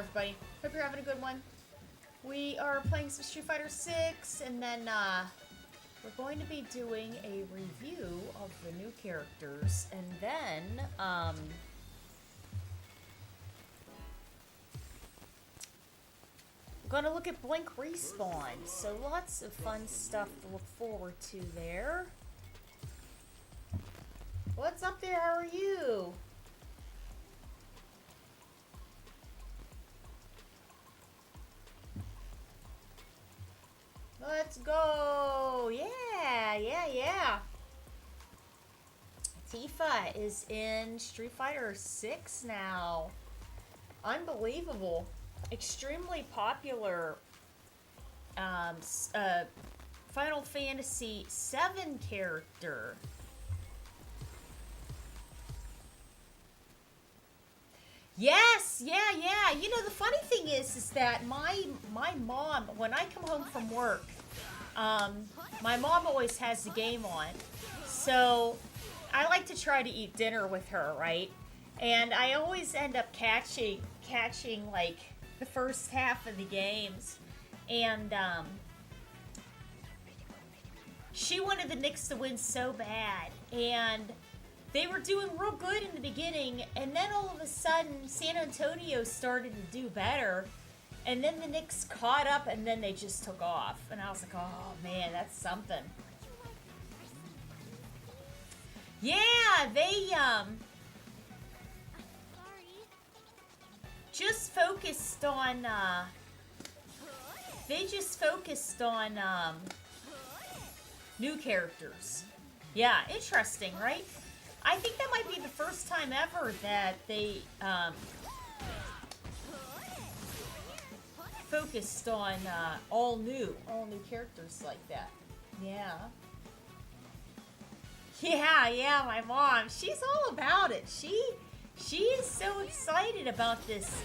everybody. Hope you're having a good one. We are playing some Street Fighter 6, and then we're going to be doing a review of the new characters, and then we're going to look at Blink Respawn. So lots of fun stuff to look forward to there. What's up there? How are you? Let's go! Yeah. Tifa is in Street Fighter 6 now. Unbelievable. Extremely popular Final Fantasy VII character. Yes, yeah. You know, the funny thing is that my mom, when I come home from work, my mom always has the game on. So I like to try to eat dinner with her, right? And I always end up catching like the first half of the games. And she wanted the Knicks to win so bad. And they were doing real good in the beginning, and then all of a sudden, San Antonio started to do better, and then the Knicks caught up, and then they just took off. And I was like, oh man, that's something. Yeah, they just focused on new characters. Yeah, interesting, right? I think that might be the first time ever that they focused on all new characters like that. Yeah, my mom, she's all about it. She is so excited about this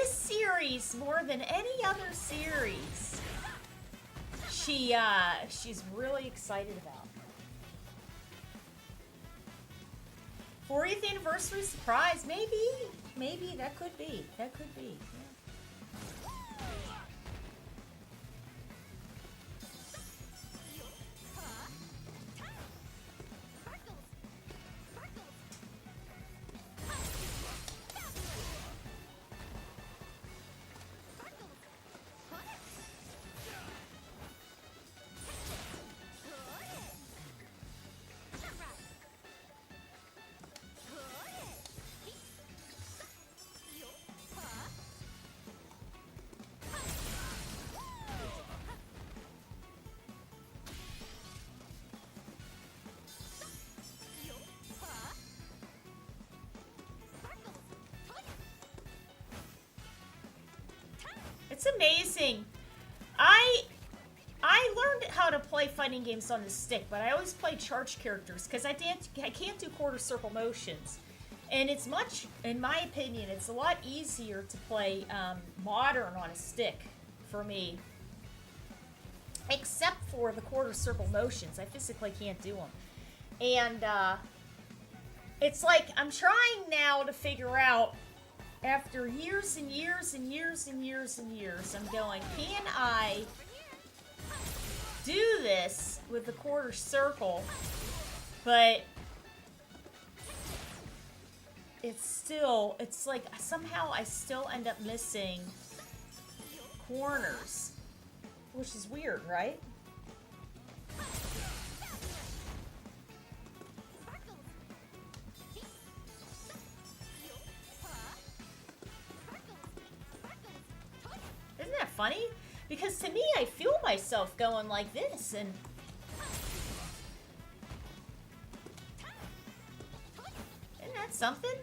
series more than any other series. She's really excited about. 40th anniversary surprise, maybe that could be. Yeah. It's amazing. I learned how to play fighting games on the stick, but I always play charge characters because I can't do quarter circle motions. And it's much, in my opinion, it's a lot easier to play modern on a stick for me. Except for the quarter circle motions. I physically can't do them. And it's like I'm trying now to figure out, after years and years, I'm going, can I do this with the quarter circle? But it's like somehow I still end up missing corners, which is weird, right? Isn't that funny? Because to me, I feel myself going like this, and isn't that something?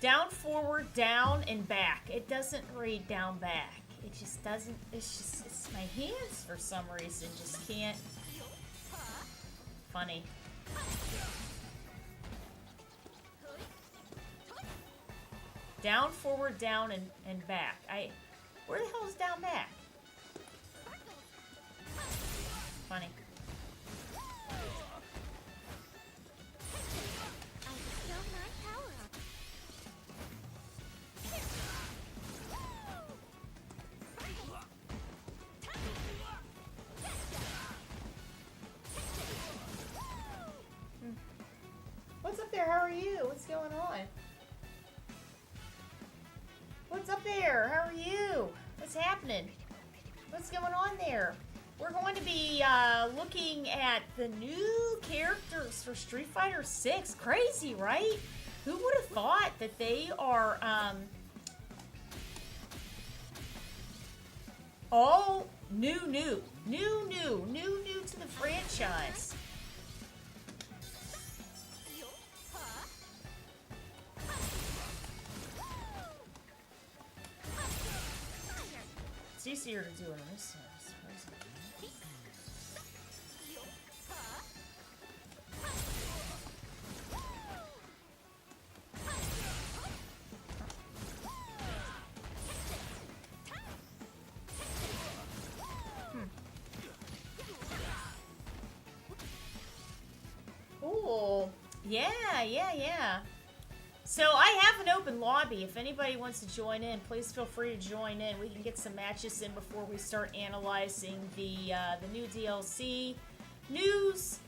Down, forward, down, and back. It doesn't read down, back. It just doesn't. It's my hands for some reason just can't. Funny. Down, forward, down, and back. Where the hell is down, back? Funny. are you? What's going on? What's up there? How are you? What's happening? What's going on there? We're going to be looking at the new characters for Street Fighter 6. Crazy, right? Who would have thought that they are all new to the franchise. It's easier to do on this side. Cool. Yeah. So I have an open lobby. If anybody wants to join in, please feel free to join in. We can get some matches in before we start analyzing the new DLC news.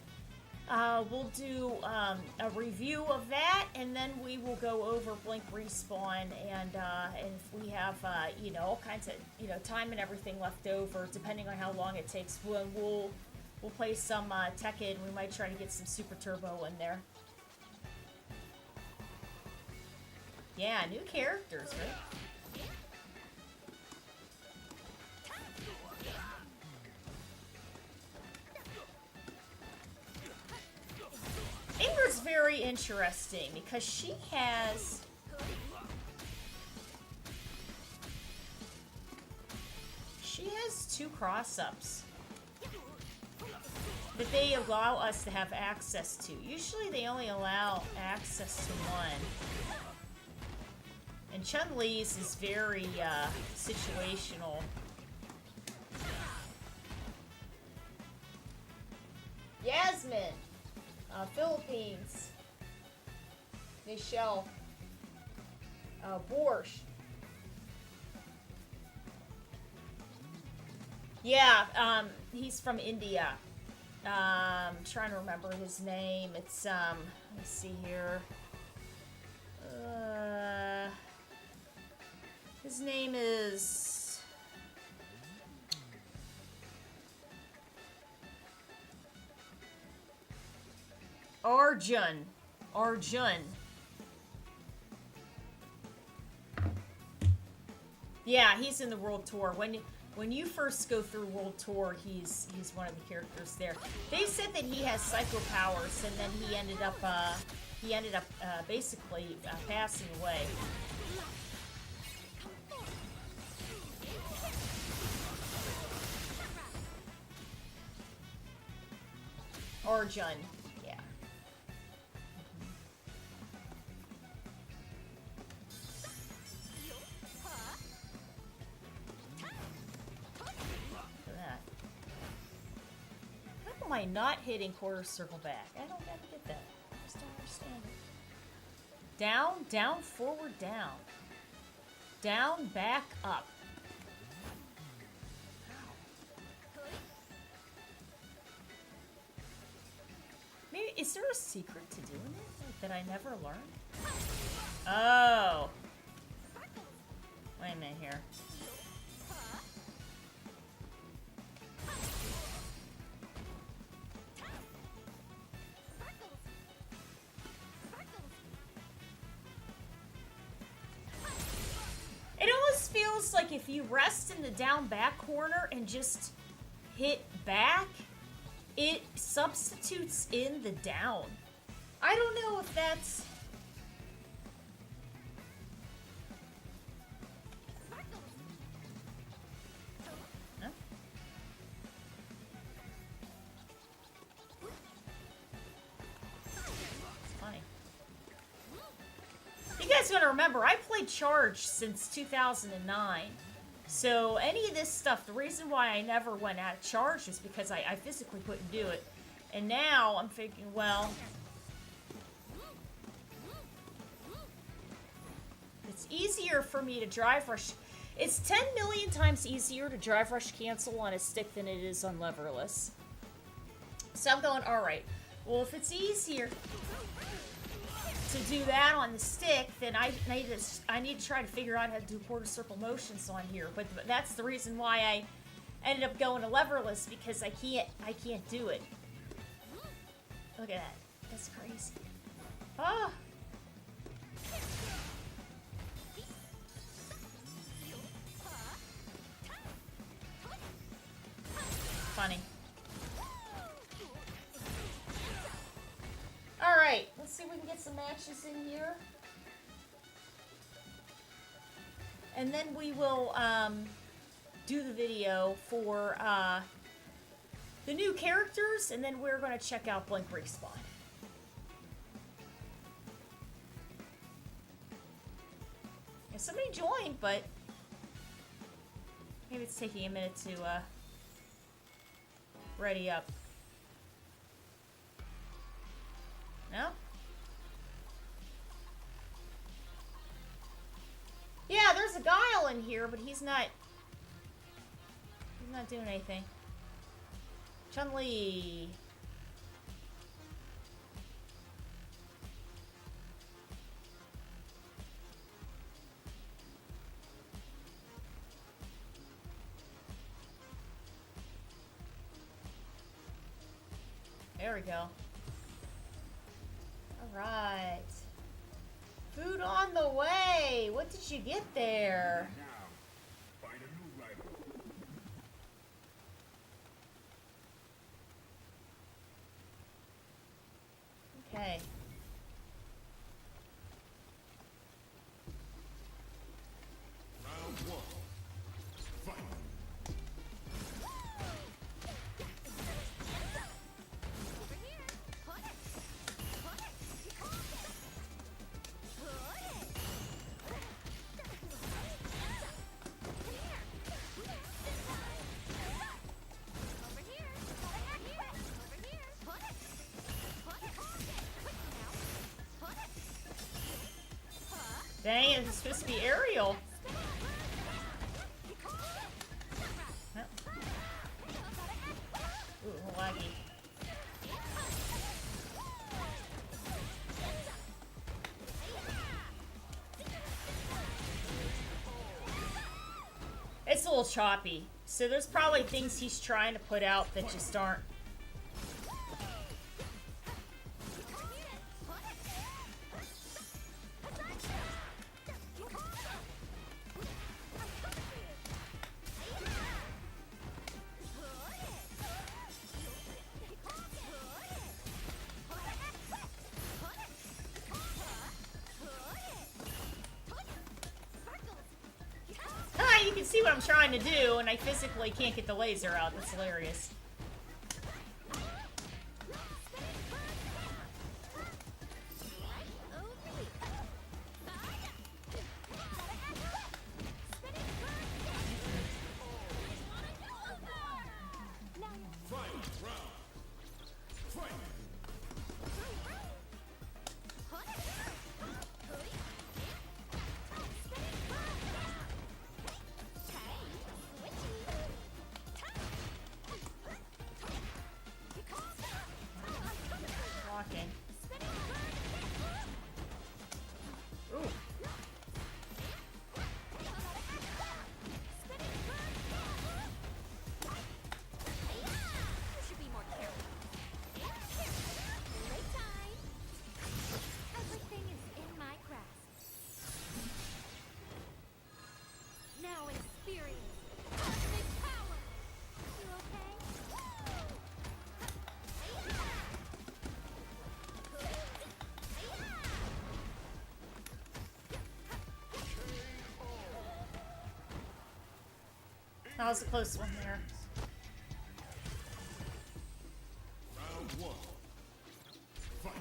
We'll do a review of that, and then we will go over Blink Respawn, and if we have all kinds of time and everything left over, depending on how long it takes, we'll play some Tekken. We might try to get some Super Turbo in there. Yeah, new characters, right? Ingrid's very interesting because she has two cross-ups that they allow us to have access to. Usually they only allow access to one. And Chun-Li's is very situational. Yasmin, Philippines. Michelle, Borscht. Yeah, he's from India. I'm trying to remember his name. It's let me see here. His name is Arjun. Yeah, he's in the World Tour. When you first go through World Tour, he's one of the characters there. They said that he has psycho powers, and then he ended up basically passing away. Arjun, yeah. How am I not hitting quarter circle back? I don't ever get that. I just don't understand it. Down, forward, down. Down, back, up. Maybe, is there a secret to doing it that I never learned? Oh. Wait a minute here. It almost feels like if you rest in the down back corner and just hit back, it substitutes in the down. I don't know if that's... No? It's funny. You guys gotta remember, I played Charge since 2009. So any of this stuff, the reason why I never went out of Charge is because I physically couldn't do it. And now I'm thinking, well, it's easier for me to drive rush. It's 10 million times easier to drive rush cancel on a stick than it is on leverless. So I'm going, alright, well if it's easier to do that on the stick, then I need to try to figure out how to do quarter circle motions on here. But that's the reason why I ended up going to leverless, because I can't do it. Look at that. That's crazy. Ah. Funny. Alright, let's see if we can get some matches in here. And then we will do the video for the new characters, and then we're going to check out Blink Respawn. And somebody joined, but maybe it's taking a minute to ready up. No? Yeah, there's a Guile in here, but he's not doing anything. Chun-Li. There we go. Alright. Food on the way! What did you get there? Okay. Round one. Fight. Dang, it's supposed to be aerial. Ooh, laggy. It's a little choppy. So there's probably things he's trying to put out that just aren't. You can see what I'm trying to do, and I physically can't get the laser out. That's hilarious. That was a close one there. Round one. Fight.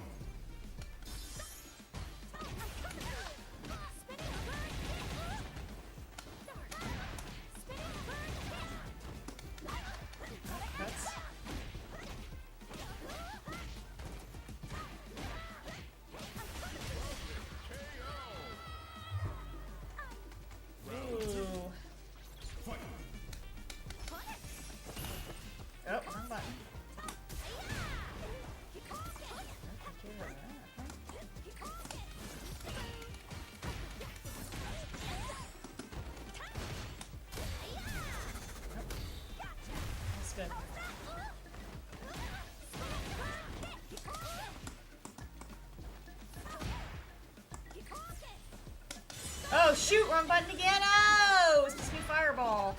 shoot, wrong button again. Oh, it's supposed to be fireball.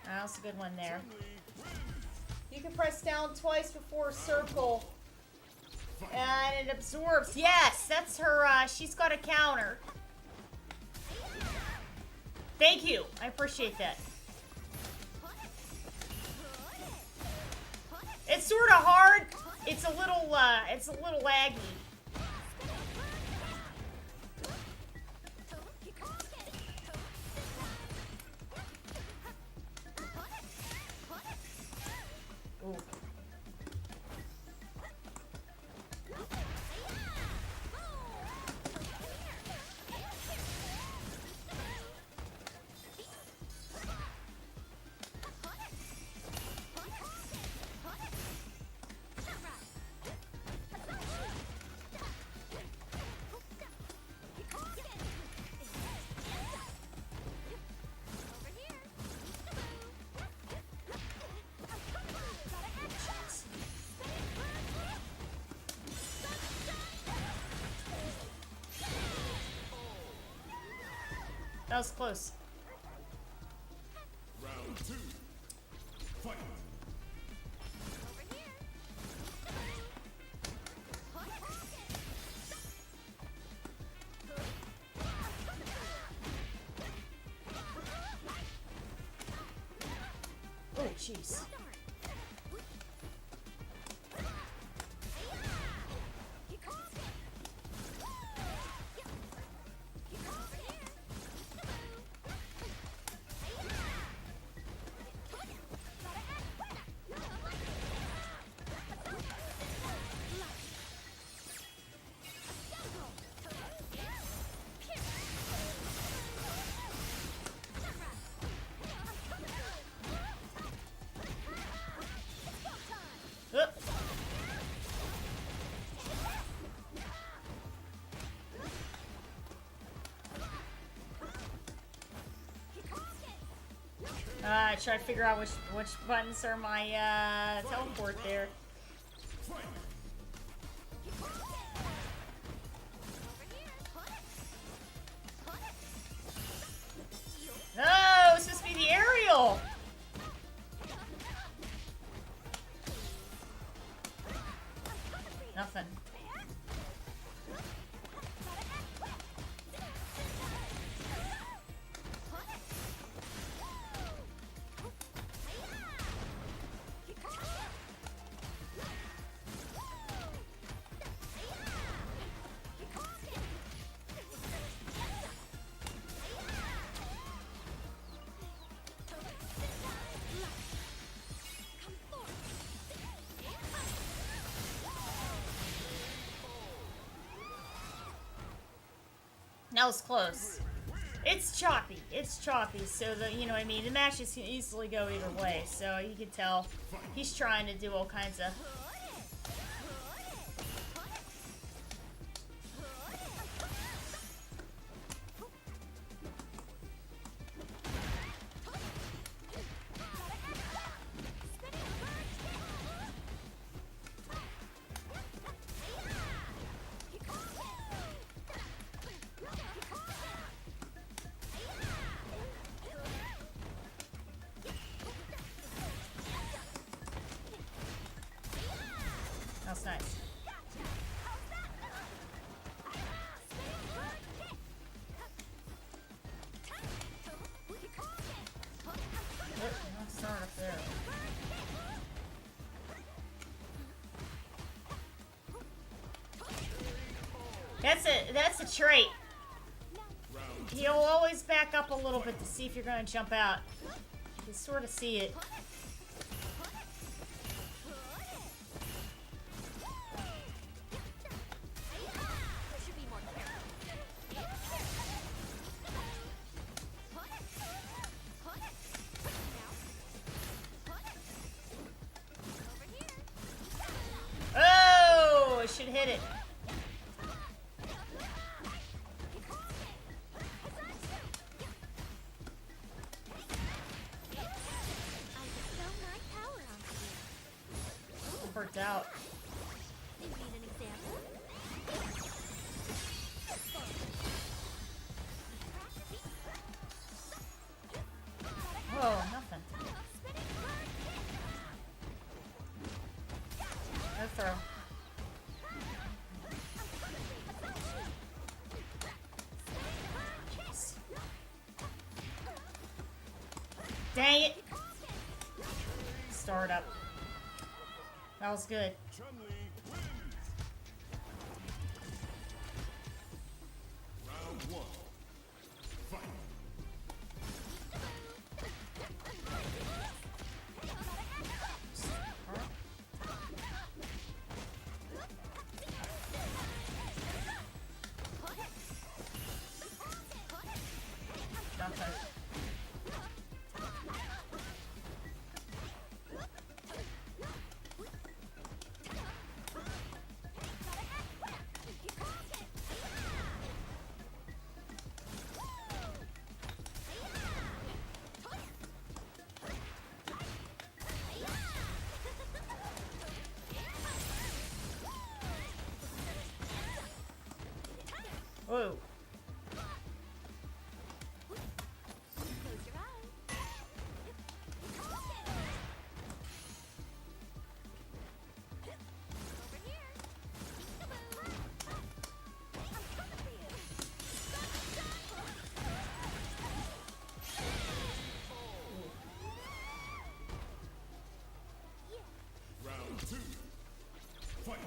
That's a good one there. You can press down twice before circle. And it absorbs. Yes, that's her. She's got a counter. Thank you. I appreciate that. It's sort of hard. It's a little laggy. Ooh. That was close. Round 2. Fight. Oh, jeez. Oop. Try to figure out which buttons are my teleport there. No, it's supposed to be the aerial. Nothing. That was close. It's choppy. It's choppy. So you know what I mean? The matches can easily go either way. So you can tell he's trying to do all kinds of. That's nice. Let's start up there. That's a trait. He'll always back up a little bit to see if you're going to jump out. You can sort of see it. Oh, it should hit it. knocked out. Whoa, nothing. No throw. Dang it! Start up. That was good. Chun-Li wins. Round 1. Fight. Nothing. Whoa. Round 2. Fight.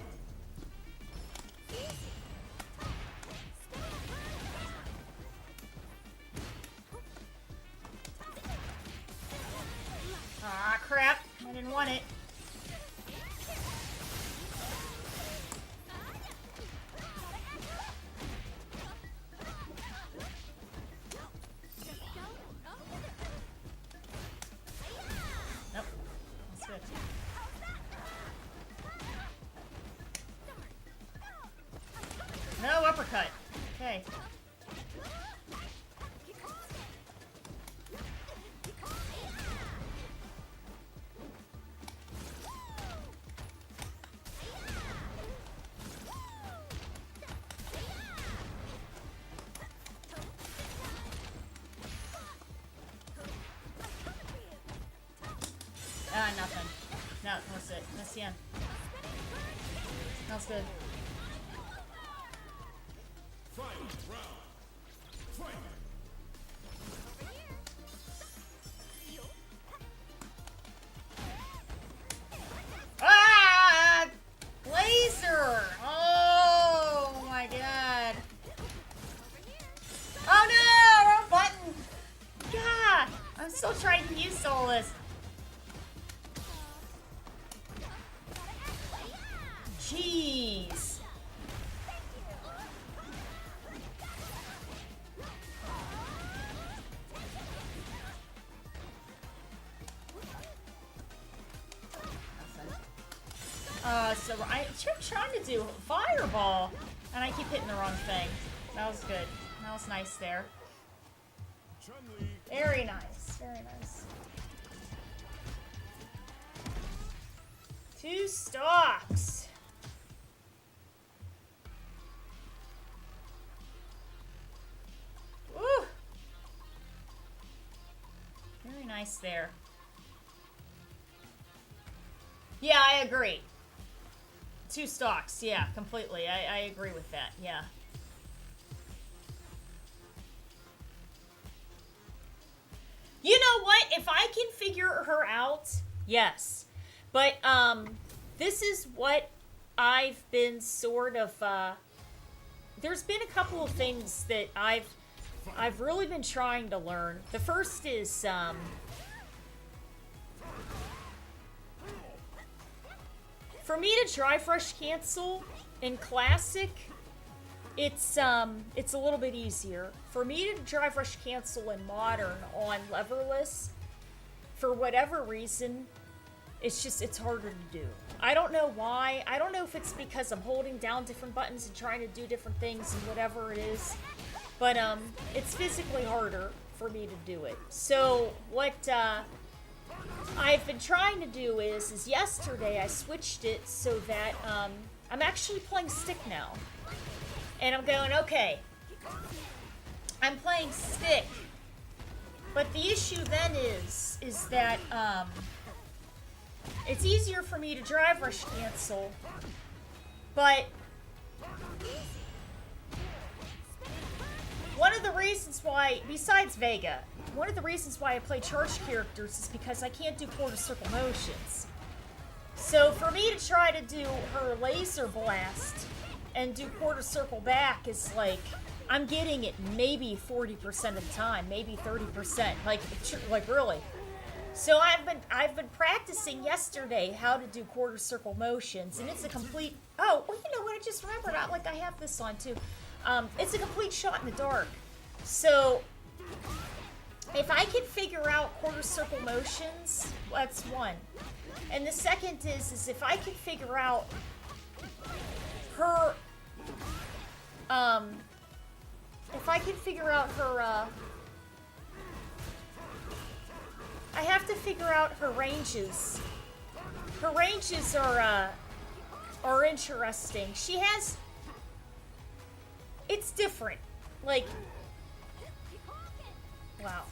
Ah, crap. I didn't want it. Nope. That's good. No uppercut. Okay. Ah, nothing. No, that's it. That's the end. That's good. Final round. Fight. Ah! Laser! Oh my god. Oh no! Wrong button! God! I'm still trying to use all this. Jeez. So I kept trying to do fireball, and I keep hitting the wrong thing. That was good. That was nice there. Chun-Li. Very nice. Very nice. 2 stocks. Woo! Very nice there. Yeah, I agree. 2 stocks. Yeah, completely. I agree with that. Yeah. You know what? If I can figure her out, yes. But this is what I've been sort of there's been a couple of things that I've really been trying to learn. The first is for me to drive rush cancel in classic, it's a little bit easier. For me to drive rush cancel in modern on leverless, for whatever reason, it's harder to do. I don't know why. I don't know if it's because I'm holding down different buttons and trying to do different things and whatever it is. But it's physically harder for me to do it. So what I've been trying to do is yesterday I switched it so that I'm actually playing stick now. And I'm going, okay, I'm playing stick. But the issue then is that it's easier for me to drive rush cancel, but one of the reasons why, besides Vega, one of the reasons why I play charged characters is because I can't do quarter circle motions. So for me to try to do her laser blast and do quarter circle back is like, I'm getting it maybe 40% of the time, maybe 30%, like really. So I've been practicing yesterday how to do quarter circle motions, and it's a complete. Oh, well, you know what? I just remembered. I have this on too. It's a complete shot in the dark. So if I can figure out quarter circle motions, that's one. And the second is if I can figure out her, if I can figure out her, I have to figure out her ranges. Her ranges are interesting. She has, it's different. Like, wow.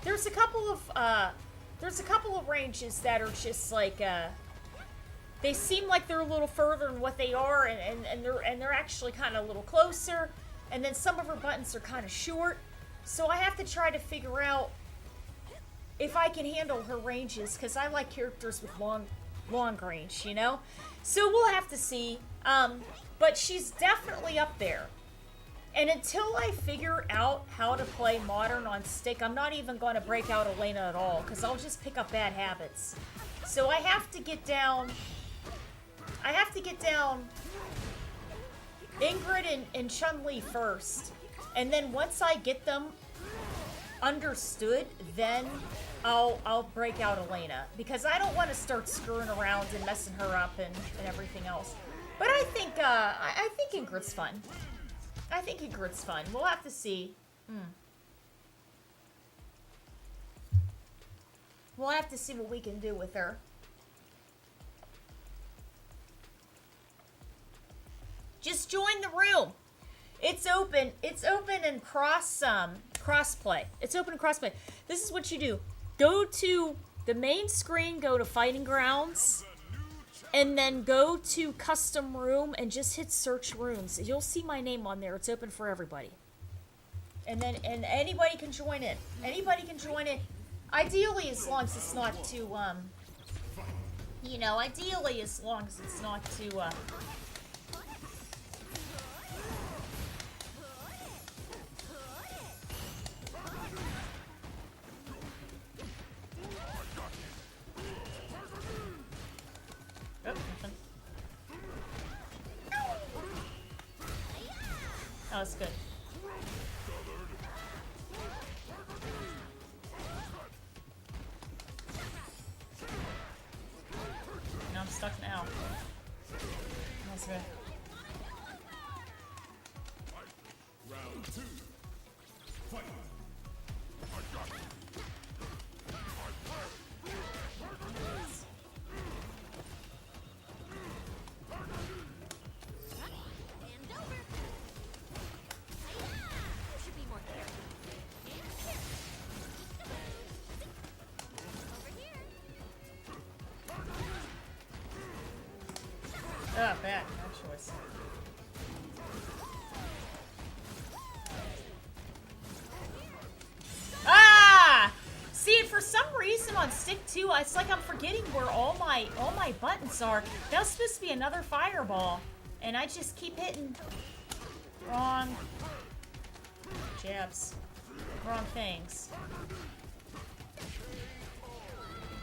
There's a couple of ranges that are just like, they seem like they're a little further than what they are, and they're actually kind of a little closer. And then some of her buttons are kind of short. So I have to try to figure out if I can handle her ranges, because I like characters with long range, you know? So we'll have to see. But she's definitely up there. And until I figure out how to play Modern on stick, I'm not even going to break out Elena at all, because I'll just pick up bad habits. So I have to get down Ingrid and Chun-Li first. And then once I get them understood, then I'll break out Elena, because I don't want to start screwing around and messing her up and everything else. But I think Ingrid's fun. I think Ingrid's fun. We'll have to see. We'll have to see what we can do with her. Just join the room. It's open. It's open in crossplay. It's open in crossplay. This is what you do. Go to the main screen, go to Fighting Grounds, and then go to Custom Room and just hit Search Rooms. You'll see my name on there. It's open for everybody. And anybody can join in. Anybody can join in. Ideally, as long as it's not too, ideally as long as it's not too, Oh, nothing. Oh, that's good. Now I'm stuck now. That's good. Round two. Fight. Ah, bad. No choice. Ah! See, for some reason on stick 2, it's like I'm forgetting where all my buttons are. That was supposed to be another fireball, and I just keep hitting wrong jabs, wrong things.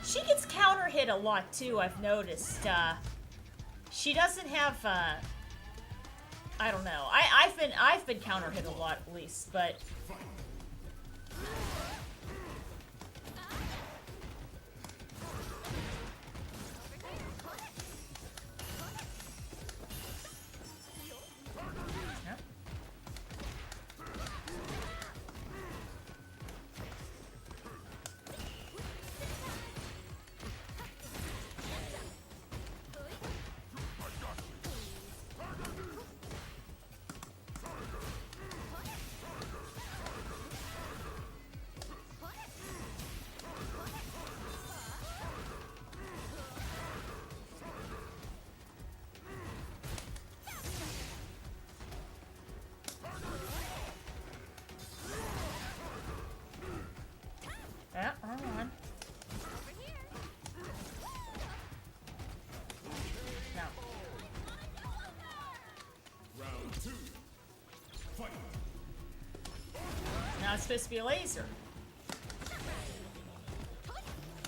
She gets counter hit a lot too, I've noticed. She doesn't have, I don't know. I've been counter hit a lot at least, but. Yep. supposed to be a laser.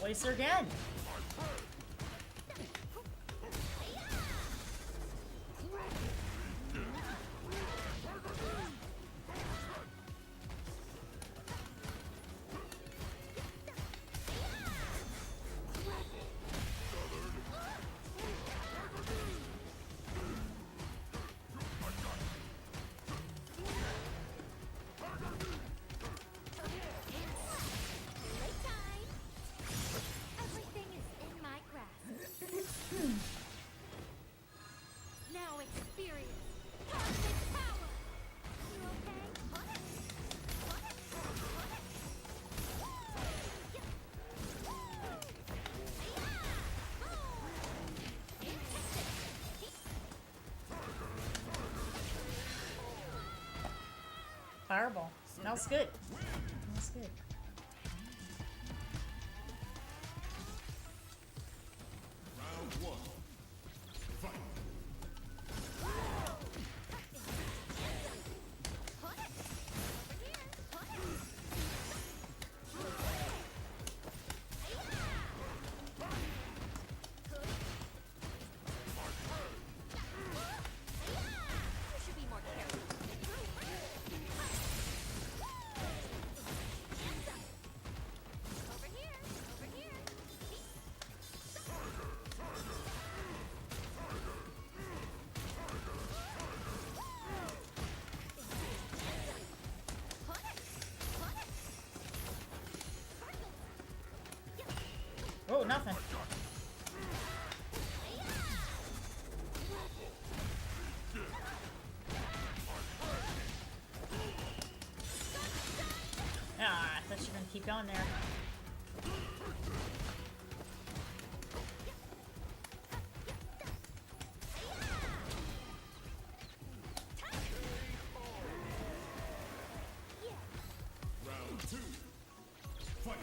Laser again. Everything is in my grasp. Now experience cosmic power. You okay? Fireball. Smells good. Smells good. Round one. Fight. You should be more careful. Over here, over here. Oh, nothing. Ah, I thought you were gonna keep going there. Round two. Fight.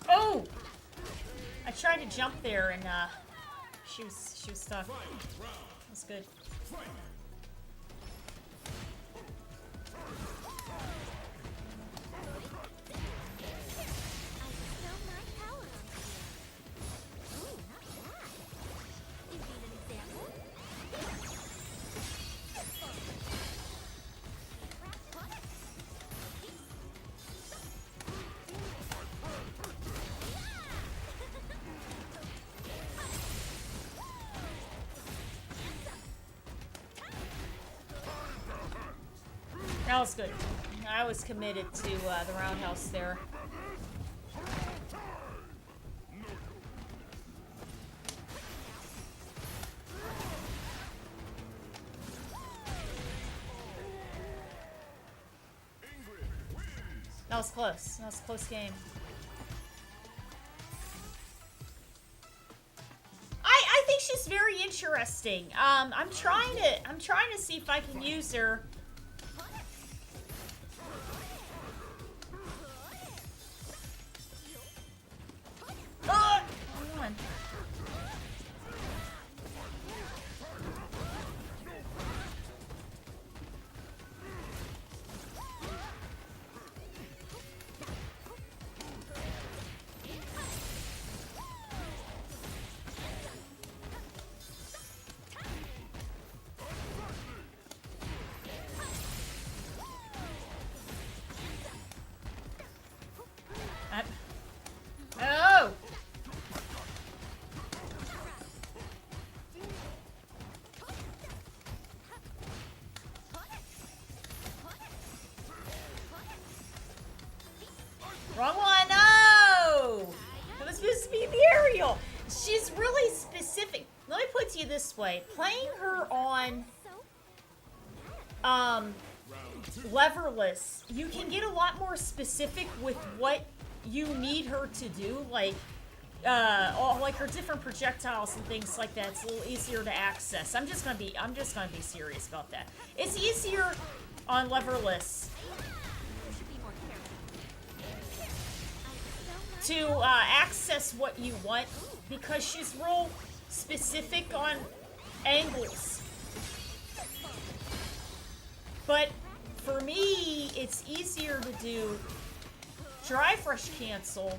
Oh! I tried to jump there and she was stuck. Fight. Round. That's good. Fight. I bestow my power on you. Ooh, not bad. You need an example? That was good. I was committed to the roundhouse there. That was close. That was a close game. I think she's very interesting. I'm trying to see if I can use her. Come on. Oh! Wrong one. No! It was supposed to be Muriel. She's really specific. Let me put it to you this way. Playing her on leverless, you can get a lot more specific with what you need her to do, like her different projectiles and things like that. It's a little easier to access. I'm just gonna be serious about that. It's easier on leverless to access what you want because she's real specific on angles. But for me, it's easier to do dry brush cancel.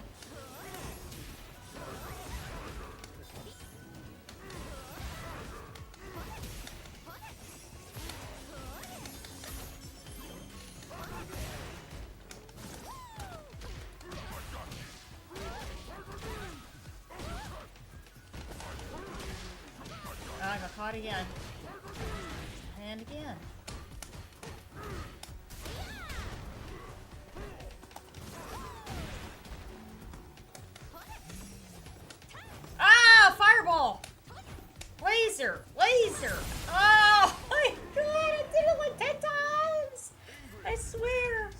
I got caught again. And again. Ah! Fireball! Laser! Laser! Oh my god! I did it like 10 times! I swear!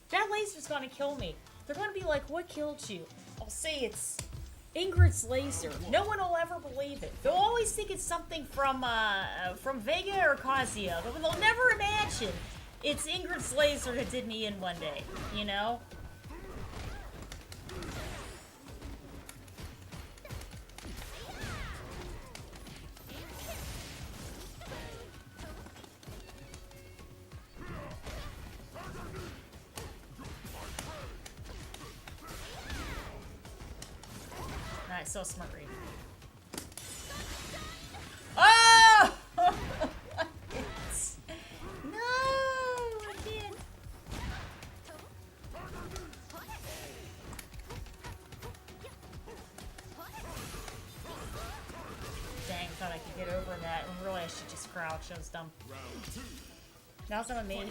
That laser's gonna kill me. They're gonna be like, what killed you? I'll say it's Ingrid's laser. No one will ever believe it. They'll always think it's something from Vega or Kazuya. They'll never imagine it's Ingrid's laser that did me in one day, you know? Nice, so smart, Reed. Oh! No, I did. Dang, thought I could get over that, and really I should just crouch. I was dumb. Now it's on me.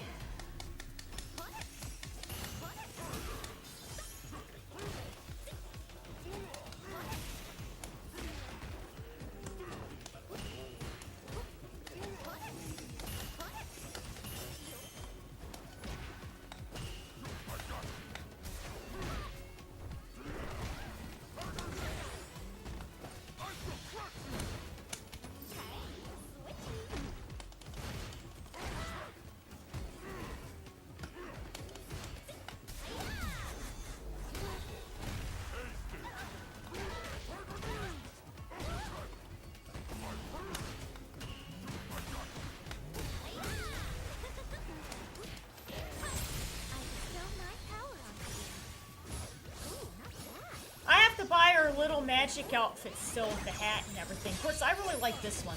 Buy her little magic outfit still with the hat and everything. Of course, I really like this one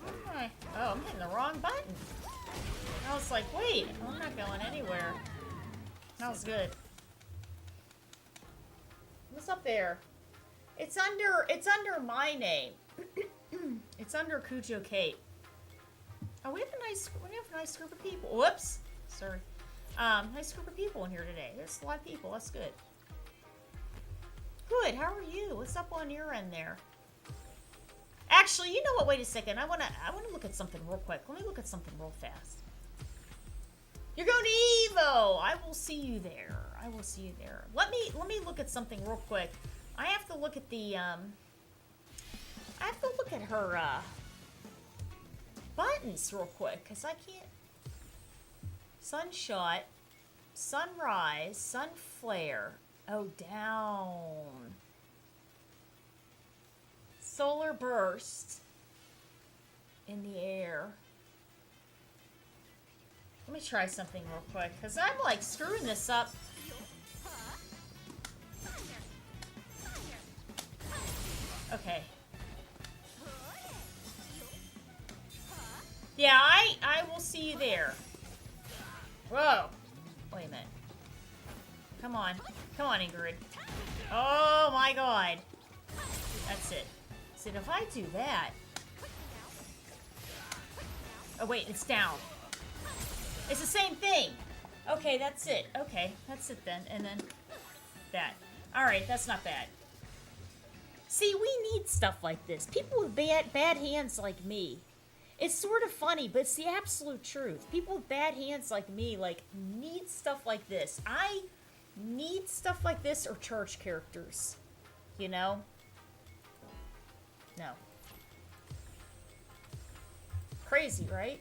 though. Okay. Oh, I'm hitting the wrong button. I was like, wait, I'm not going anywhere. That was good. What's up there? It's under my name. It's under Kujo Kate. Oh, we have a nice group of people. Whoops. Sorry. Nice group of people in here today. There's a lot of people. That's good. Good. How are you? What's up on your end there? Actually, you know what? Wait a second. I wanna look at something real quick. Let me look at something real fast. You're going to Evo. I will see you there. I will see you there. Let me look at something real quick. I have to look at the I have to look at her buttons real quick, because I can't. Sunshot, sunrise, sun flare. Oh, down. Solar burst in the air. Let me try something real quick, because I'm like screwing this up. Okay. Yeah, I will see you there. Whoa. Wait a minute. Come on. Come on, Ingrid. Oh my god. That's it. So if I do that... Oh wait, it's down. It's the same thing! Okay, that's it. Okay, that's it then. And then... that. Alright, that's not bad. See, we need stuff like this. People with bad hands like me. It's sort of funny, but it's the absolute truth. People with bad hands like me, like, need stuff like this. I need stuff like this or charge characters. You know? No. Crazy, right?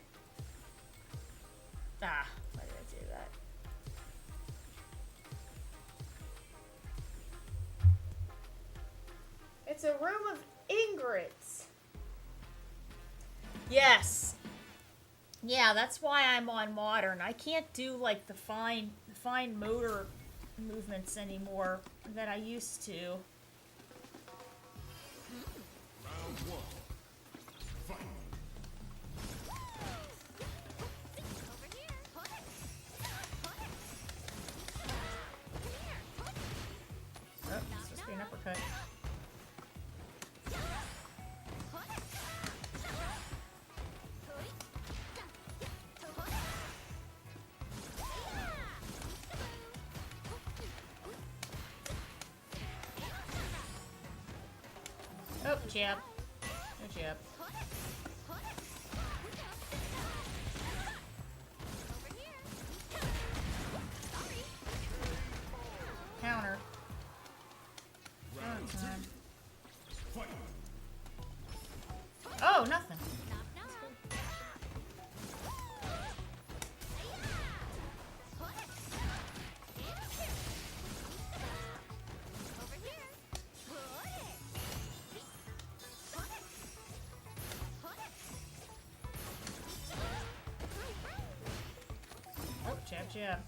Ah, why did I do that? It's a room of Ingrid's. Yes. Yeah, that's why I'm on modern. I can't do like the fine motor movements anymore that I used to. Round one. Fight. Over here. Put it. Oh, it's supposed to be an uppercut. Oh, jab. No jab. Counter. Round two. Time. Fight. Oh, nothing. Oh, jab, jab.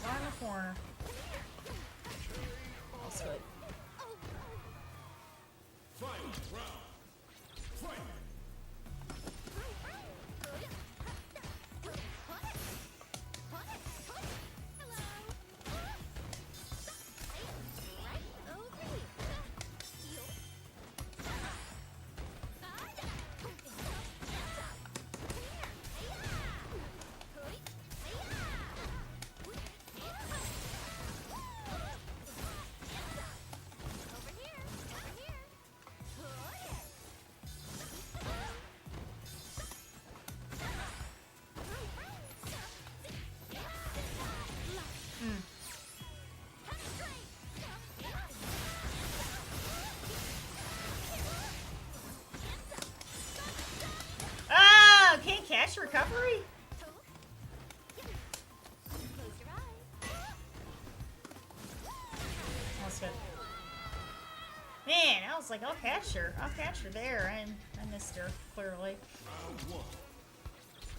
Far in the corner. That's good. Final round. Fight. Oh, can't catch recovery? That's good. Man, I was like, I'll catch her. I'll catch her there, and I missed her, clearly. Round one.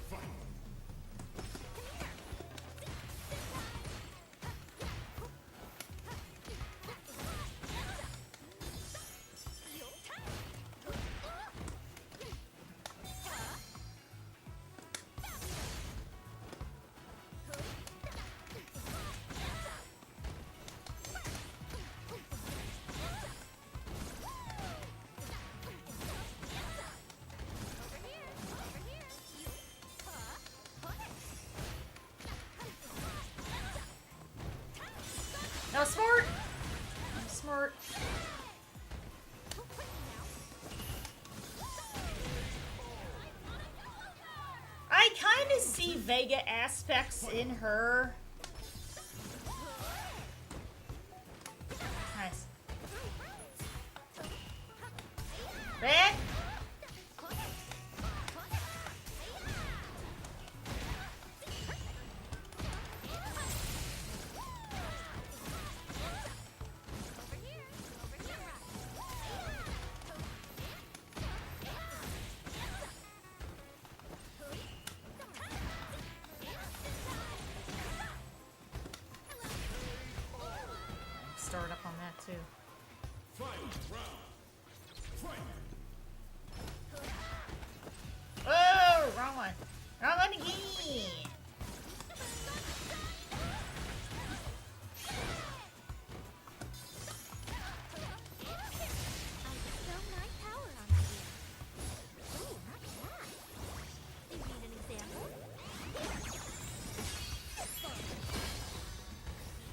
Fight. Now, smart! I'm smart. I kind of see Vega aspects in her. Nice. Red? Start up on that too. round. Fight. Oh, wrong one. Wrong one again. I bestow my power on you. Ooh, not bad. You need an example?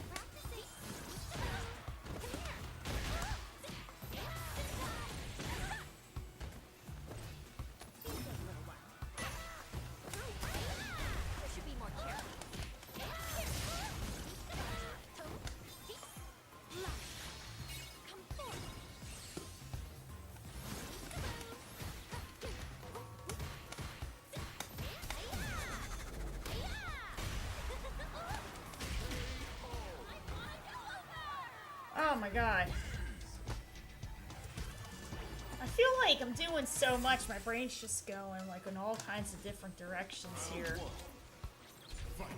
Practicing. Come here. Seems like a little while. You should be more careful. Come forward. Oh my god. I feel like I'm doing so much, my brain's just going like in all kinds of different directions here. Fight.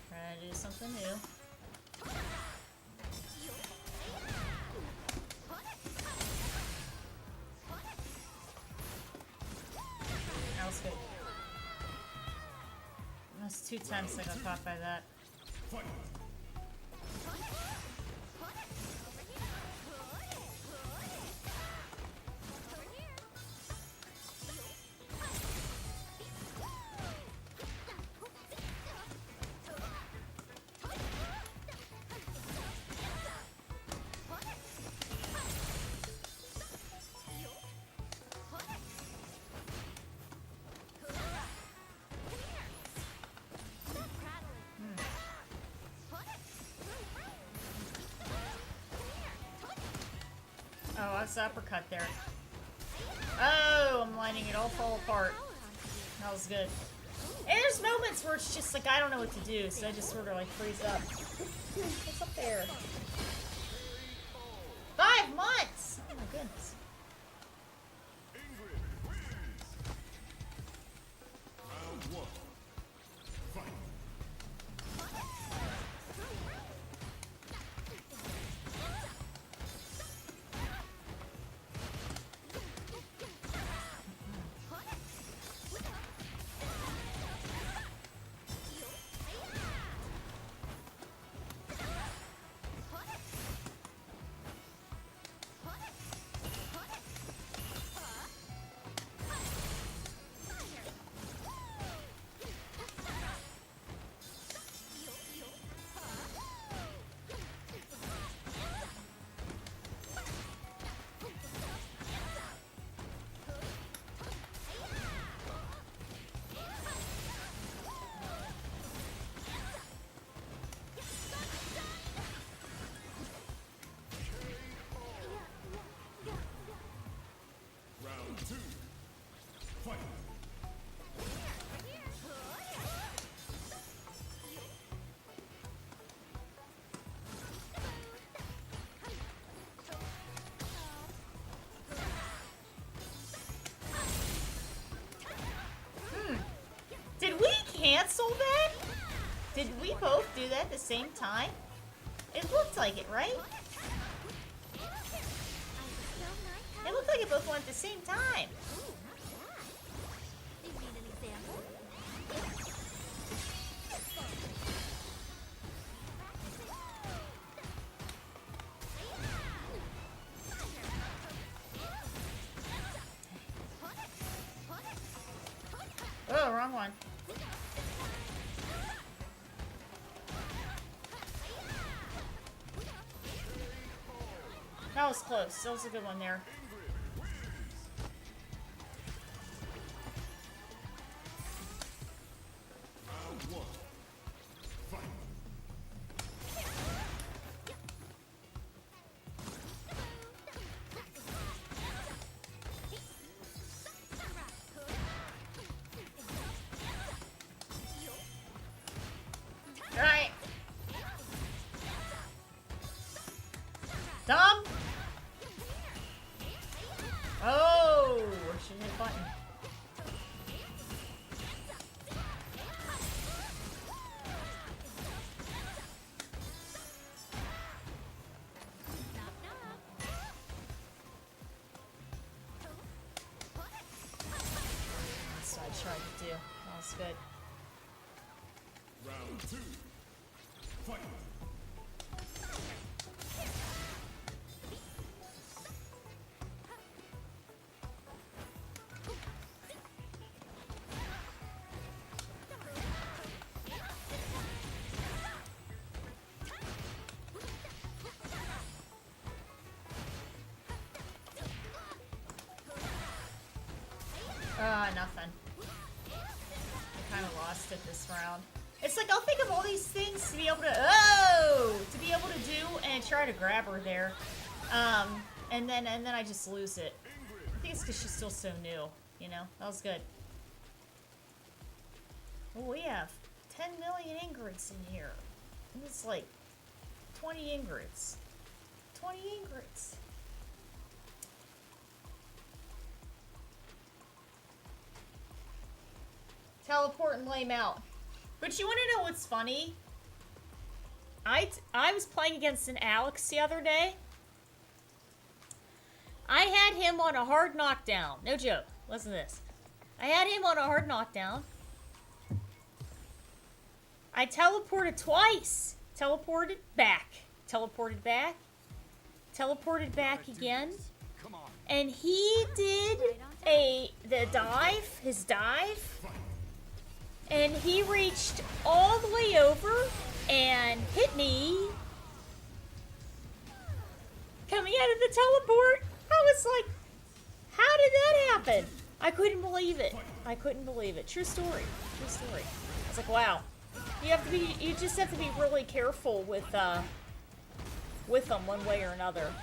Trying to do something new. That was good. That's 2 times I got caught by that. Fight. Oh, that's the uppercut there. Oh, I'm letting it all fall apart. That was good. And there's moments where it's just like I don't know what to do, so I just sort of like freeze up. What's up there? 5 months! Oh my goodness. Ingrid wins. Round 1. Fight. Round 2. Fight. Did we cancel that? Did we both do that at the same time? It looked like it, right? It looked like it both went at the same time. You need an example? Oh, wrong one. That was close. That was a good one there. Round 1. Fight. tried to do. That was good. Round 2. Fight. Nothing. I kind of lost it this round. It's like I'll think of all these things to be able to do and try to grab her there, and then I just lose it. I think it's because she's still so new. You know, that was good. Oh, we have 10 million Ingrats in here. It's like 20 Ingrats. 20 Ingrats. Teleport and lame out. But you want to know what's funny? I was playing against an Alex the other day. I had him on a hard knockdown. No joke. Listen to this. I had him on a hard knockdown. I teleported twice. Teleported back. Teleported back. Teleported back again. And he did his dive. And he reached all the way over and hit me coming out of the teleport. I was like, how did that happen? I couldn't believe it. I couldn't believe it. True story. True story. I was like, wow. You just have to be really careful with them one way or another.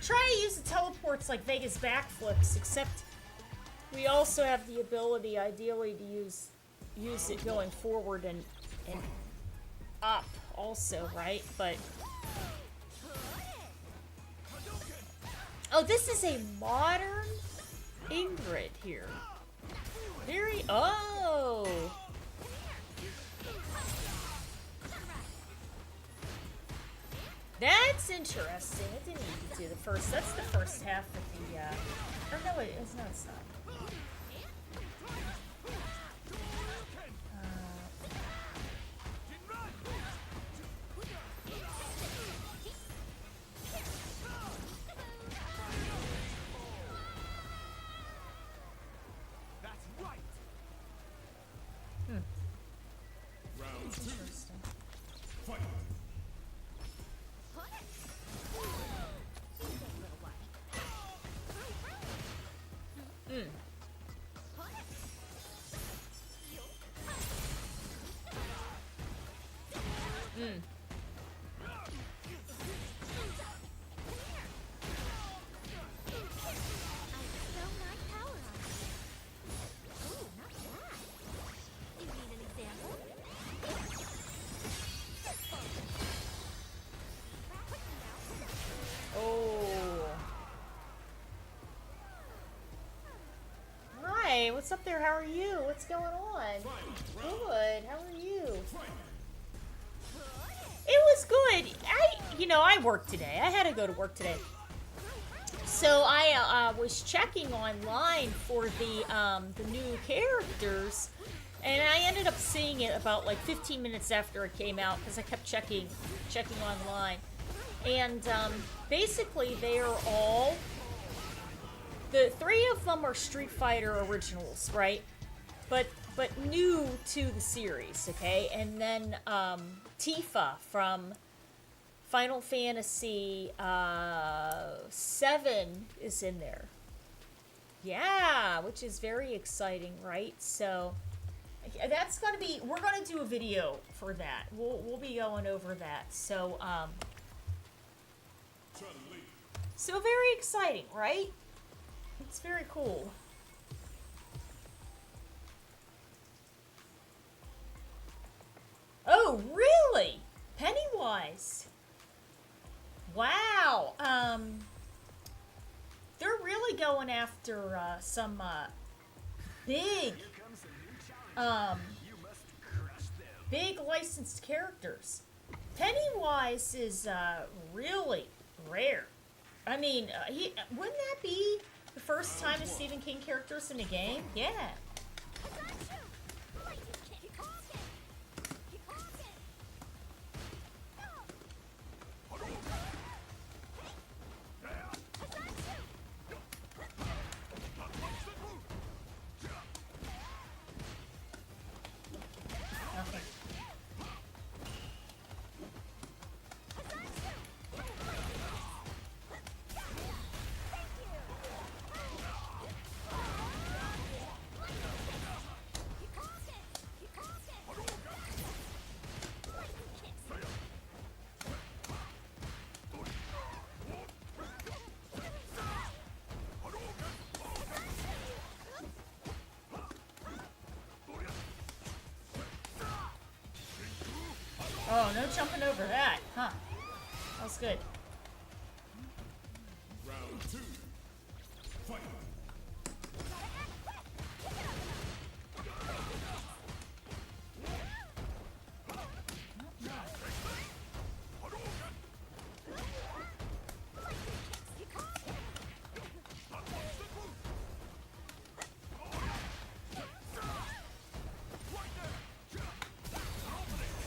Try to use the teleports like Vegas backflips, except we also have the ability, ideally, to use it going forward and up also, right? But oh, this is a modern Ingrid here. Very That's interesting. It didn't even do the first. That's the first half of the. Or no, it's not. It's not. Round 2. Interesting. Fight. Hi, what's up there? How are you? What's going on? Good. How are you? It was good. I worked today. I had to go to work today. So I was checking online for the new characters, and I ended up seeing it about like 15 minutes after it came out because I kept checking online, and basically they are all. The 3 of them are Street Fighter originals, right? But new to the series, okay? And then Tifa from Final Fantasy 7 is in there. Yeah, which is very exciting, right? So that's gonna be. We're gonna do a video for that. We'll be going over that. So so very exciting, right? It's very cool. Oh, really? Pennywise. Wow. They're really going after some big big licensed characters. Pennywise is really rare. I mean, wouldn't that be the first time a Stephen King character is in a game? Yeah. Nothing. Oh, no jumping over that, huh? That was good. Round 2. Fight.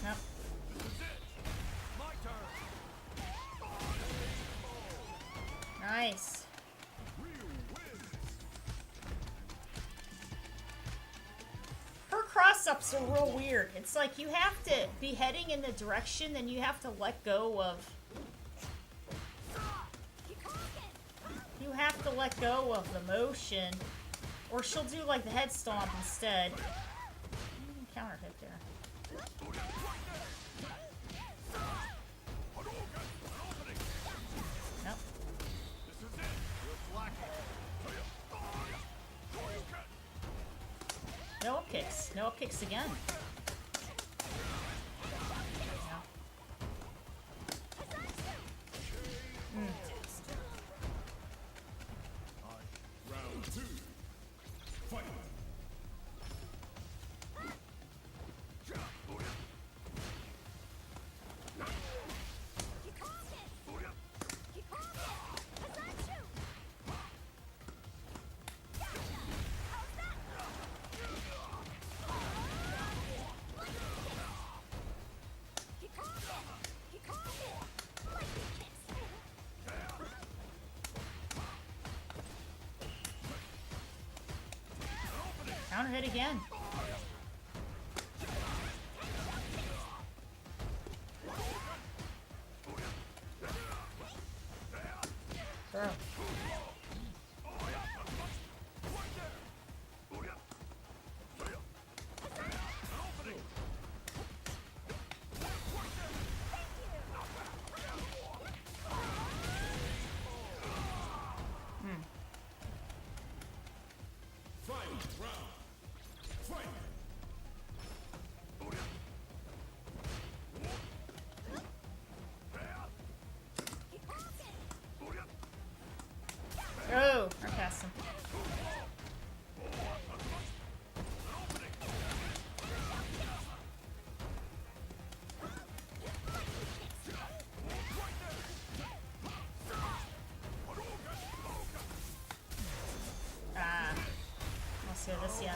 Yep. My turn. Nice. Ryu wins. Her cross-ups are real weird. It's like you have to be heading in the direction, then you have to let go of... You have to let go of the motion, or she'll do like the head stomp instead. You can counter hit there. Nope. No up kicks. No up kicks again. No. Round 2. Fight. Counter hit again. Throw. Final round. Fight. Oh, I passed him. Ah. Let's do this, yeah.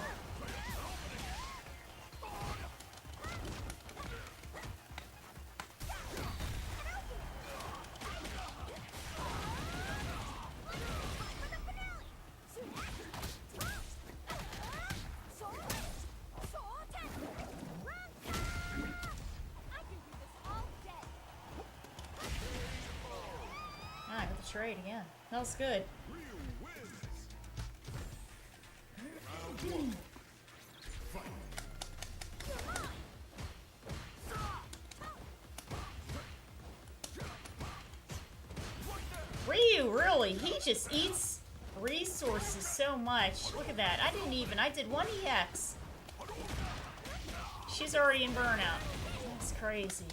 Ah, I got the trade again. That was good. Ryu wins. Round 1. Fight. Ryu, really? He just eats resources so much. Look at that. I did 1 EX. She's already in burnout. That's crazy.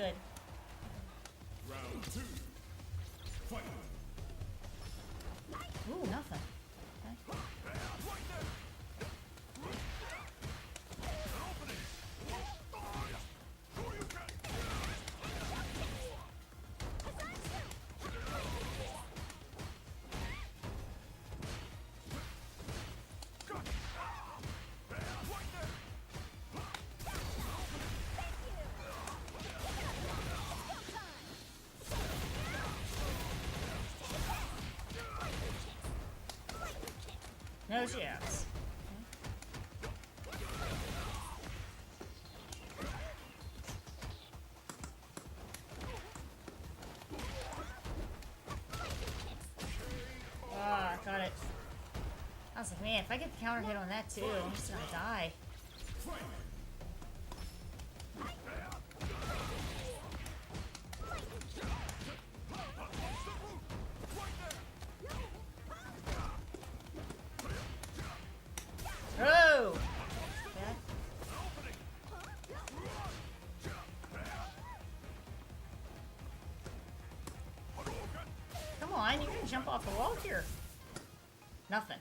good. Round 2. Fight. Ooh, nothing. Okay. No chance. Ah, got it. I was like, man, if I get the counter hit on that too, I'm just gonna die. Oh! Okay. Come on, you're gonna jump off the wall here. Nothing.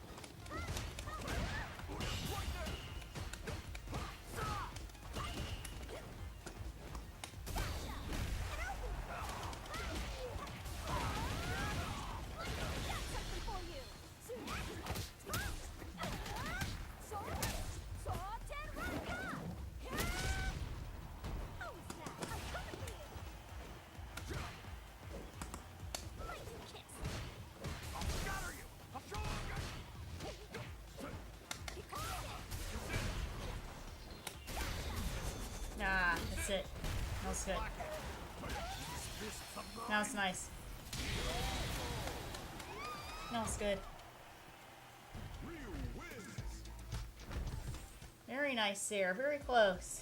Ah, that's it. That was good. That was nice. That was good. Ryu wins. Very nice there. Very close.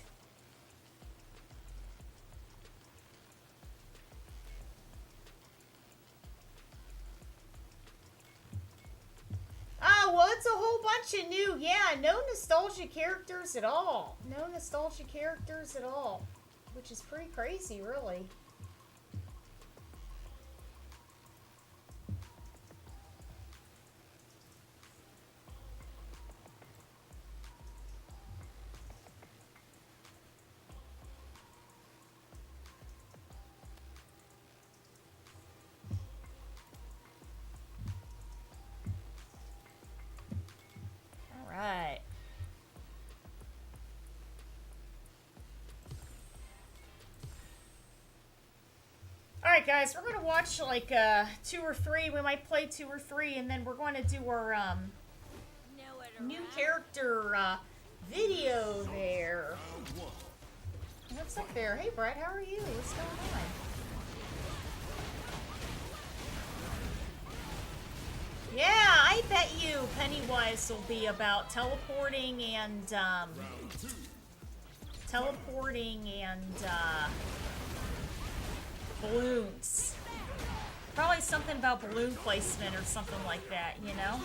Oh, well, it's a whole bunch of new, yeah, no nostalgia characters at all. No nostalgia characters at all. Which is pretty crazy, really. Alright. Alright guys, we're gonna watch like 2 or 3. We might play 2 or 3 and then we're going to do our Nowhere to new run. character video there. Round 1. What's up there? Hey Brett, how are you? What's going on? Yeah, I bet you Pennywise will be about teleporting and Round 2. balloons. Probably something about balloon placement or something like that, you know?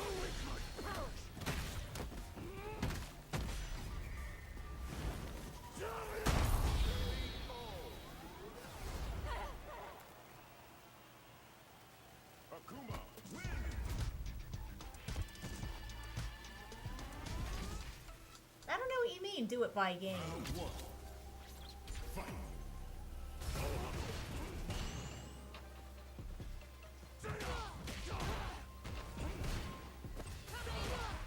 Akuma wins. I don't know what you mean, do it by game. Round 1. Fight.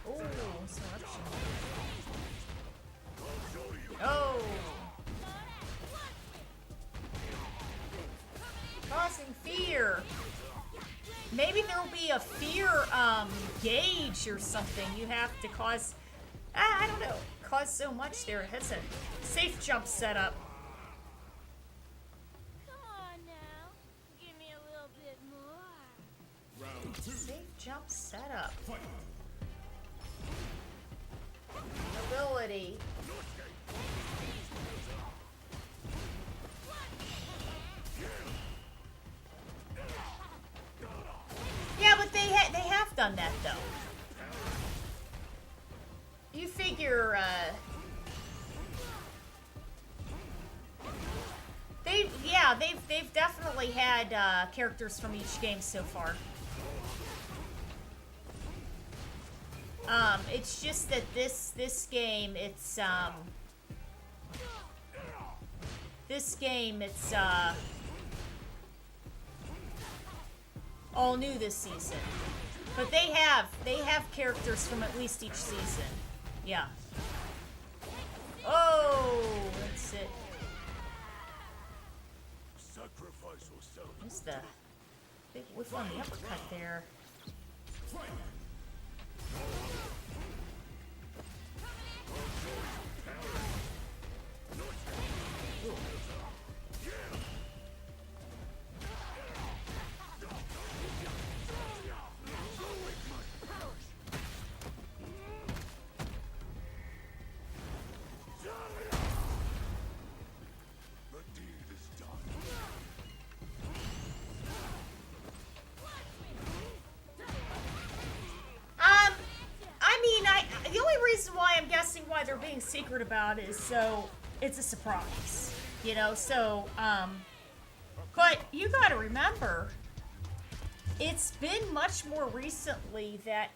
Ooh, selection. Oh! Causing fear. Maybe there'll be a fear gauge or something. You have to cause, I don't know, cause so much there. That's a safe jump setup. Come on now. Give me a little bit more. Round 2. Safe jump setup. Fight. Ability. Yeah, but they have done that though. You figure yeah, they've definitely had characters from each game so far. It's just that this game, it's all new this season. But they have characters from at least each season. Yeah. Oh, that's it. Sacrifice yourself. What's the big whiff on the uppercut there? The deed is done. The only reason why I'm guessing why they're being secret about it is so it's a surprise, you know. So, but you got to remember, it's been much more recently that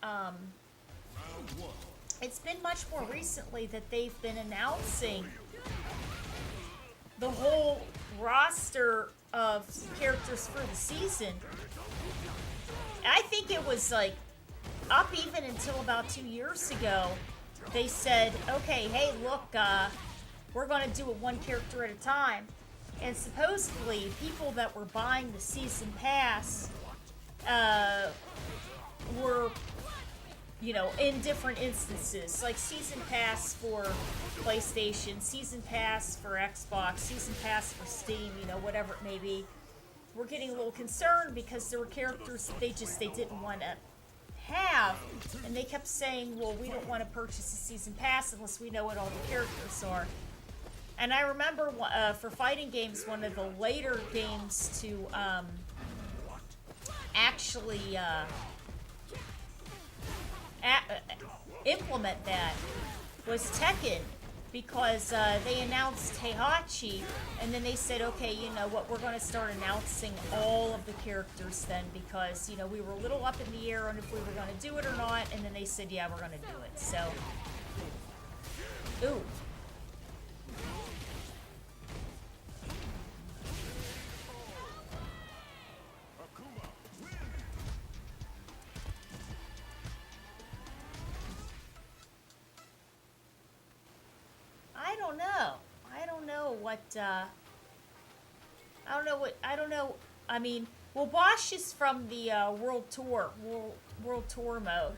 they've been announcing the whole roster of characters for the season. I think it was like up even until about 2 years ago. They said, okay, hey, look, we're going to do it one character at a time. And supposedly, people that were buying the season pass were, you know, in different instances. Like season pass for PlayStation, season pass for Xbox, season pass for Steam, you know, whatever it may be. We're getting a little concerned because there were characters that they didn't want to have, and they kept saying, well, we don't want to purchase a season pass unless we know what all the characters are. And I remember for fighting games, one of the later games to actually implement that was Tekken, because they announced Heihachi, and then they said, okay, you know what, we're going to start announcing all of the characters then, because, you know, we were a little up in the air on if we were going to do it or not, and then they said, yeah, we're going to do it. So, ooh. Akuma, win! I don't know. I don't know what, I don't know. I mean, well, Bosch is from the World Tour mode.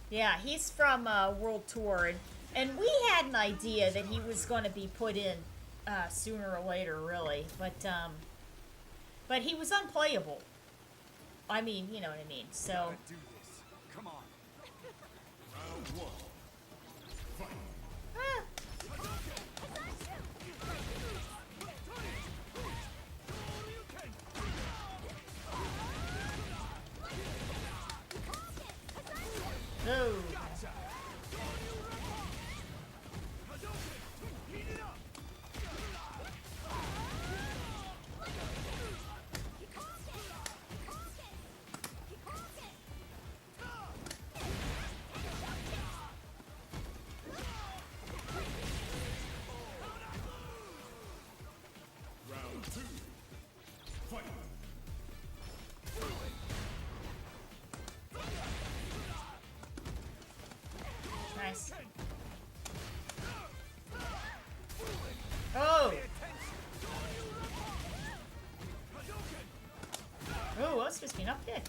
Yeah, he's from World Tour, and we had an idea that he was going to be put in sooner or later, really, but he was unplayable. I mean, you know what I mean. So. Do this. Come on. Round one. Fight. Ah. No. Round two. Fight. Nice. Oh. Oh, that's supposed to be an up kick.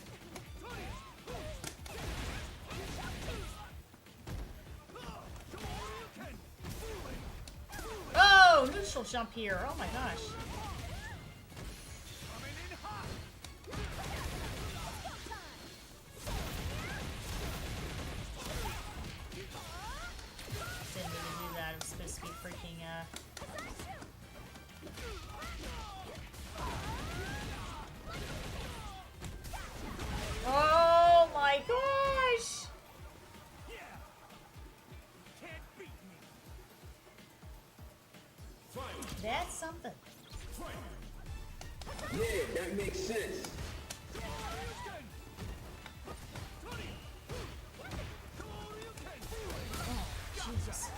Oh, neutral jump here. Oh my gosh. Didn't mean to do that. It was supposed to be freaking, That's something. Yeah, that makes sense. Jesus.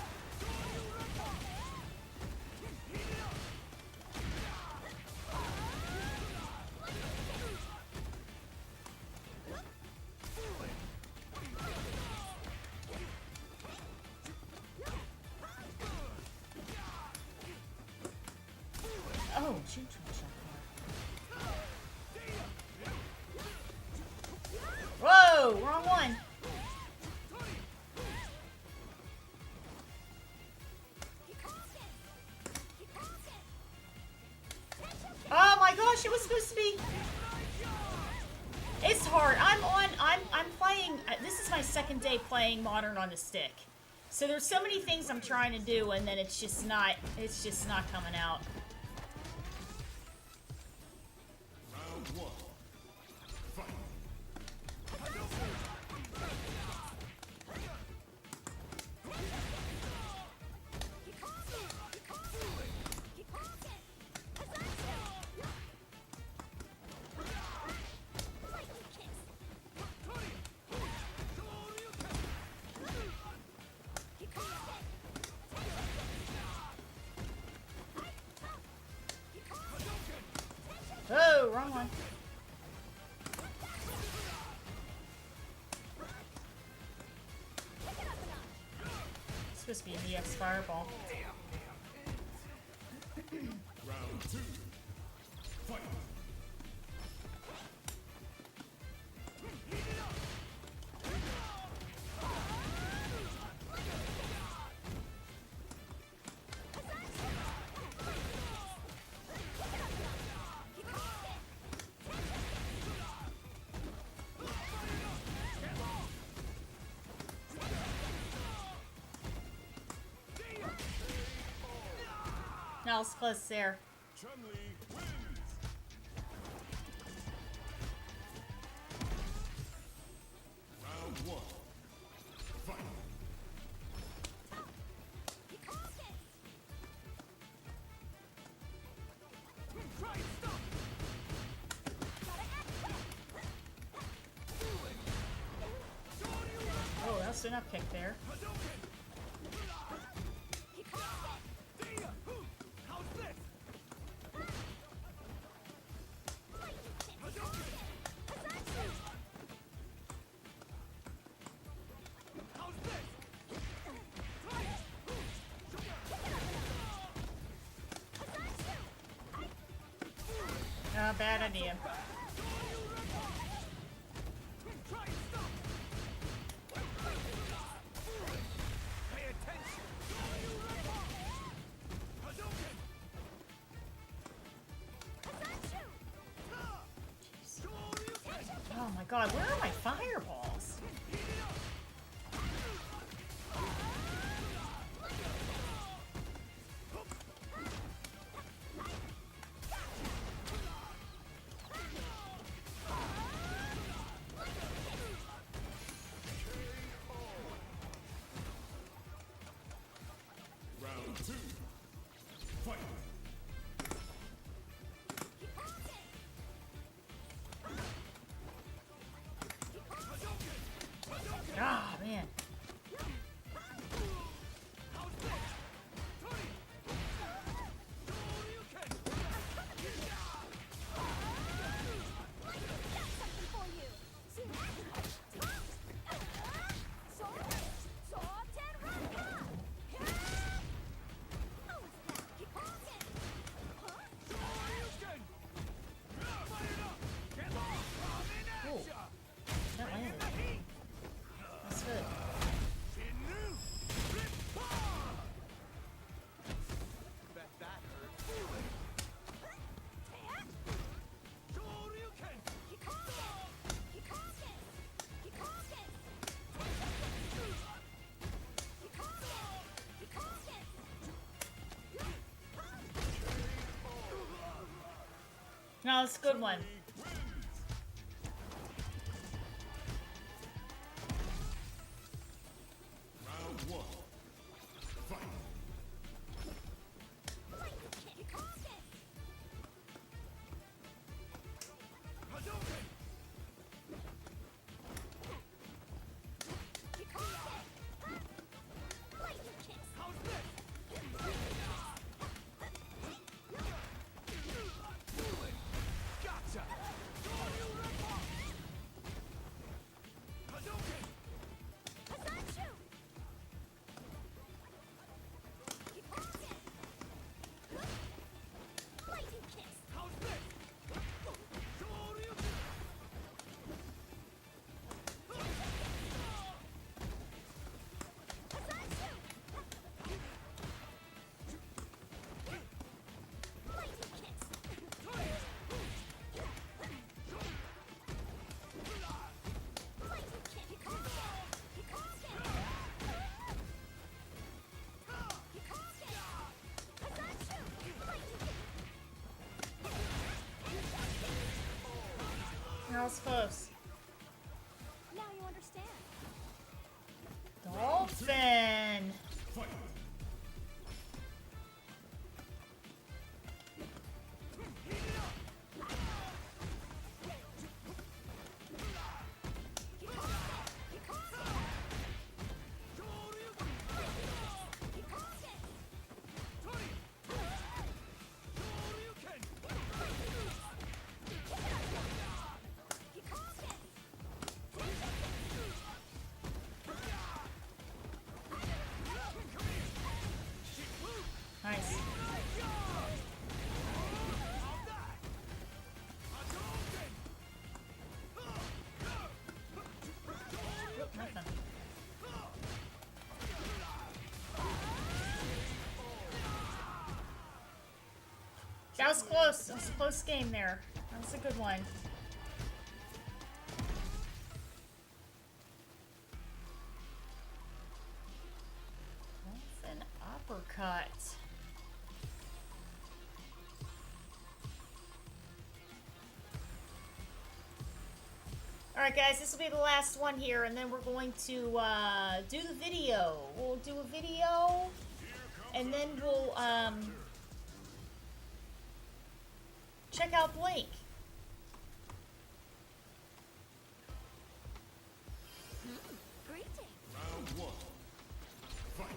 Oh, shoot, whoa, wrong one. Oh my gosh, it was supposed to be. It's hard. I'm playing. This is my second day playing Modern on the stick. So there's so many things I'm trying to do, and then it's just not coming out. Round one. Fight. Oh, wrong one. It's supposed to be an EX Fireball. Round two. Fight. No, it's close there. Chun-Li wins. Round one. Fight. Try and stop. Oh, that's enough kick there. How's this? How's this? Bad idea. Try and stop. Pay attention. Hadouken. Oh my god, where are my fireballs? Round two. Fight. Ah, man. Ooh, that landed. That's good. Bet that hurt. No, it's a good one. Round one. Fight. That was close. Now you understand. Dolphin! Fight. Nice. Oop, nothing. That was close. That was a close game there. That was a good one. That's an uppercut. Alright guys, this will be the last one here, and then we're going to do the video. We'll do a video, and then we'll check out Blink. Greetings. Round one. Fight.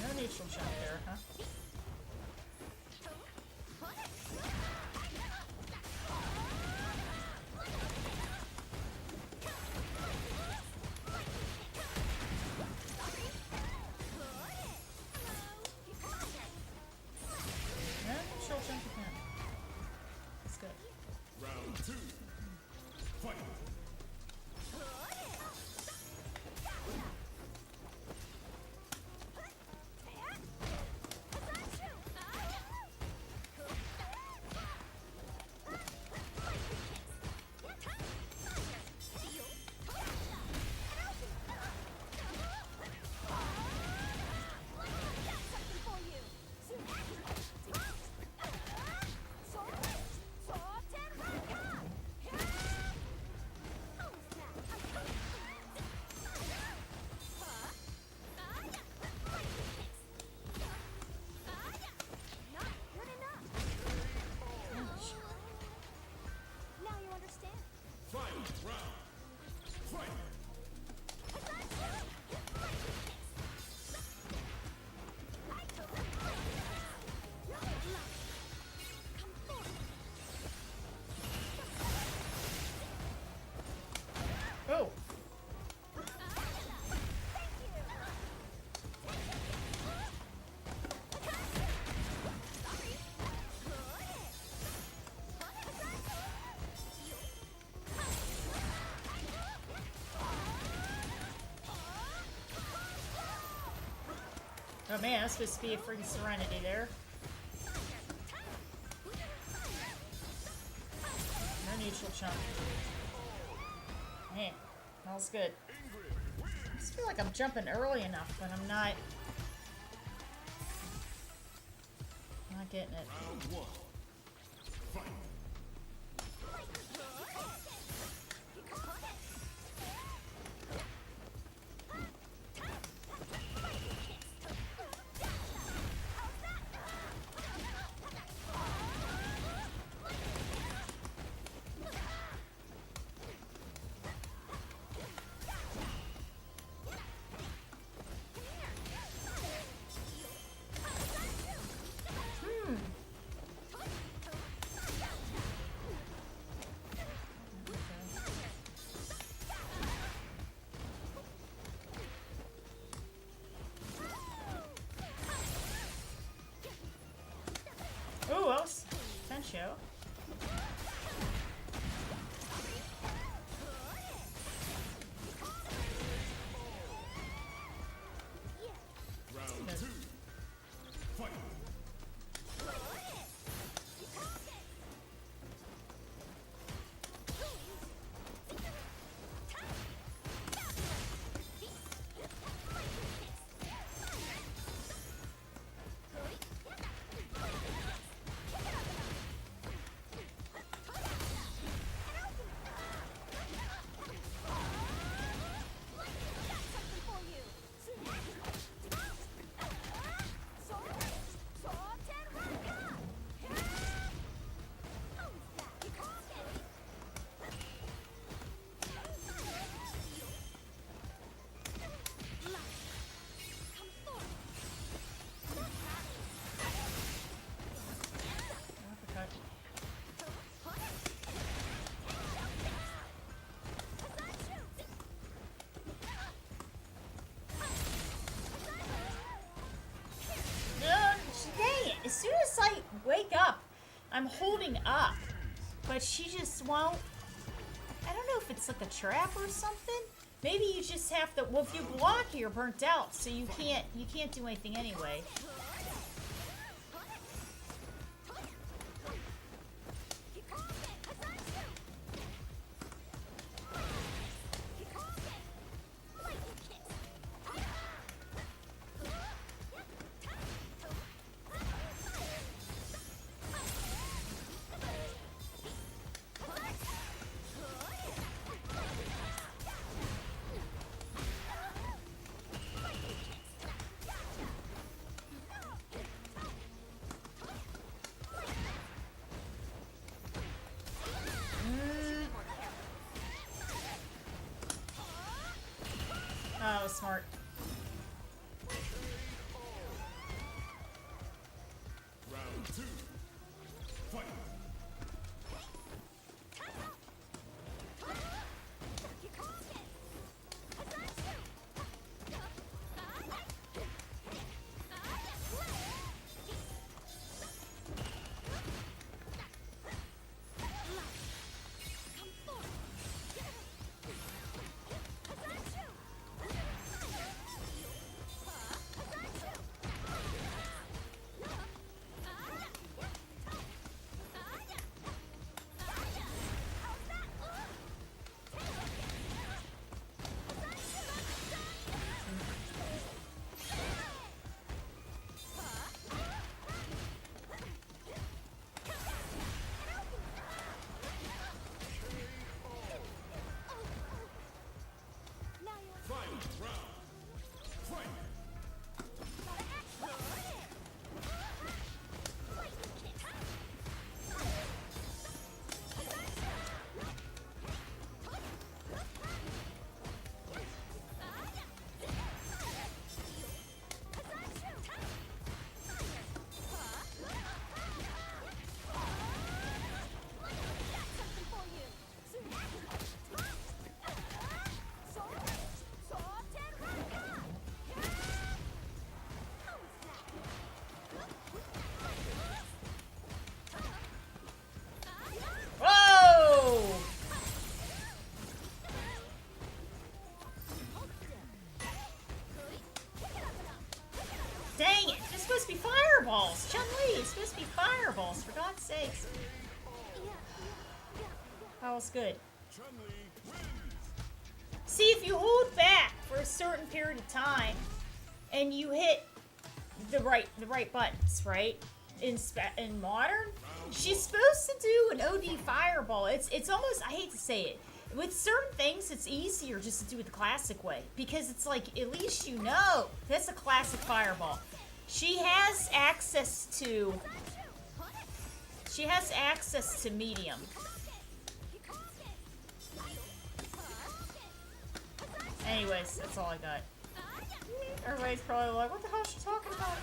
No neutral shot there, huh? No neutral jump again. That's good. Round two. Fight. Now you understand. Final round. Fight. Oh! Oh man, that's supposed to be a freaking Serenity there. No neutral chunk. Man, that was good. I just feel like I'm jumping early enough, but I'm not. Not getting it. Round one. Fight. I'm holding up, but she just won't. I don't know if it's like a trap or something. Maybe you just have to. Well, if you block, you're burnt out, so you can't do anything anyway. Oh, smart. Round 2. Fight. Final round. Fight. Whoa! Dang it! It's supposed to be fireballs! Chun-Li, it's supposed to be fireballs, for God's sakes. That was good. Chun-Li wins. See, if you hold back for a certain period of time, and you hit the right buttons, right? In modern, she's supposed to do an OD fireball. It's almost, I hate to say it, with certain things it's easier just to do it the classic way, because it's like, at least you know that's a classic fireball. She has access to medium. Anyways, that's all I got. Everybody's probably like, what the hell is she talking about?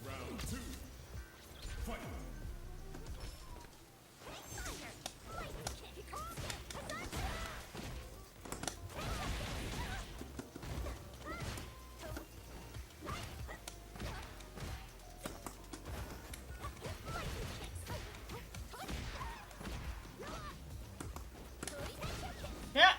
Round 2. Fight. Yeah.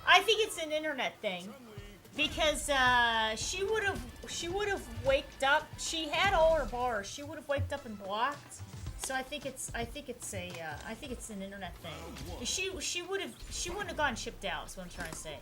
I think it's an internet thing, because she would have waked up. She had all her bars. She would have waked up and blocked. So I think it's an internet thing. She wouldn't have gone shipped out. Is what I'm trying to say.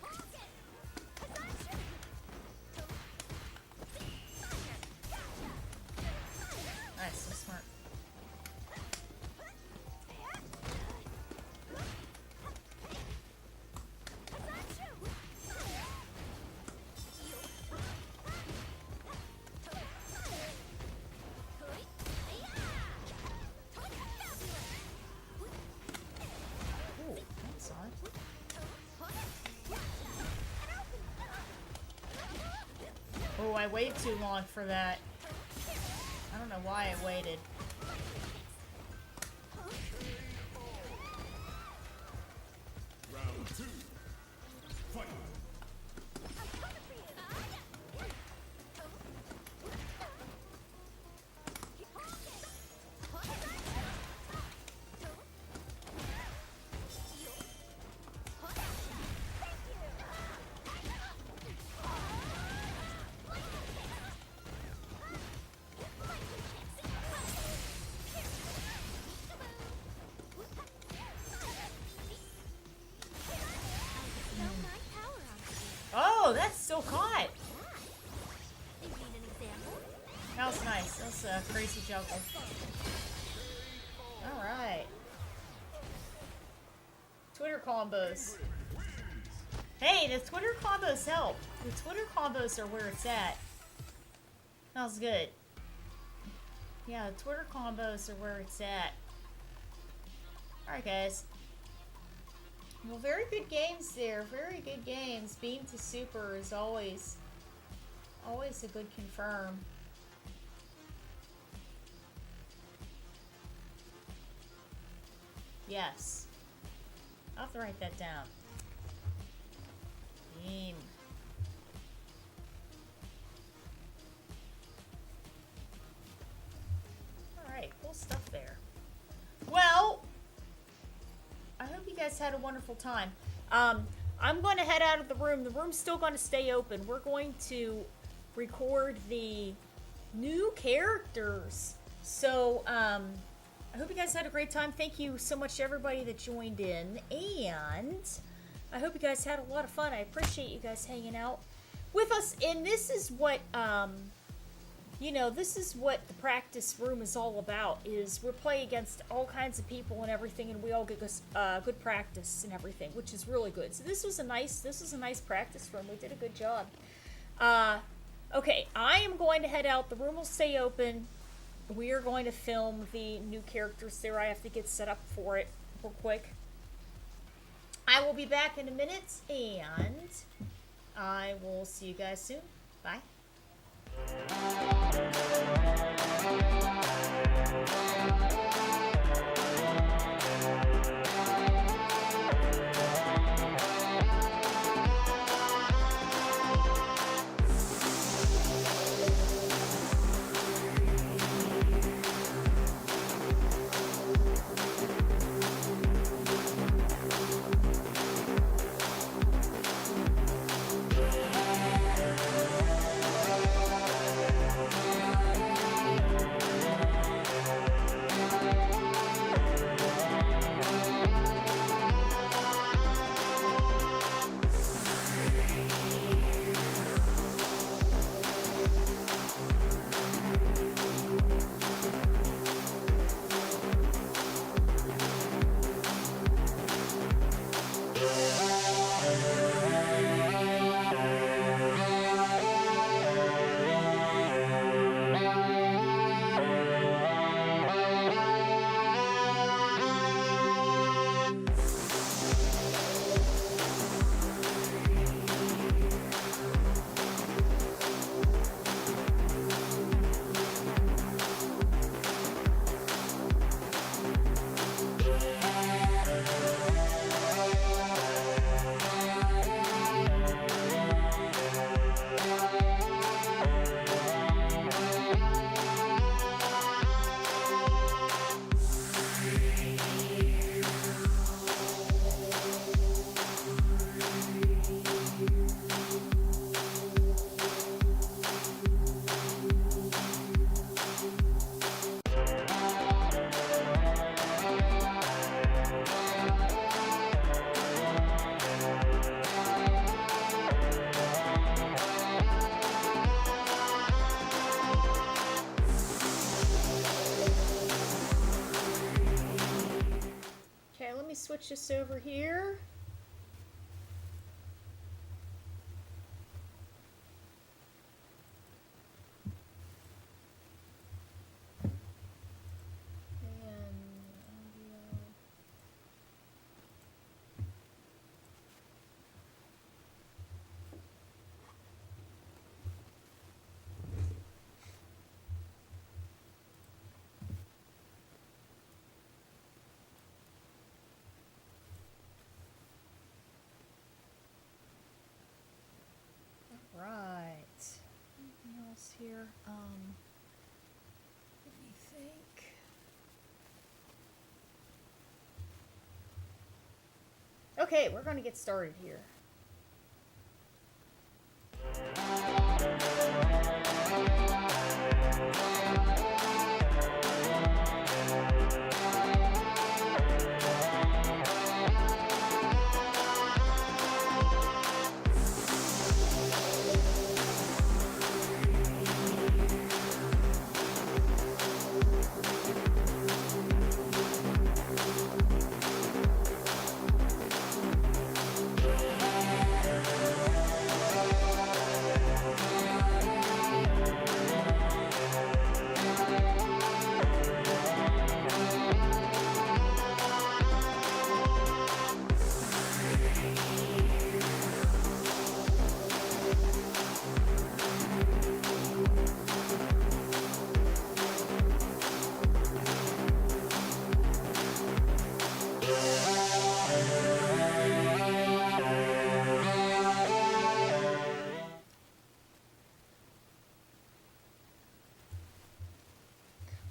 Oh, I waited too long for that. I don't know why I waited. Round 2. Fight. Bestow my power onto you. Oh, that's still caught. You need an example? That was nice. That was a crazy juggle. Alright. Twitter combos. Hey, the Twitter combos help. The Twitter combos are where it's at. That was good. Yeah, the Twitter combos are where it's at. Alright, guys. Well, very good games there. Very good games. Beam to Super is always a good confirm. Yes. I'll have to write that down. Beam. Alright, cool stuff there. Well, I hope you guys had a wonderful time. I'm going to head out of the room. The room's still going to stay open. We're going to record the new characters. So, I hope you guys had a great time. Thank you so much to everybody that joined in. And I hope you guys had a lot of fun. I appreciate you guys hanging out with us. And this is what, you know, this is what the practice room is all about, is we're playing against all kinds of people and everything, and we all get good practice and everything, which is really good. So this was a nice practice room. We did a good job. Okay, I am going to head out. The room will stay open. We are going to film the new characters there. I have to get set up for it real quick. I will be back in a minute, and I will see you guys soon. Bye. Switch this over here. Okay, we're going to get started here.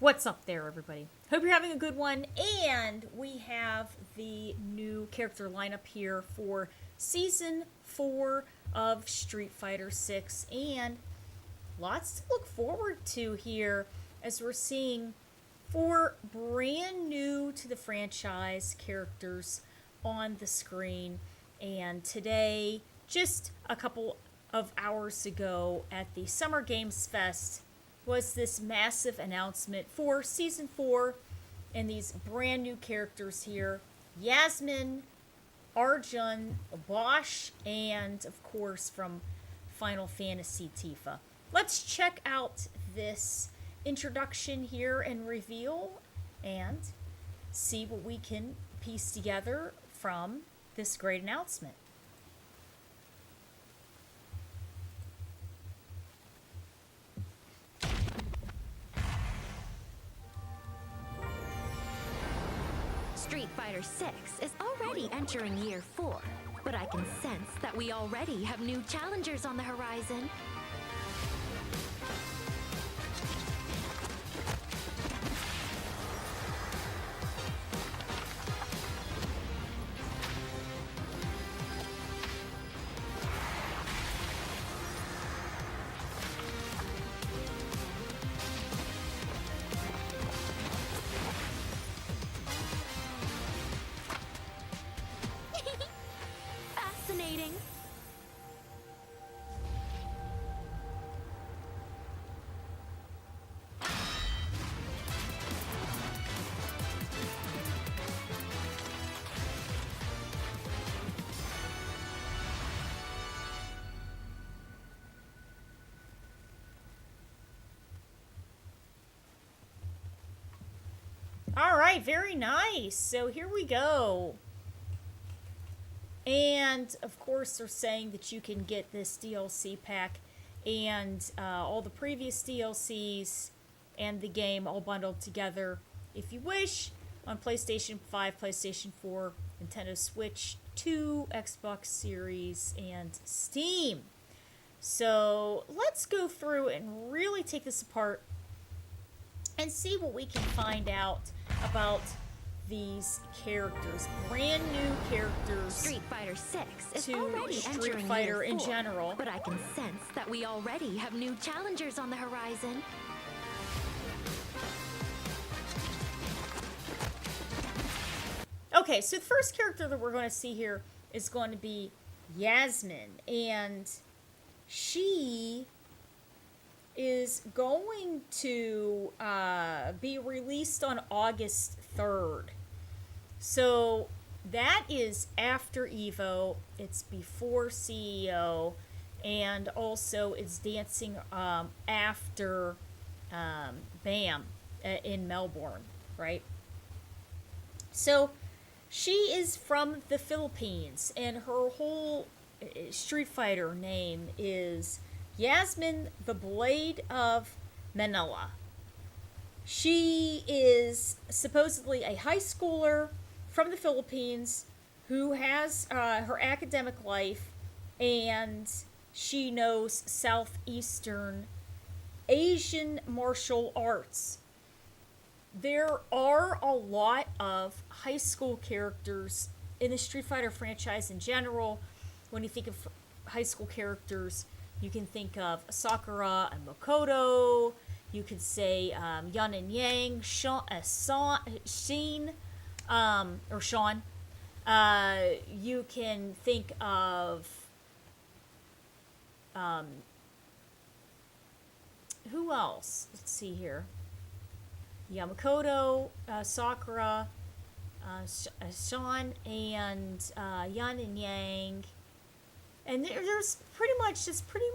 What's up there, everybody? Hope you're having a good one. And we have the new character lineup here for Season 4 of Street Fighter 6. And lots to look forward to here as we're seeing 4 brand new to the franchise characters on the screen. And today, just a couple of hours ago at the Summer Games Fest, was this massive announcement for Season 4 and these brand new characters here. Yasmin, Arjun, Bosch, and of course from Final Fantasy Tifa. Let's check out this introduction here and reveal and see what we can piece together from this great announcement. Street Fighter 6 is already entering year 4, but I can sense that we already have new challengers on the horizon. Fascinating. All right, very nice. So here we go. And of course, they're saying that you can get this DLC pack and all the previous DLCs and the game all bundled together if you wish on PlayStation 5, PlayStation 4, Nintendo Switch 2, Xbox Series, and Steam. So let's go through and really take this apart and see what we can find out about these characters, brand new characters. Street Fighter 6 is to already Street entering Fighter year in 4, general. but I can sense that we already have new challengers on the horizon. Okay, so the first character that we're going to see here is going to be Yasmin, and she is going to be released on August 3rd. So that is after EVO, it's before CEO, and also it's dancing after BAM in Melbourne, right? So she is from the Philippines, and her whole Street Fighter name is Yasmin the Blade of Manila. She is supposedly a high schooler from the Philippines who has her academic life, and she knows Southeastern Asian martial arts. There are a lot of high school characters in the Street Fighter franchise in general, when you think of high school characters, you can think of Sakura and Makoto. You could say Yun and Yang, Sheen, or Sean. You can think of who else? Let's see here. Yamakoto, Sakura, Sean, and Yun and Yang. And there's pretty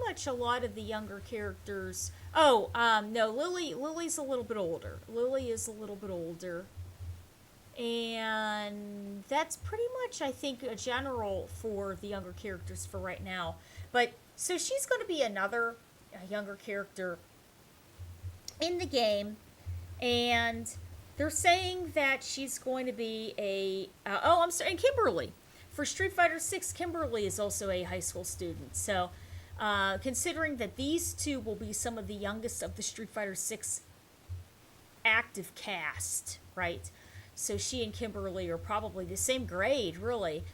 much a lot of the younger characters. Oh, no, Lily's a little bit older. Lily is a little bit older. And that's pretty much, I think, a general for the younger characters for right now. But, so she's going to be another younger character in the game. And they're saying that she's going to be and Kimberly. For Street Fighter 6, Kimberly is also a high school student. So, considering that these two will be some of the youngest of the Street Fighter 6 active cast, right? So she and Kimberly are probably the same grade, really.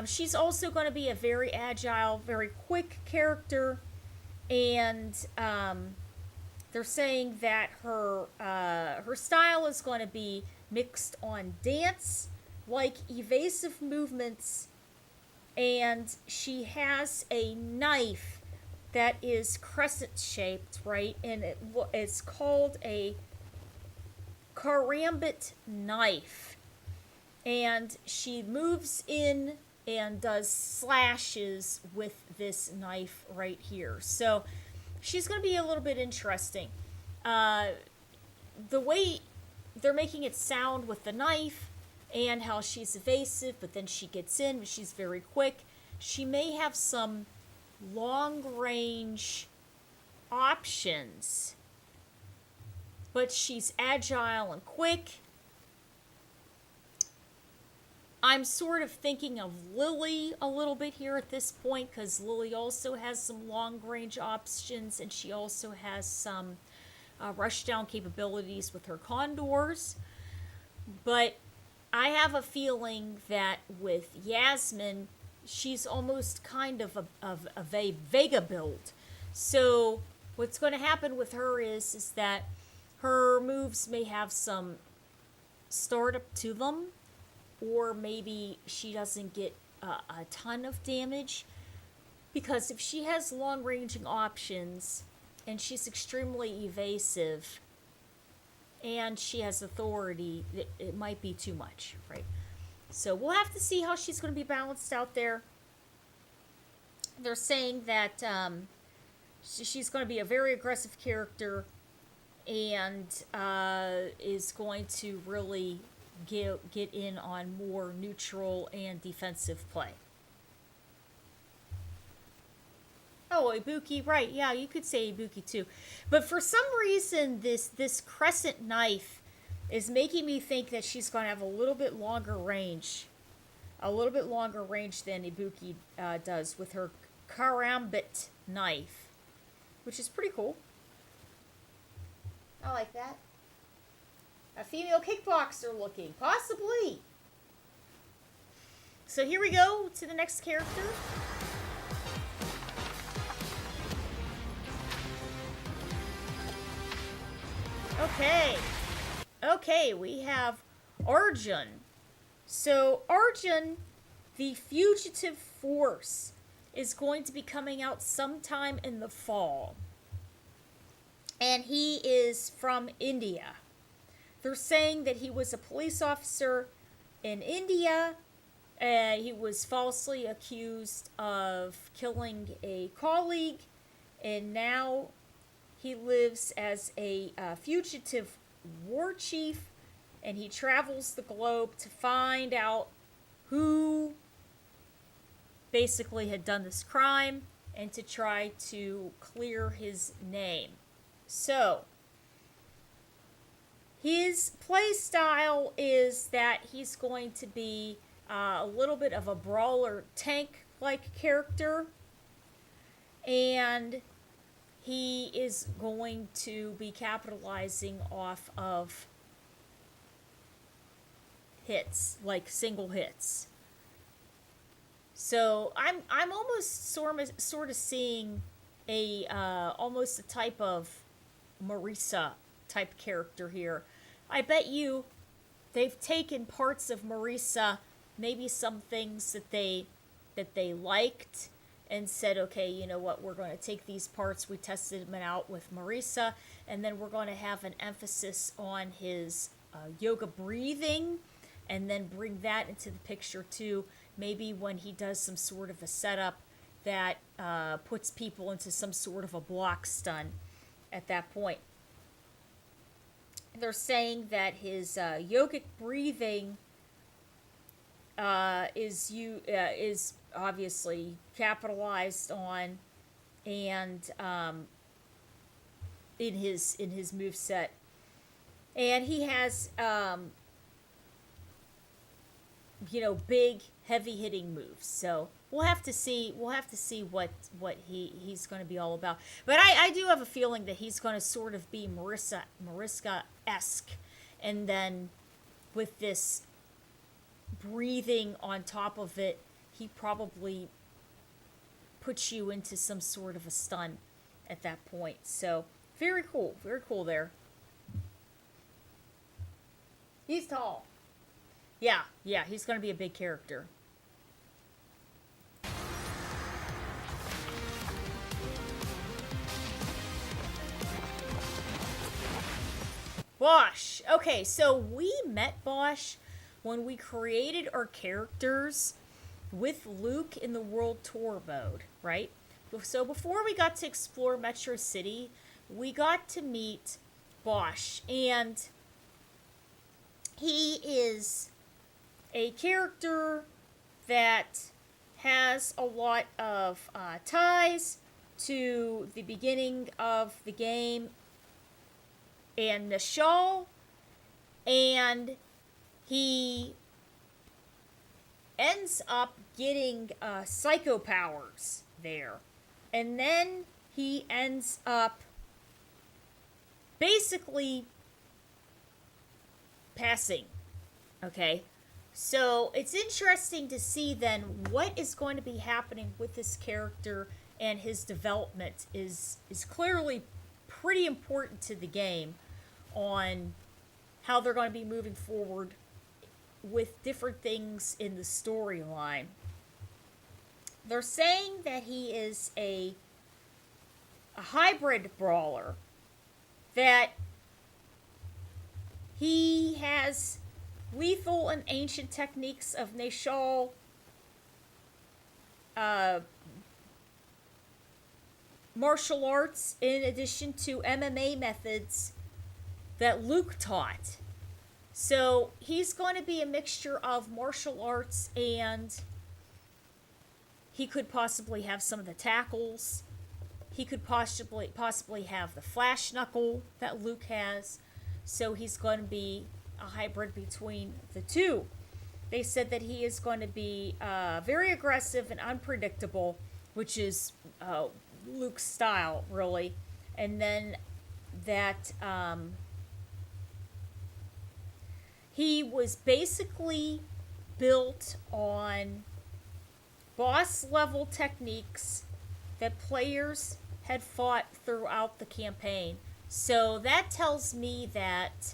She's also going to be a very agile, very quick character. And they're saying that her style is going to be mixed on dance, like evasive movements, and she has a knife that is crescent shaped, right? And it's called a karambit knife, and she moves in and does slashes with this knife right here. So she's going to be a little bit interesting. The way they're making it sound with the knife and how she's evasive, but then she gets in, but she's very quick. She may have some long-range options, but she's agile and quick. I'm sort of thinking of Lily a little bit here at this point, because Lily also has some long-range options, and she also has some rushdown capabilities with her condors. But I have a feeling that with Yasmin, she's almost kind of a Vega build. So what's going to happen with her is that her moves may have some startup to them, or maybe she doesn't get a ton of damage. Because if she has long-ranging options and she's extremely evasive and she has authority, it might be too much, right? So we'll have to see how she's going to be balanced out there. They're saying that she's going to be a very aggressive character and is going to really get in on more neutral and defensive play. Oh, Ibuki, right. Yeah, you could say Ibuki too. But for some reason, this crescent knife is making me think that she's going to have a little bit longer range. A little bit longer range than Ibuki does with her karambit knife. Which is pretty cool. I like that. A female kickboxer looking. Possibly. So here we go to the next character. Okay, we have Arjun. So Arjun, the Fugitive Force, is going to be coming out sometime in the fall. And he is from India. They're saying that he was a police officer in India. He was falsely accused of killing a colleague, and now he lives as a fugitive war chief, and he travels the globe to find out who basically had done this crime and to try to clear his name. So, his play style is that he's going to be a little bit of a brawler tank-like character, and he is going to be capitalizing off of hits, like single hits. So I'm almost sort of seeing a almost a type of Marisa type character here. I bet you they've taken parts of Marisa, maybe some things that they liked, and said, okay, you know what, we're going to take these parts, we tested them out with Marisa, and then we're going to have an emphasis on his yoga breathing, and then bring that into the picture too. Maybe when he does some sort of a setup that puts people into some sort of a block stun at that point. They're saying that his yogic breathing is obviously capitalized on, and in his moveset, and he has big heavy hitting moves. So we'll have to see what he's going to be all about. But I do have a feeling that he's going to sort of be Mariska-esque, and then with this breathing on top of it, he probably puts you into some sort of a stun at that point. So very cool there. He's tall. Yeah, he's going to be a big character. Bosch. Okay, so we met Bosch when we created our characters with Luke in the World Tour mode, right? So before we got to explore Metro City, we got to meet Bosch, and he is a character that has a lot of ties to the beginning of the game and Nashal, and he ends up getting psycho powers there, and then he ends up basically passing. Okay, so it's interesting to see then what is going to be happening with this character, and his development is clearly pretty important to the game on how they're going to be moving forward with different things in the storyline. They're saying that he is a hybrid brawler, that he has lethal and ancient techniques of Nashal martial arts, in addition to MMA methods that Luke taught. So he's going to be a mixture of martial arts, and he could possibly have some of the tackles. He could possibly have the flash knuckle that Luke has. So he's going to be a hybrid between the two. They said that he is going to be very aggressive and unpredictable, which is Luke's style, really. And then that he was basically built on boss level techniques that players had fought throughout the campaign. So that tells me that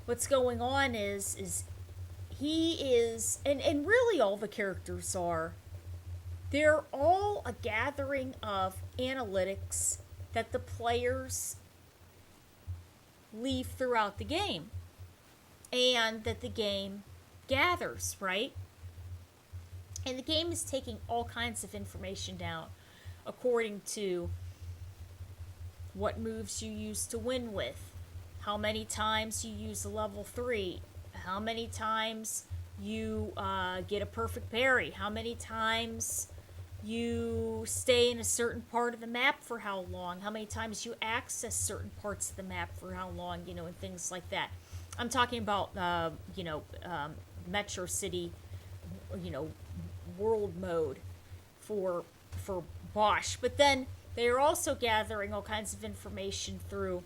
what's going on is he is, and really all the characters are, they're all a gathering of analytics that the players leave throughout the game, and that the game gathers, right? And the game is taking all kinds of information down according to what moves you use to win with, how many times you use a level 3, how many times you get a perfect parry, how many times you stay in a certain part of the map for how long, how many times you access certain parts of the map for how long, and things like that. I'm talking about, Metro City, world mode for Bosch. But then they are also gathering all kinds of information through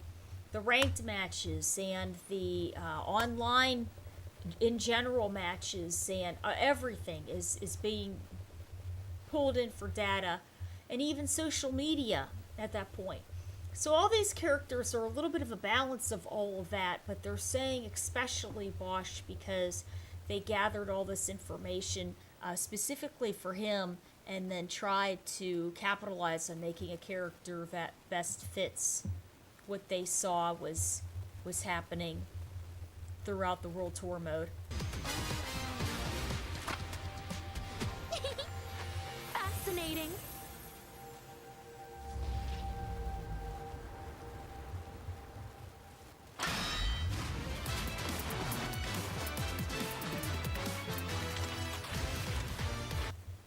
the ranked matches and the online in general matches, and everything is being pulled in for data, and even social media at that point. So all these characters are a little bit of a balance of all of that, but they're saying especially Bosch because they gathered all this information specifically for him and then tried to capitalize on making a character that best fits what they saw was happening throughout the World Tour mode. Fascinating.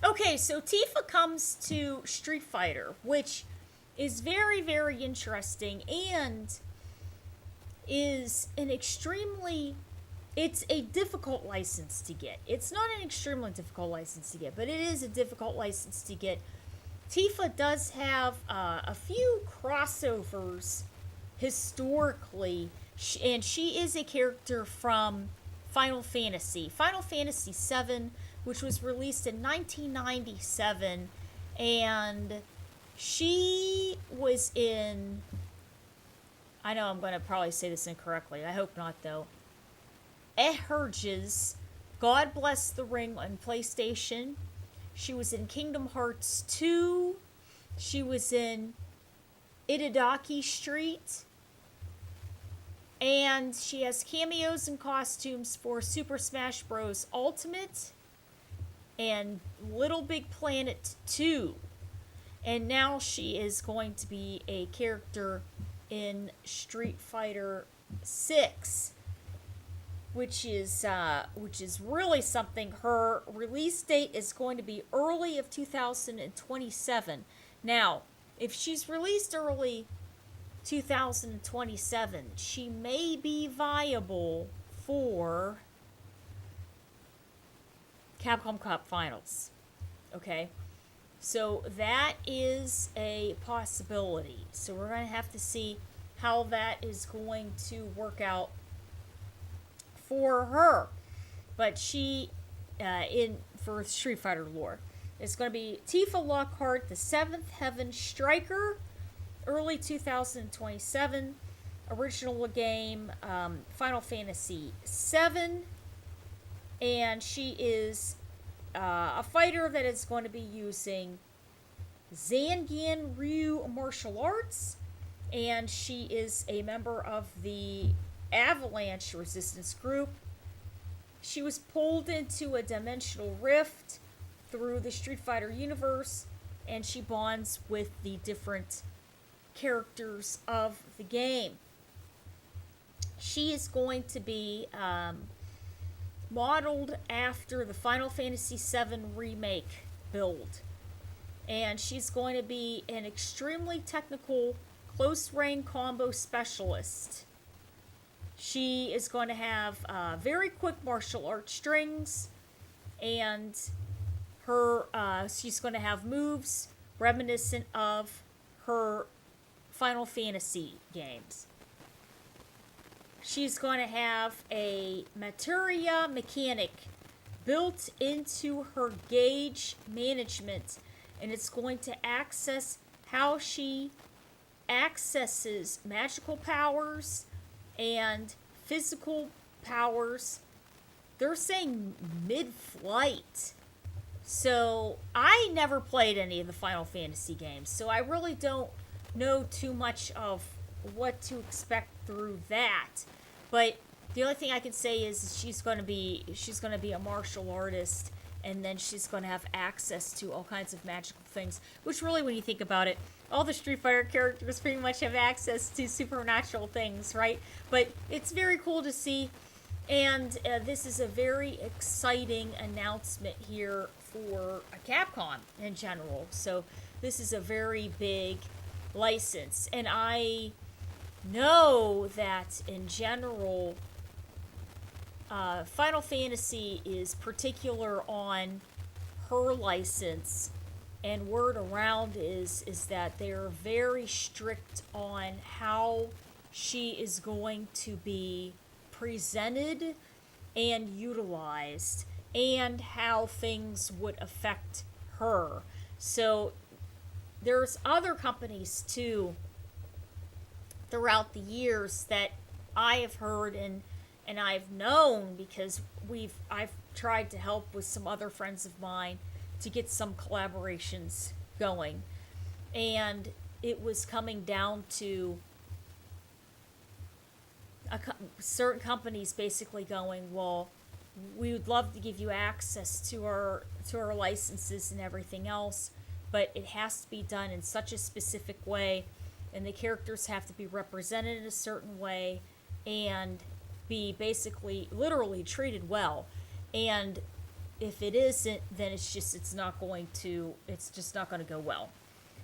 Okay, so Tifa comes to Street Fighter, which is very, very interesting and is an extremely... It's a difficult license to get. It's not an extremely difficult license to get, but it is a difficult license to get. Tifa does have a few crossovers historically, and she is a character from Final Fantasy. Final Fantasy VII, which was released in 1997, and she was in... I know I'm going to probably say this incorrectly. I hope not, though. Ehrges, God Bless the Ring on PlayStation. She was in Kingdom Hearts 2. She was in Itadaki Street. And she has cameos and costumes for Super Smash Bros. Ultimate and Little Big Planet 2. And now she is going to be a character in Street Fighter 6. Which is really something. Her release date is going to be early of 2027. Now, if she's released early 2027, she may be viable for Capcom Cup Finals. Okay? So that is a possibility. So we're going to have to see how that is going to work out for her. But she, for Street Fighter lore, it's going to be Tifa Lockhart, the Seventh Heaven Striker, early 2027. Original game, Final Fantasy VII. And she is a fighter that is going to be using Zangian Ryu martial arts. And she is a member of the Avalanche Resistance Group. She was pulled into a dimensional rift through the Street Fighter universe, and she bonds with the different characters of the game. She is going to be modeled after the Final Fantasy VII Remake build, and she's going to be an extremely technical close-range combo specialist. She is going to have very quick martial arts strings, and she's going to have moves reminiscent of her Final Fantasy games. She's going to have a materia mechanic built into her gauge management, and it's going to access how she accesses magical powers and physical powers. They're saying mid-flight. So I never played any of the Final Fantasy games, so I really don't know too much of what to expect through that. But the only thing I can say is she's going to be a martial artist, and then she's going to have access to all kinds of magical things, which really, when you think about it, all the Street Fighter characters pretty much have access to supernatural things, right? But it's very cool to see, and this is a very exciting announcement here for Capcom in general. So this is a very big license, and I know that in general Final Fantasy is particular on her license, and word around is that they're very strict on how she is going to be presented and utilized, and how things would affect her. So there's other companies too throughout the years that I have heard and I've known because I've tried to help with some other friends of mine to get some collaborations going. And it was coming down to certain companies basically going, well, we would love to give you access to our licenses and everything else, but it has to be done in such a specific way, and the characters have to be represented in a certain way and be basically literally treated well. And if it isn't, then it's just not going to go well.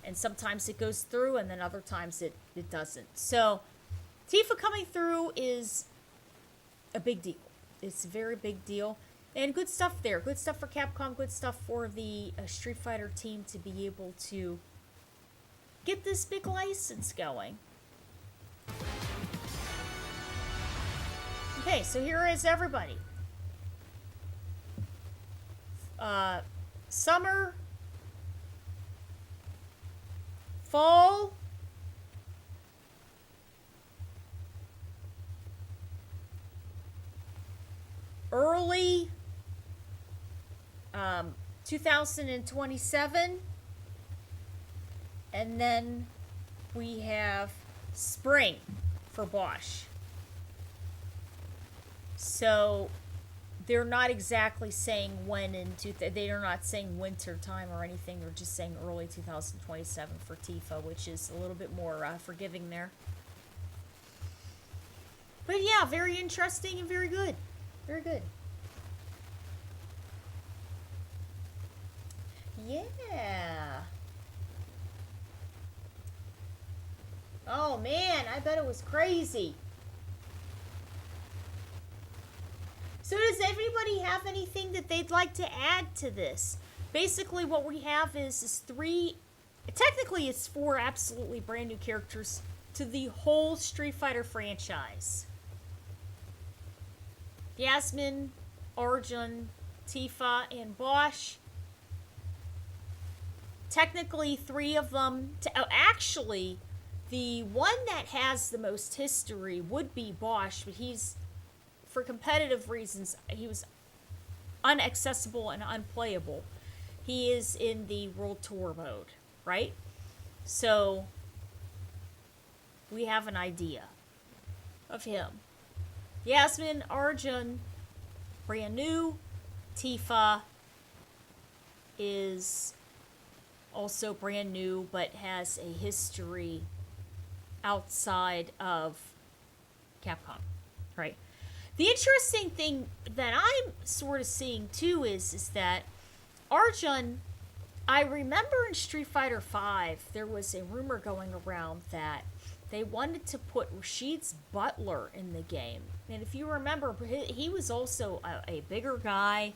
And sometimes it goes through, and then other times it doesn't. So Tifa coming through is a big deal. It's a very big deal. And good stuff there. Good stuff for Capcom. Good stuff for the Street Fighter team to be able to get this big license going. Okay, so here is everybody. Summer, fall, early 2027, and then we have spring for Bosch. So they're not exactly saying when they are not saying winter time or anything. They're just saying early 2027 for Tifa, which is a little bit more forgiving there. But yeah, very interesting and very good. Very good. Yeah. Oh man, I bet it was crazy. So does anybody have anything that they'd like to add to this? Basically what we have is technically it's 4 absolutely brand new characters to the whole Street Fighter franchise. Yasmin, Arjun, Tifa, and Bosch. Technically 3 of them. Actually, the one that has the most history would be Bosch, but for competitive reasons, he was inaccessible and unplayable. He is in the World Tour mode, right? So we have an idea of him. Yasmin, Arjun, brand new. Tifa is also brand new, but has a history outside of Capcom, right? The interesting thing that I'm sort of seeing too is that Arjun, I remember in Street Fighter V, there was a rumor going around that they wanted to put Rashid's butler in the game. And if you remember, he was also a bigger guy,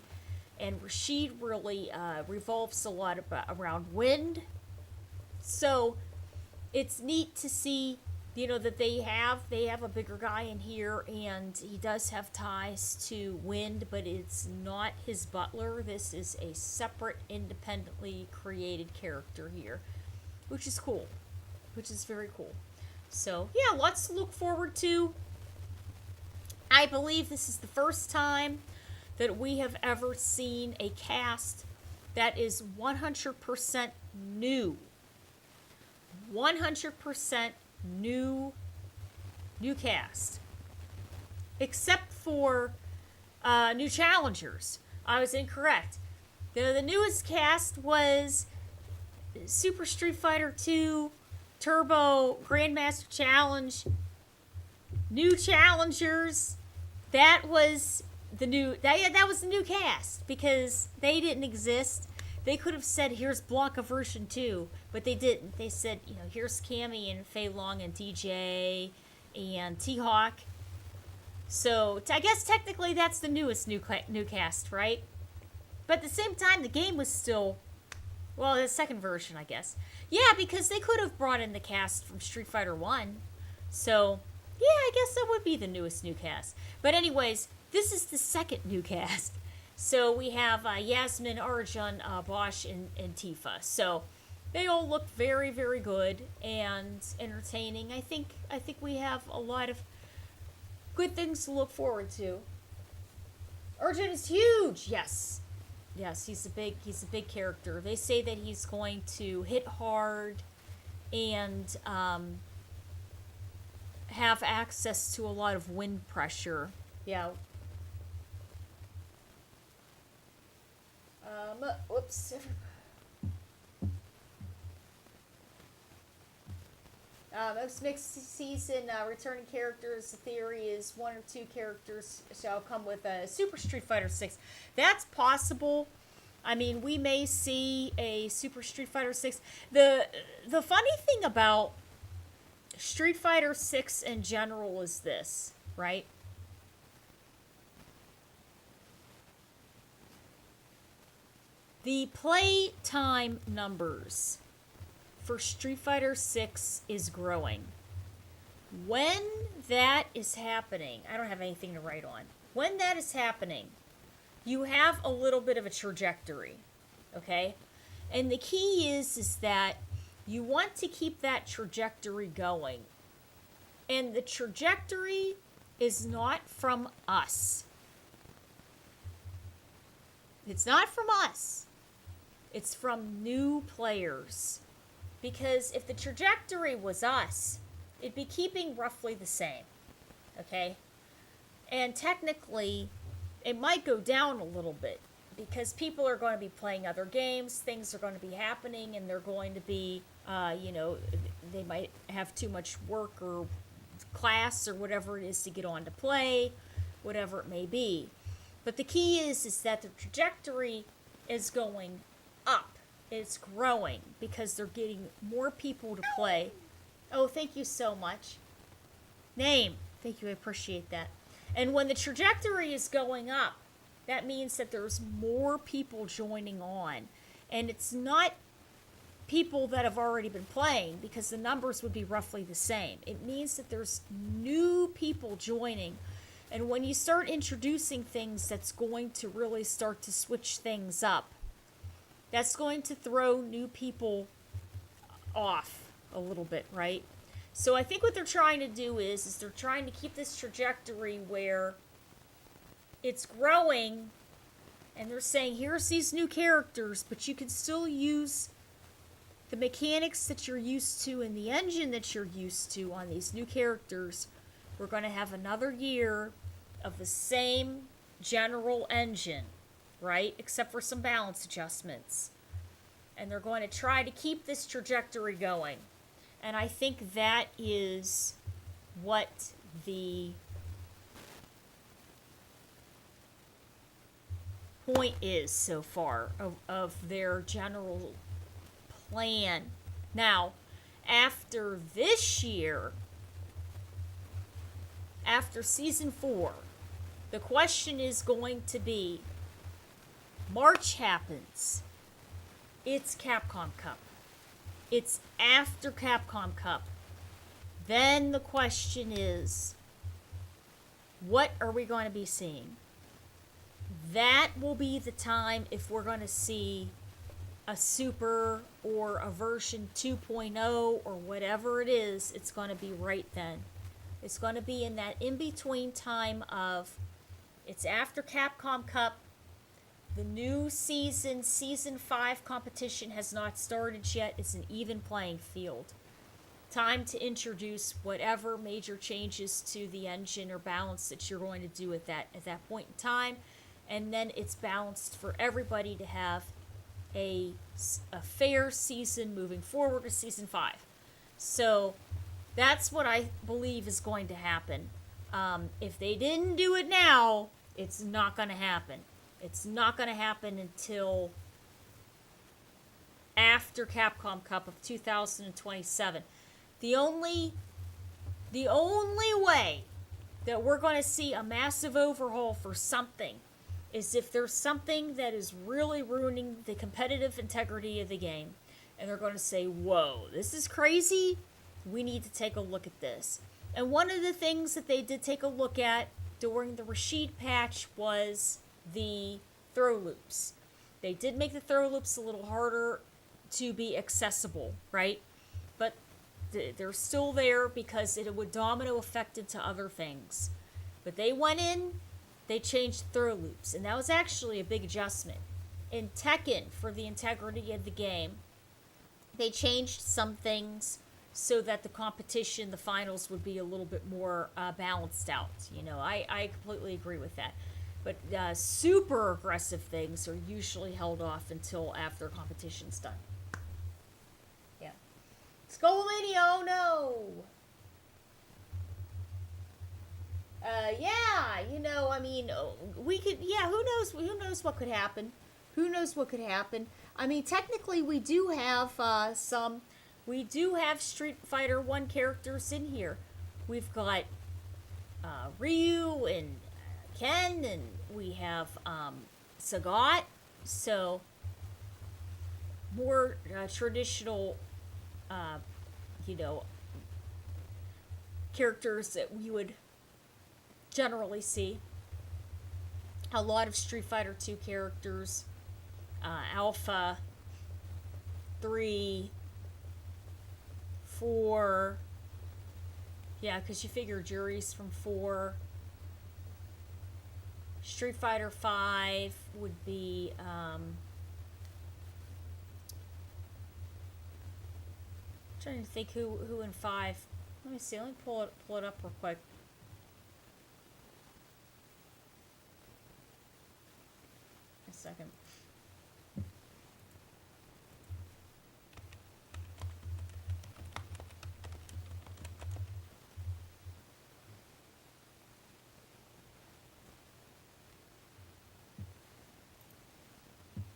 and Rashid really revolves a lot around wind. So it's neat to see, that they have a bigger guy in here, and he does have ties to wind, but it's not his butler. This is a separate, independently created character here, which is cool, which is very cool. So yeah, lots to look forward to. I believe this is the first time that we have ever seen a cast that is 100% new. 100% new cast, except for new challengers. I was incorrect. The newest cast was Super Street Fighter 2 Turbo Grandmaster Challenge. New challengers. That was the new cast because they didn't exist. They could have said, here's Blanca version 2, but they didn't. They said, here's Cammy and Fei Long and DJ and T-Hawk. So, I guess technically that's the newest new cast, right? But at the same time, the game was still, the second version, I guess. Yeah, because they could have brought in the cast from Street Fighter 1. So, yeah, I guess that would be the newest new cast. But anyways, this is the second new cast. So we have Yasmin, Arjun, Bosch, and Tifa. So they all look very, very good and entertaining. I think we have a lot of good things to look forward to. Arjun is huge. Yes, he's a big character. They say that he's going to hit hard and have access to a lot of wind pressure. Yeah. Whoops. Next season, returning characters. The theory is 1 or 2 characters shall come with a Super Street Fighter 6. That's possible. I mean, we may see a Super Street Fighter 6. The funny thing about Street Fighter 6 in general is this, right? The play time numbers for Street Fighter 6 is growing. When that is happening, I don't have anything to write on. When that is happening, you have a little bit of a trajectory, okay? And the key is that you want to keep that trajectory going. And the trajectory is not from us. It's not from us. It's from new players. Because if the trajectory was us, it'd be keeping roughly the same. Okay? And technically, it might go down a little bit. Because people are going to be playing other games, things are going to be happening, and they're going to be, they might have too much work or class or whatever it is to get on to play, whatever it may be. But the key is that the trajectory is going up. It's growing because they're getting more people to play. Oh, thank you so much. Name. Thank you, I appreciate that. And when the trajectory is going up, that means that there's more people joining on. And it's not people that have already been playing because the numbers would be roughly the same. It means that there's new people joining. And when you start introducing things that's going to really start to switch things up, that's going to throw new people off a little bit, right? So I think what they're trying to do is they're trying to keep this trajectory where it's growing, and they're saying, here's these new characters, but you can still use the mechanics that you're used to and the engine that you're used to on these new characters. We're going to have another year of the same general engine, right? Except for some balance adjustments. And they're going to try to keep this trajectory going. And I think that is what the point is so far of their general plan. Now, after this year, after season 4, the question is going to be, March happens. It's Capcom Cup. It's after Capcom Cup. Then the question is, what are we going to be seeing? That will be the time if we're going to see a Super or a version 2.0 or whatever it is, it's going to be right then. It's going to be in that in-between time of, it's after Capcom Cup, the new season 5 competition has not started yet, it's an even playing field. Time to introduce whatever major changes to the engine or balance that you're going to do at that point in time, and then it's balanced for everybody to have a fair season moving forward to season 5. So that's what I believe is going to happen. If they didn't do it now, it's not going to happen. It's not going to happen until after Capcom Cup of 2027. The only way that we're going to see a massive overhaul for something is if there's something that is really ruining the competitive integrity of the game. And they're going to say, whoa, this is crazy. We need to take a look at this. And one of the things that they did take a look at during the Rashid patch was the throw loops. They did make the throw loops a little harder to be accessible, right? But they're still there because it would domino effect into other things. But they went in, they changed throw loops, and that was actually a big adjustment. In Tekken, for the integrity of the game, they changed some things so that the competition, the finals, would be a little bit more balanced out. You know, I completely agree with that. But super aggressive things are usually held off until after competition's done. Yeah. Skullomania, oh no! Yeah, you know, I mean, we could, yeah, who knows what could happen? Who knows what could happen? I mean, technically, we do have Street Fighter 1 characters in here. We've got Ryu and Ken, and we have Sagat, so more traditional, you know, characters that we would generally see. A lot of Street Fighter 2 characters, Alpha, 3, 4, yeah, because you figure Jury's from 4. Street Fighter 5 would be, trying to think who in 5. Let me see, let me pull it up real quick. A second.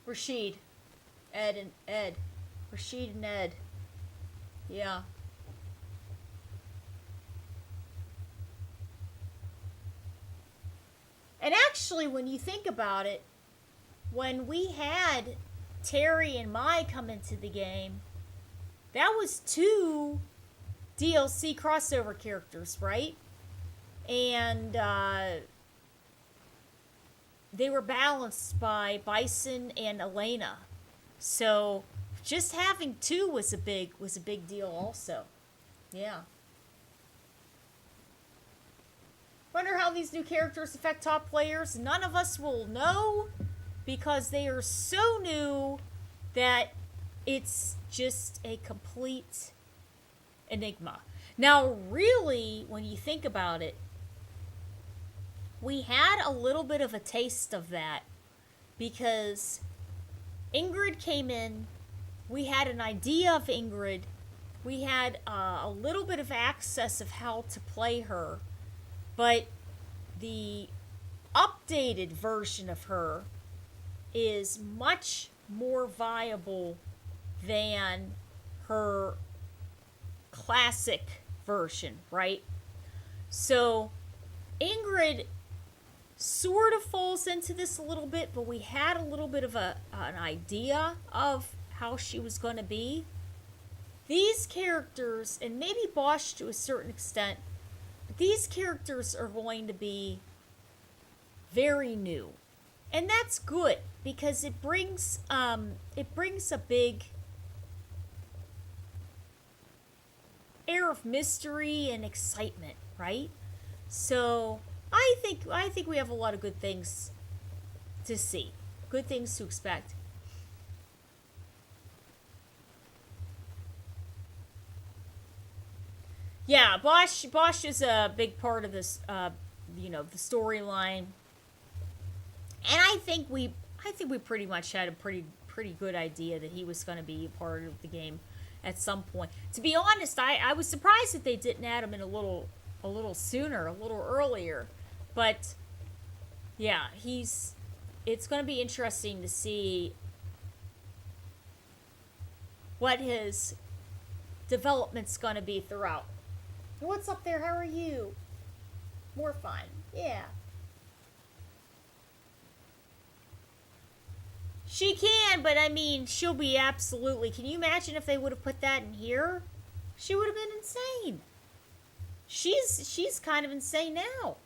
Rashid. Ed. Rashid and Ed. Yeah. And actually, when you think about it, when we had Terry and Mai come into the game, that was 2 DLC crossover characters, right? And they were balanced by Bison and Elena. So just having 2 was a big deal also. Yeah. Wonder how these new characters affect top players. None of us will know because they are so new that it's just a complete enigma. Now, really, when you think about it, we had a little bit of a taste of that because Ingrid came in, we had an idea of Ingrid, we had a little bit of access of how to play her, but the updated version of her is much more viable than her classic version, right? So Ingrid sort of falls into this a little bit, but we had a little bit of an idea of how she was going to be. These characters, and maybe Bosch to a certain extent, but these characters are going to be very new. And that's good because it brings a big air of mystery and excitement, right? So I think we have a lot of good things to see, good things to expect. Yeah, Bosch is a big part of this, you know, the storyline, and I think we pretty much had a pretty good idea that he was going to be a part of the game at some point. To be honest, I was surprised that they didn't add him in a little sooner, a little earlier. But yeah, it's going to be interesting to see what his development's going to be throughout. What's up there? How are you? More fun. Yeah. She can, but I mean, she'll be absolutely... Can you imagine if they would have put that in here? She would have been insane. She's kind of insane now.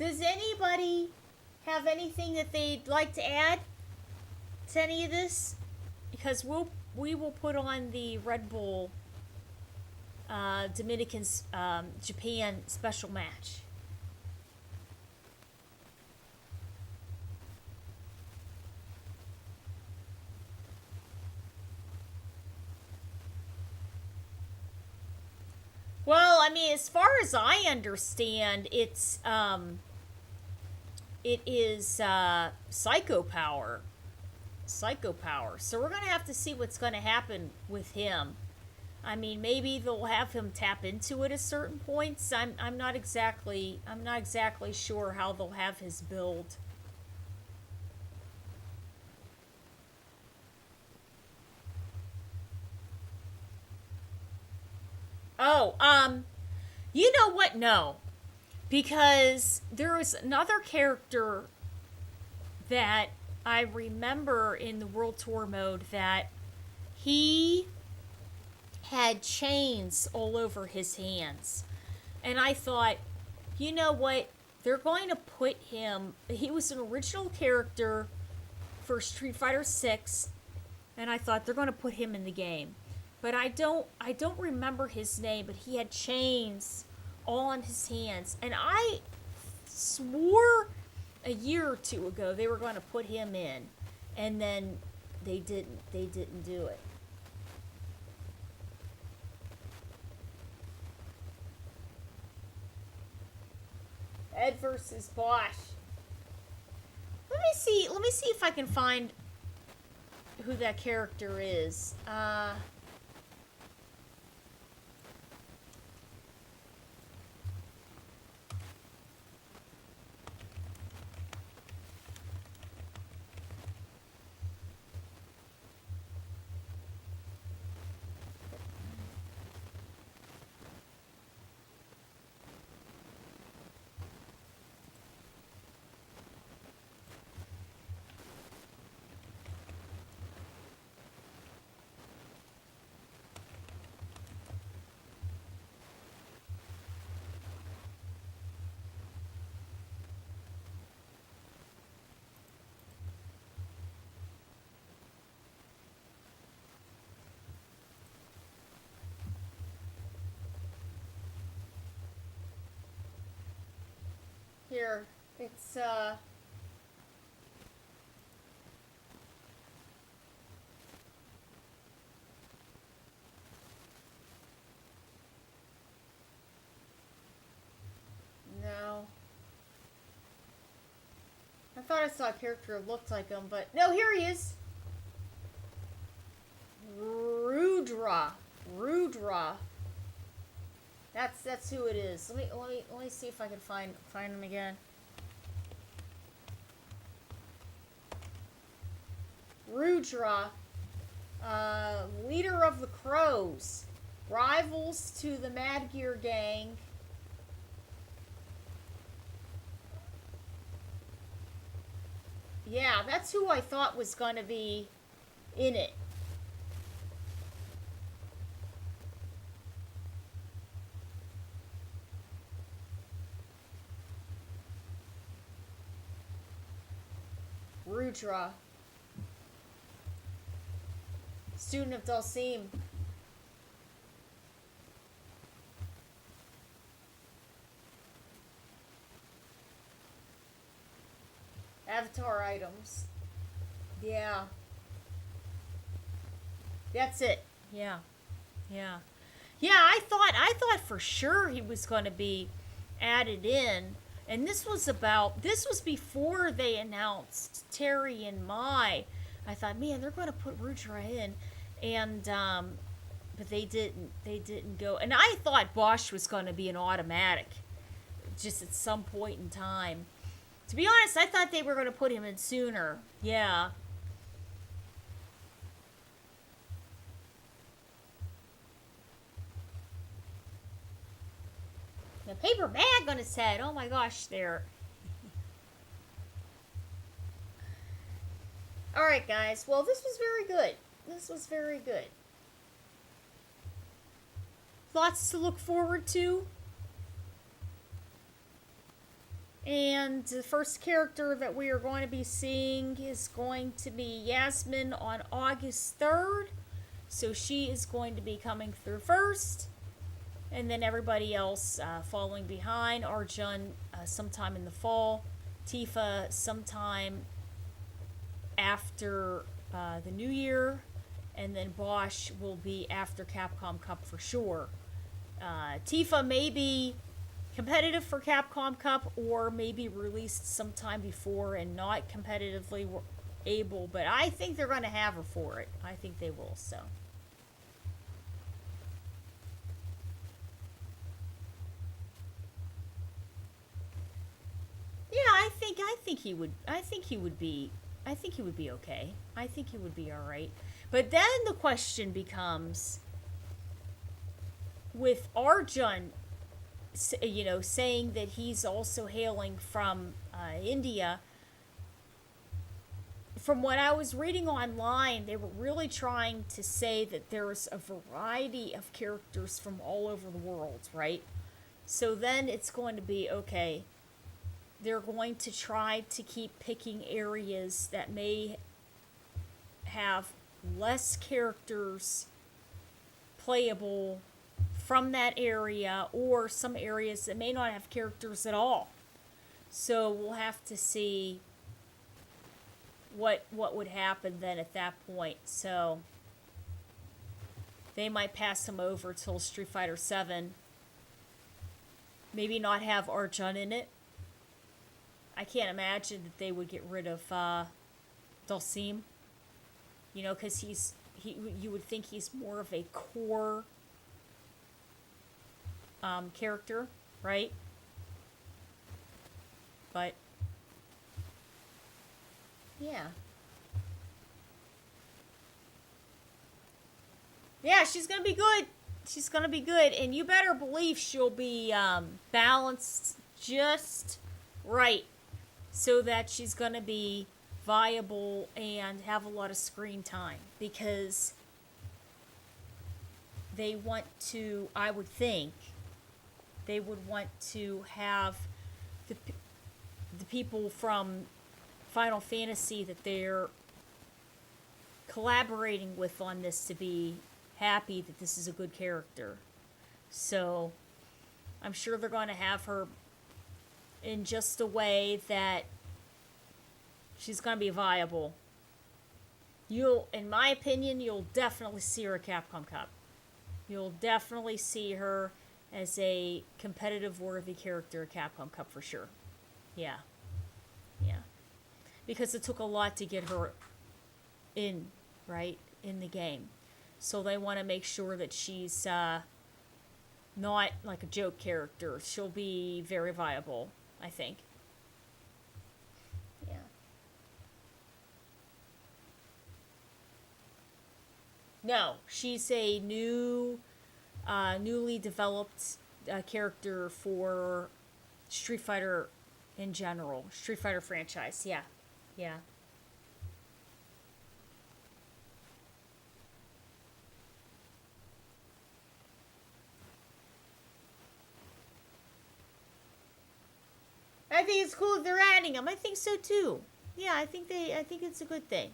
Does anybody have anything that they'd like to add to any of this? Because we will put on the Red Bull Dominican's Japan special match. Well, I mean, as far as I understand, it is Psycho Power. Psycho Power. So we're gonna have to see what's gonna happen with him. I mean, maybe they'll have him tap into it at certain points. I'm not exactly sure how they'll have his build. Oh, you know what? No. Because there was another character that I remember in the World Tour mode that he had chains all over his hands. And I thought, you know what? They're going to put him... He was an original character for Street Fighter 6, and I thought they're going to put him in the game. But I don't remember his name, but he had chains all on his hands. And I swore a year or two ago they were going to put him in. And then they didn't do it. Ed versus Bosch. Let me see if I can find who that character is. Here, it's no. I thought I saw a character who looked like him, but no, here he is. Rudra. That's who it is. Let me see if I can find him again. Rudra, leader of the Crows, rivals to the Mad Gear Gang. Yeah, that's who I thought was gonna be in it. Rudra, student of Dulcim. Avatar items. Yeah. That's it. Yeah. Yeah, I thought for sure he was going to be added in. And this was before they announced Terry and Mai. I thought, man, they're going to put Rudra in. And, but they didn't go. And I thought Bosch was going to be an automatic. Just at some point in time. To be honest, I thought they were going to put him in sooner. Yeah. A paper bag on his head. Oh my gosh, there. Alright, guys. Well, this was very good. This was very good. Lots to look forward to. And the first character that we are going to be seeing is going to be Yasmin on August 3rd. So she is going to be coming through first. And then everybody else following behind. Arjun sometime in the fall. Tifa sometime after the new year. And then Bosch will be after Capcom Cup for sure. Tifa may be competitive for Capcom Cup or maybe released sometime before and not competitively able, but I think they're going to have her for it. I think they will, so. Yeah, I think he would be okay. I think he would be all right. But then the question becomes with Arjun, you know, saying that he's also hailing from India. From what I was reading online, they were really trying to say that there's a variety of characters from all over the world, right? So then it's going to be, okay, they're going to try to keep picking areas that may have less characters playable from that area, or some areas that may not have characters at all. So we'll have to see what would happen then at that point. So they might pass him over till Street Fighter 7. Maybe not have Arjun in it. I can't imagine that they would get rid of Dhalsim. You know, because you would think he's more of a core character, right? But yeah, she's gonna be good. She's gonna be good, and you better believe she'll be balanced just right, so that she's gonna be viable and have a lot of screen time, because they want to, I would think, they would want to have the people from Final Fantasy that they're collaborating with on this to be happy that this is a good character. So I'm sure they're going to have her in just a way that she's going to be viable. In my opinion, you'll definitely see her at Capcom Cup. You'll definitely see her as a competitive worthy character at Capcom Cup for sure. Yeah. Because it took a lot to get her in, right, in the game. So they want to make sure that she's not like a joke character. She'll be very viable, I think. Yeah. No, she's a newly developed character for Street Fighter in general. Street Fighter franchise, yeah. I think it's cool that they're adding them. I think so too. Yeah, I think it's a good thing.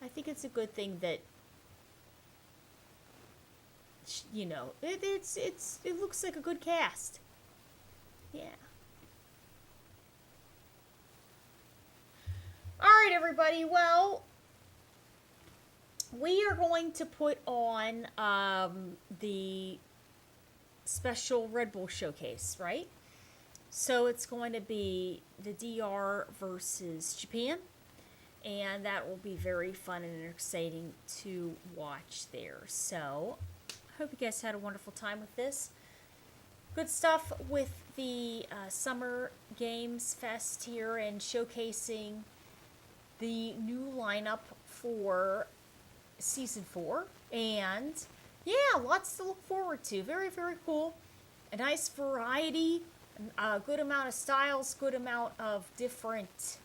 I think it's a good thing that, you know, it looks like a good cast. Yeah. All right, everybody. Well, we are going to put on the special Red Bull showcase, right? So it's going to be the DR versus Japan, and that will be very fun and exciting to watch there. So I hope you guys had a wonderful time with this. Good stuff with the Summer Games Fest here and showcasing the new lineup for Season 4. And yeah, lots to look forward to. Very, very cool. A nice variety, a good amount of styles, good amount of different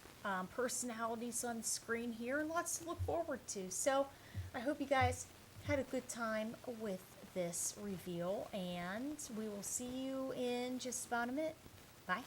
personalities on the screen here, and lots to look forward to. So I hope you guys had a good time with this reveal, and we will see you in just about a minute. Bye.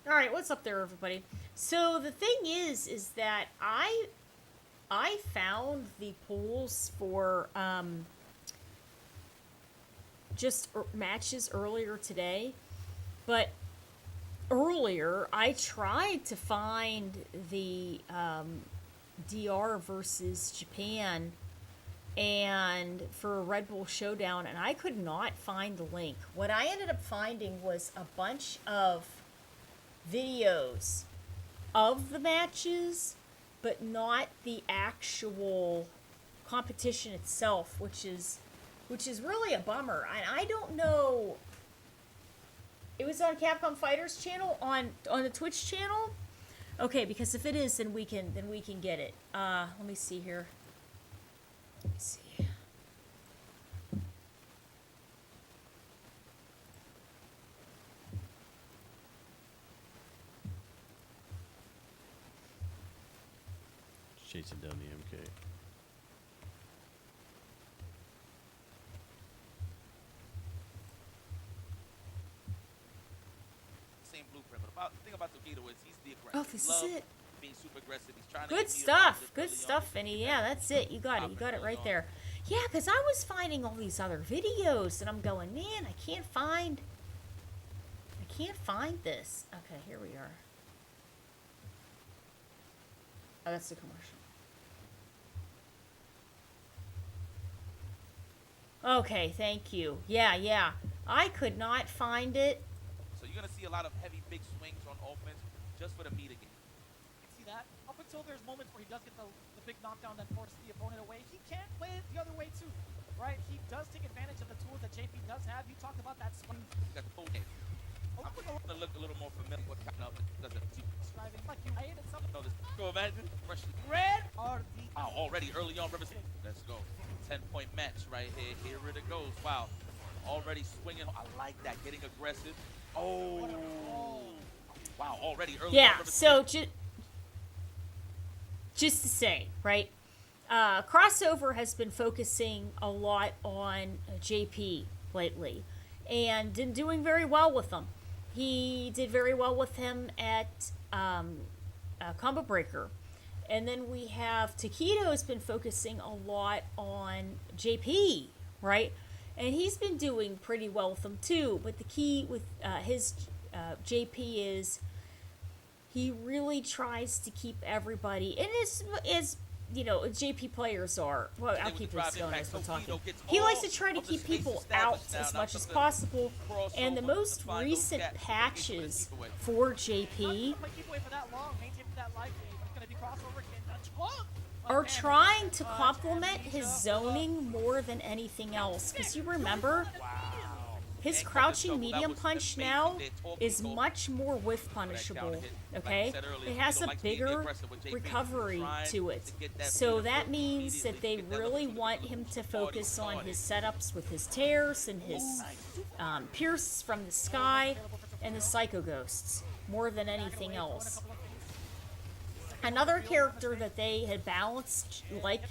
Alright, what's up there, everybody? So the thing is that I found the polls for matches earlier today, but earlier I tried to find the DR versus Japan and for Red Bull Showdown, and I could not find the link. What I ended up finding was a bunch of videos of the matches, but not the actual competition itself, which is really a bummer. And I don't know. It was on Capcom Fighters channel on the Twitch channel. Okay, because if it is, then we can get it. Let me see here. Let me see. Chasing down the MK. Same blueprint, but the thing about Tokido is he's the aggressor. Oh, this is it. Being super aggressive. He's trying to Good get stuff. Good stuff, Vinny. Yeah, that's it. You got it. You got it right there. Yeah, because I was finding all these other videos, and I'm going, man, I can't find this. Okay, here we are. Oh, that's the commercial. Okay, thank you. Yeah. I could not find it. So you you're gonna see a lot of heavy, big swings on offense just for the meter game. You can see that. Up until there's moments where he does get the big knockdown that forces the opponent away, he can play it the other way too, right? He does take advantage of the tools that JP does have. You talked about that swing. Got the full game. I'm gonna look a little more familiar with kind of does it. Describing like you hated something. No, this go imagine. Fresh Red or the wow, already early on, let's go. 10-point match right here. Here it goes. Wow, already swinging. I like that. Getting aggressive. Oh, wow, already early. Yeah, on, so just to say, right? Crossover has been focusing a lot on JP lately and been doing very well with him. He did very well with him at Combo Breaker. And then we have Taquito has been focusing a lot on JP, right? And he's been doing pretty well with them too. But the key with his JP is he really tries to keep everybody, and as you know, JP players are. Well, I'll keep this going as we're talking. He likes to try to keep people out as much as possible. And the most recent patches for JP are trying to complement his zoning more than anything else. Because you remember, his crouching medium punch now is much more whiff punishable, okay? It has a bigger recovery to it. So that means that they really want him to focus on his setups with his tears and his pierce from the sky and the psycho ghosts more than anything else. Another character that they had balanced like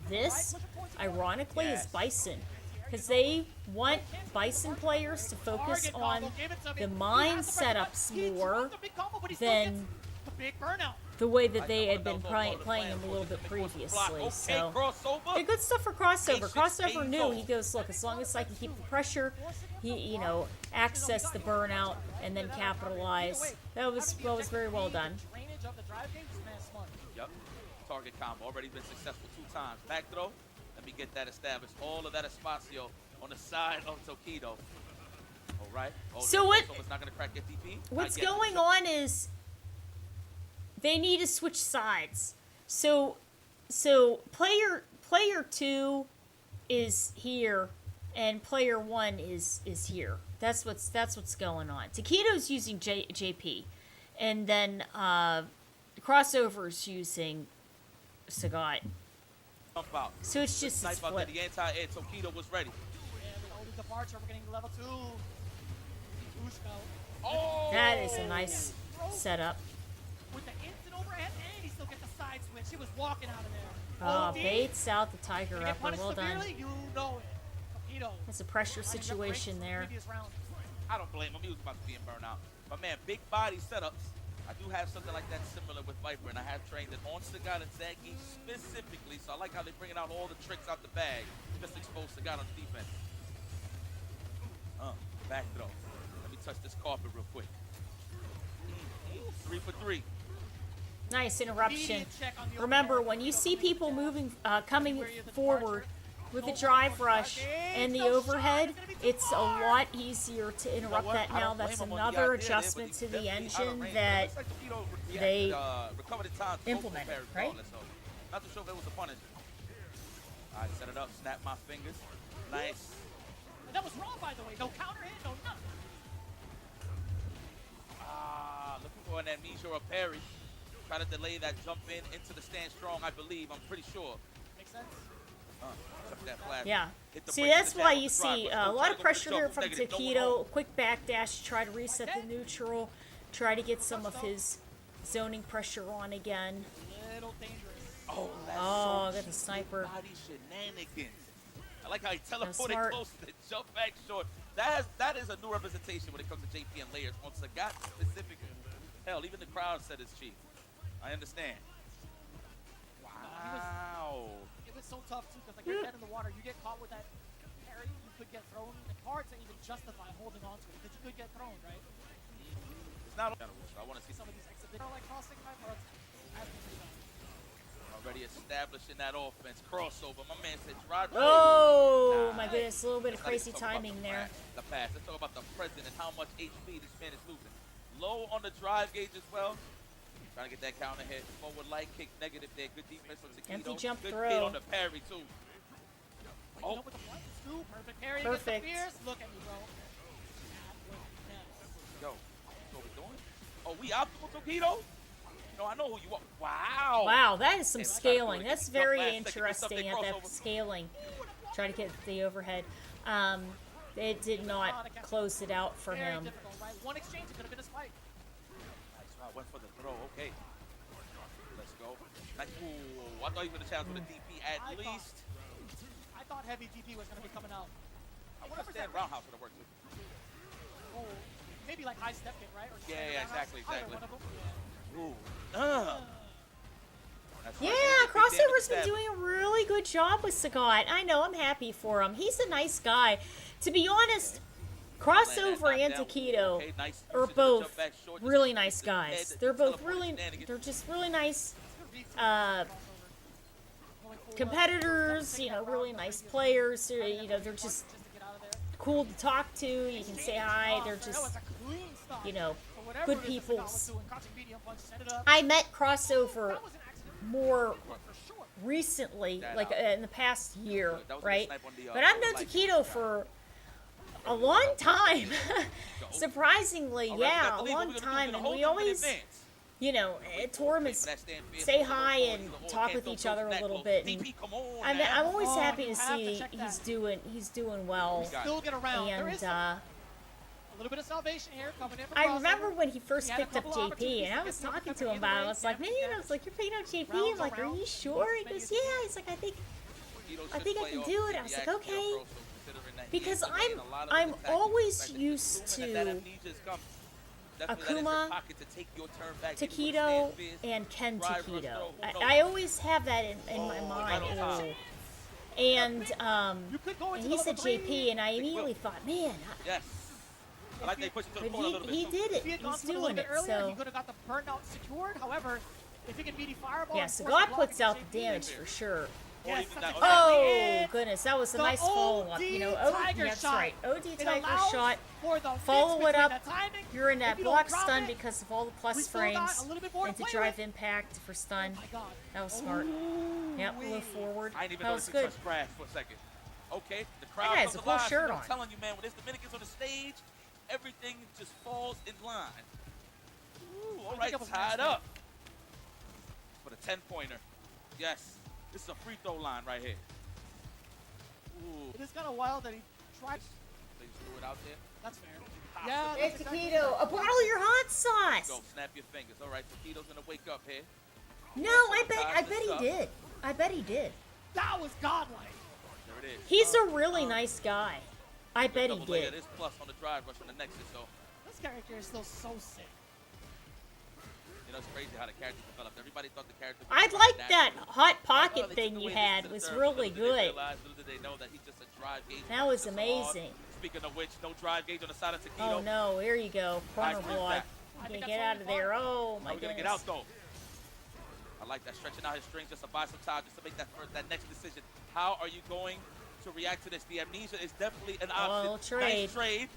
this, ironically, is Bison. Because they want Bison players to focus on the mine setups more than the way that they had been playing them a little bit previously. So, yeah, good stuff for Crossover. Crossover knew, he goes, look, as long as I can keep the pressure, you know, access the burnout, and then capitalize. That was very well done. Yep. Target combo already been successful 2 times. Back throw. Let me get that established. All of that espacio on the side of Tokido. All right. So what's going on is they need to switch sides. So player 2 is here and player 1 is here. That's what's going on. Taquito's using JP, and then Crossover's using Sagat. So it's just a split. The anti-air Tokido was ready. And with only departure, we're getting level 2. Oh! That is a nice setup. With the instant overhead, and he still gets a side switch. He was walking out of there. Oh, baits out the Tiger Upper. Well done. You know it. Tokido. It's a pressure situation there. I don't blame him. He was about to be in burnout. But man, big body setups. I do have something like that similar with Viper, and I have trained it on Sagat and Zangief specifically, so I like how they're bringing out all the tricks out the bag, just to expose Sagat on defense. Back throw. Let me touch this carpet real quick. 3 for 3. Nice interruption. Remember, when you see people moving, coming forward with the drive rush and the overhead, it's a lot easier to interrupt that now. That's another adjustment to the engine that they implemented, right? Not too sure if it was a punish. All right, set it up, snap my fingers. Nice. That was wrong, by the way. No counter hit, no nothing. Looking for an amnesia or a parry. Try to delay that jump in into the stand strong, I believe. I'm pretty sure. Makes sense. Yeah. See, that's why you see a lot of pressure here from Taquito. Quick backdash to try to reset the neutral. Try to get some of his zoning pressure on again. Little dangerous. Oh, got the sniper. Body shenanigans. I like how he teleported close to the jump back short. That is a new representation when it comes to JP and layers. On Sagat specifically. Hell, even the crowd said it's cheap. I understand. Wow. It was so tough too, because like you're dead in the water, you get caught with that parry, you could get thrown. It's hard to even justify holding on to it, because you could get thrown, right? It's not. I want to see Some of these exhibitions are like crossing my butt. already establishing that offense. Crossover. My man said, Rod. Oh, my goodness. goodness, a little bit of Let's not even crazy talk about timing the there. The past. Let's talk about the present and how much HP this man is losing. Low on the drive gauge as well. Trying to get that counter hit. Forward light kick negative there. Good defense from Takedo. Empty jump Good throw. hit on the parry too. Oh, with the front scoop, perfect parry Perfect. against the Fierce. Look at me, bro. That was nuts. Yo, what we doing? Oh, we optimal Takedo? No, I know who you are. Wow. Wow, that is some Damn, I gotta do scaling. it. That's Jump very last second, get interesting something at that crossover. scaling. Try to get the overhead. It did not close it out for Very him. difficult, right? One exchange, it could have been a spike. Nice round. Went for the throw. Okay. Let's go. Nice. Ooh, I thought he was going to challenge with a DP at I thought- least. I thought heavy DP was going to be coming out. I want to stand roundhouse would have worked too. Oh, maybe like high step kick, right? Or Yeah, standard yeah, roundhouse. exactly, Either exactly. one of them. Ooh. That's Yeah, right. Big damage Crossover's been stab. doing a really good job with Sagat. I know, I'm happy for him. He's a nice guy. To be honest, Crossover and Takedo Okay, nice are usage of the both jump back short, just really to nice keep the head, guys. the They're both teleport really, shenanigans. they're just really nice Good read. uh, Going full competitors, you know, really nice players. You know, they're just just to get out of there. cool to talk to. You can say hi. They're That just, was a clean stop. you know, For whatever good it is that Sagat peoples. was doing, crouching medium punch, set it up. I met Crossover That was an accident more for sure. recently, That like out. in the past year, That was a good right? snipe on the, But I've known like- Takedo for a long time. Surprisingly, All right, we yeah, got a the lead. What long we gonna do? time, We're and gonna we hold them in always, advance. you know, at tournaments, For that stand fierce, say either hi or, and either or, talk can't with each go other a close, little that bit. close. And DP, come on, I'm man. always Oh, happy you to have to see check he's that. doing well. got Still get around. There And is a little bit of salvation here coming in from I Crossover. remember when he first He had a picked up couple JP, opportunities and I to was get talking the to him other about it. I way, was like, man, damage, I was like, you're picking up JP. I'm rounds like, are around. you sure? He Maybe goes, it's yeah. good. He's like, I think Takedo I should think I play can off do the it. I was like, reaction okay. also, considering that he Because is getting a lot of I'm attacking always effect. used Assuming that to amnesia is coming. Definitely that is Akuma, your pocket to take your turn back. Takedo and Ken Drive, rush, Takedo. throw, who knows? I always have that in my Oh, mind. right on time. Ooh. And You could go and into he the said level three. JP, and I immediately thought, man, Yes. I like they pushed it to the but corner a little bit. he too. did If he it. had gone He's to it a little doing bit it. earlier, he So could have got the burnout secured. However, if he can beat fireball, yeah, and force Sagat the block puts out against the JP, damage for sure. Or Yes, even that's that- exactly Oh it. goodness, that was a The nice follow up. You know, OD oh, Tiger that's shot. right. OD It Tiger allows shot. for the Follow mix it up. between the timing. You're in that If you don't block drop stun it, because of all the we plus still got frames a little bit more to and to play drive with. impact for stun. Oh my God. That was smart. Yep, Ooh-wee. move forward. I didn't even That notice was he good. touched grass for a second. Okay, the crowd That guy has comes a full alive. shirt I'm on. telling you, man, when there's Dominicans on the stage, everything just falls in line. Ooh, all think right, it was tied nice, up. For the 10-pointer. Yes, this is a free throw line right here. Ooh, It is kind of wild that he tried. they just threw it out there. That's fair. Pop Yeah, it. Hey, that's exactly Takedo, right. a bottle of your hot Go, sauce. snap your fingers. All right, Takedo's gonna wake up here. No, I bet he did. I bet he did. That was godlike. There it is. He's a really nice guy. I bet he Double layer. did. This plus on the drive rush on the Nexus, so This character is still so sick. you know it's crazy how the character developed. Everybody thought the character. I was like natural. that hot Well, pocket they thing took you away this had. to the Was third. really Little did they good. realize, little did they know that he's just a drive gauge. That was Just hard. amazing. Speaking of which, no drive gauge on the side of Oh Takedo. no, here you go. Corner Nice block. back. I Get think get that's out of only there. fun. Oh How my we gonna goodness. get out though? I like that stretching out his strings just to buy some time, just to make that next decision. How are you going to react to this? The amnesia is definitely an option. little trade. Nice trade.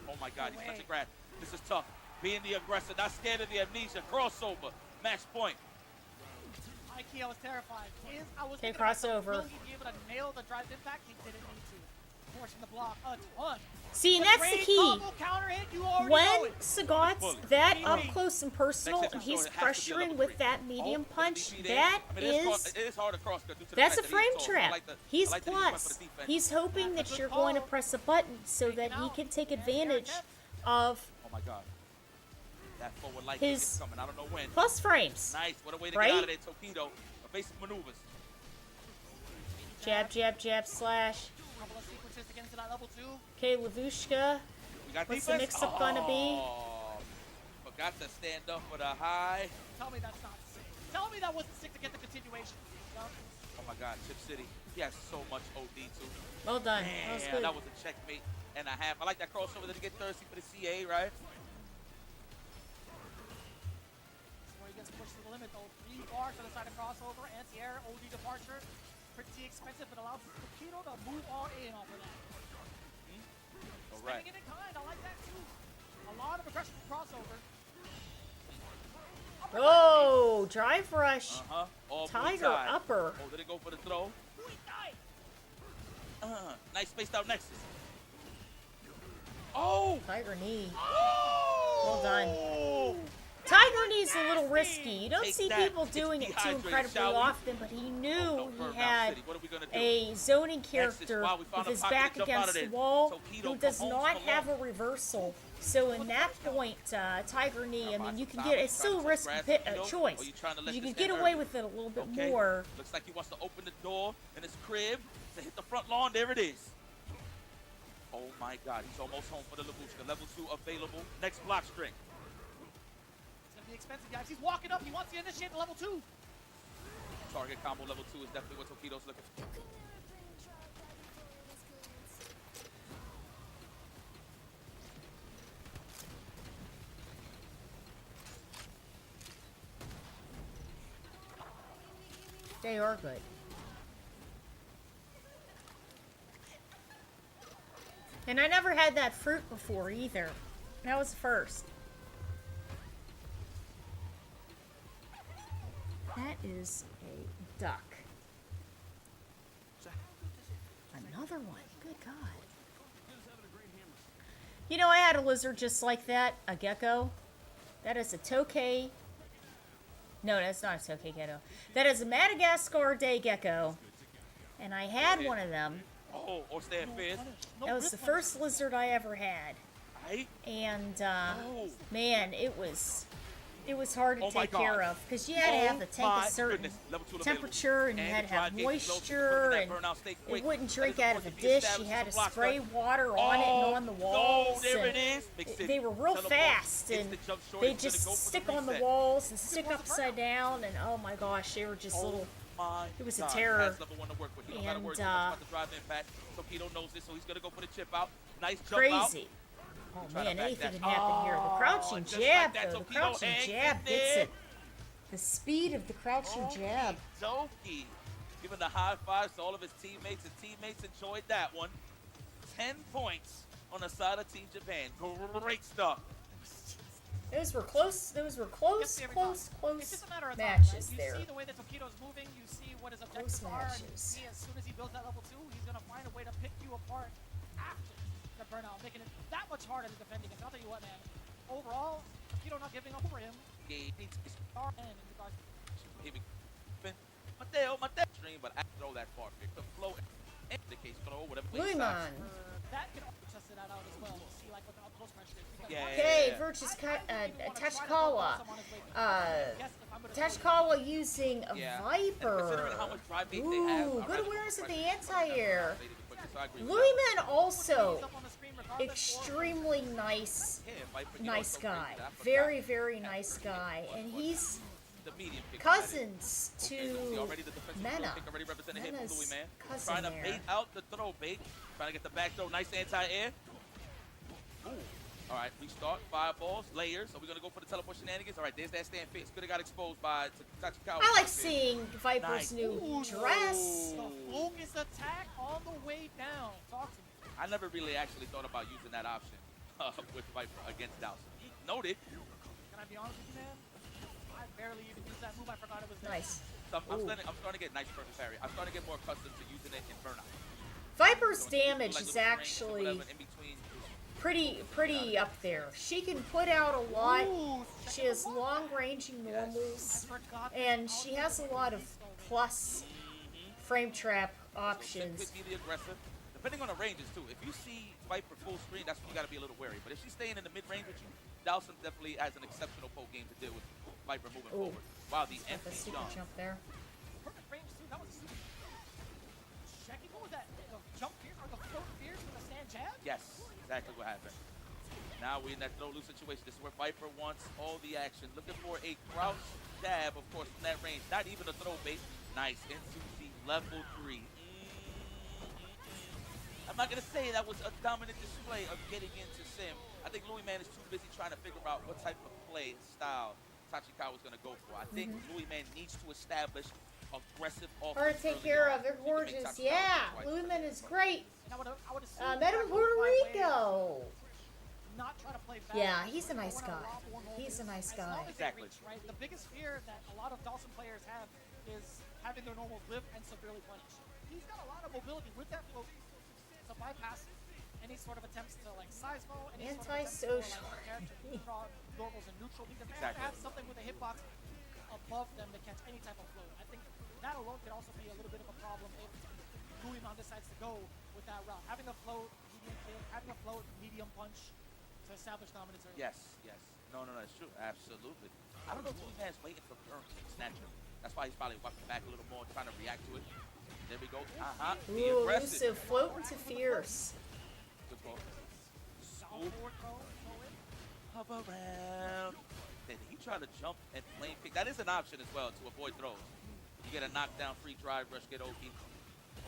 Oh my God, he's way. touching grass. This is tough. Being the aggressor, not scared of the amnesia. Crossover, match point. Mikey, I was terrified. I was Okay, thinking about myself, crossover. will he be able to nail the drive impact? He didn't need to. Forcing the block a ton. See, and The that's the great key. combo counter hit, you already know When it. Sagat's that up close and personal, Next and episode, he's it has to be a pressuring level with 3. that medium Oh, punch, DP there. that I mean, is it is hard to cross due to the that's a fact that frame he's tall. I trap. like the- He's I like that he went for plus. the defense. He's hoping That's a that good you're going to call. press a button so that Taking he out. can take And advantage Eric of Oh my God. That forward light His- kick is coming. I don't know when. plus frames. Nice. What a way to Right? get out of there, Torpedo. Evasive maneuvers. Jab, jab, jab, slash. Couple of sequences to get into that level 2. Okay, Lavushka. We got What's the defense. mix-up gonna be? Oh, forgot to stand up for the high. Tell me that's not sick. Tell me that wasn't sick to get the continuation. No? Oh my God, Chip City. He has so much OD too. Well done. That was Man, good. that was a checkmate and a half. I like that crossover to get thirsty for the CA, right? Where he gets pushed to the limit though. 3 bars to the side of crossover. Anti-air, OD departure. pretty expensive. It allows Tokido to move all in off of that. All right. Staying in kind, I like that too. A lot of aggression from crossover. Oh, drive rush. Uh-huh. All blue Tiger tie. upper. Oh, did it go for the throw? Nice spaced out Nexus. Oh! Tiger knee. Oh! Well done. Tiger knee's a little risky. You don't Take see that. people It's doing it too dehydrated, incredibly shall we? often, but he knew No, he Burnout had City. What are we gonna do? a zoning character wow, we found with a his pocket back to jump out against of the there. wall Tokido who from does Holmes not Malone. have a reversal. So in that point, Tiger knee, I mean, you can get, it's still a risk choice. You can get away with it a little bit Okay. more. Looks like he wants to open the door in his crib to hit the front lawn. There it is. Oh my God, he's almost home for the Labushka. Level 2 available. Next block string. It's gonna be expensive, guys. He's walking up. He wants to initiate the level 2. Target combo level 2 is definitely what Tokido's looking for. They are good. And I never had that fruit before either. That was the first. That is a duck. Another one. Good God. You know, I had a lizard just like that, a gecko. That is a tokay. No, that's not a tokay gecko. That is a Madagascar day gecko. And I had one of them. Oh, or stand fierce. That was the first lizard I ever had. Right? And, Oh. man, it was hard to Oh my take care God. of. Because you had to have the tank my a certain goodness. Level 2 available. temperature, and you had to have the dry gauge is low, so moisture, that and burnout stay it quick. wouldn't That drink is out of a supposed to be dish. You established had as to a block spray start. water on it and on the walls. No, there and it is. Big City. they were real Teleport. fast, and Instant jump short. they He's gonna just go for stick on the reset. walls and stick upside down, and oh my gosh, they were just little. My It was a God. terror. Has level 1 to work with. He don't gotta And, worry too much about the drive impact. Tokido knows this, so he's gonna go for the chip out. Nice jump out. Crazy. Oh Trying to man, back anything that. can happen here. The crouching just like jab, that, though. The Tokido crouching hangs jab in gets there. it. The speed of the crouching jab. Doki. Giving the high fives to all of his teammates, and teammates enjoyed that one. 10 points on the side of Team Japan. Great stuff. Those were close. Those were close, Yes, close, It's just close a matter of time, matches right? You there. see the way that Tokido's moving, you see what his Close objectives are, and you matches. see as soon as he builds that level 2, he's going to find a way to pick you apart after the burnout, making it that much harder to defend against. I'll tell you what, man. Overall, Tokido not giving up over him. He needs to Star and in regards Mateo stream, but I throw that far. Pick the flow, in the case throw, whatever. Luiman. that can also test that out as well to see like what the up close pressure is. Because Yeah. Okay, Virtus Tachikawa. Tachikawa using a Yeah. Viper. Considering how much drive bait they have, Ooh, I'd good rather awareness go of the pressure. anti-air. So I agree with Luiman also up on the screen regardless, extremely nice, that. Yeah, Viper, you know, nice it's so crazy guy. that I forgot. Very, very nice guy. And he's The medium pick. cousins Okay, so see, to already the defensive Mena. pick already represented him from Mena's Louis, man. cousin Trying to there. bait out the throw bait. Trying to get the back throw. Nice anti-air. Ooh. All right, restart. Fireballs, layers. Are we going to go for the teleport shenanigans? All right, there's that stand face. Could have got exposed by Tachikawa. I like seeing Viper's Nice. new Ooh, dress. the focus attack on the way down. Talk to me. I never really actually thought about using that option with Viper against Dowson. Noted. Can I be honest with you, man? I barely even used that move. I forgot it was there. Nice. So I'm Ooh. starting to get nice perfect parry. I'm starting to get more accustomed to using it in Burnout. Viper's So it's damage like is little range or actually whatever in between. pretty up there. She can put out a lot. Ooh, She has long ranging normals, and she has a lot of plus frame trap options. Could be the aggressive, depending on the ranges too. If you see Viper full screen, that's when you got to be a little wary. But if she's staying in the mid range with you, Dowson definitely has an exceptional poke game to deal with Viper moving Ooh. forward. Wow, the Got the empty super jump. jump there. Perfect range too. That was super. Checking. What was that? The jump fear or the float fears from the sand jab? Yes, exactly what happened. Now we're in that throw loose situation. This is where Viper wants all the action. Looking for a crouch jab, of course, from that range. Not even a throw bait. Nice. Into the level 3. I'm not going to say that was a dominant display of getting into Sim. I think Louis Man is too busy trying to figure out what type of play style Tachikawa is going to go for. I think Louis Man needs to establish aggressive offense. Hard to take early care on, of. They're you can make gorgeous. Tachikawa Yeah, twice. Lumen is great. And I would assume Met him in that Puerto by way of Rico. Not try to play back. Yeah, he's a nice But when guy. Rob Warren He's a opens, nice as guy. long as they Exactly. reach, right? The biggest fear that a lot of Dawson players have is having their normals live and severely punished. He's got a lot of mobility with that float to bypass any sort of attempts to like seismo, any sort of attempts to Antisocial. like character leapfrog normals and neutral because they Exactly. have to have something with a hitbox above them to catch any type of float. I think that alone could also be a little bit of a problem if Guimon decides to go with that route. Having a float, medium kick, having a float, medium punch to establish dominance early. Yes, yes. No, it's true. Absolutely. I don't know if Man's waiting for burn kick snatcher. That's why he's probably walking back a little more, trying to react to it. There we go. Be Ooh, aggressive. elusive. Floating to fierce. Good ball. Down Swoop. forward throw, throw in. Hover around. Then he tried to jump and flame kick. That is an option as well to avoid throws. You get a knockdown, free drive, rush, get Oki.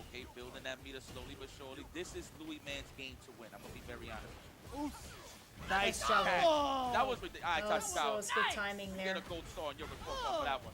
Okay, building that meter slowly but surely. This is Louis Man's game to win. I'm going to be very honest with you. Nice job. tag. Oh. That was ridiculous. All right, That was, that Tachikawa. was good timing You there. get a gold star on your report card for that one.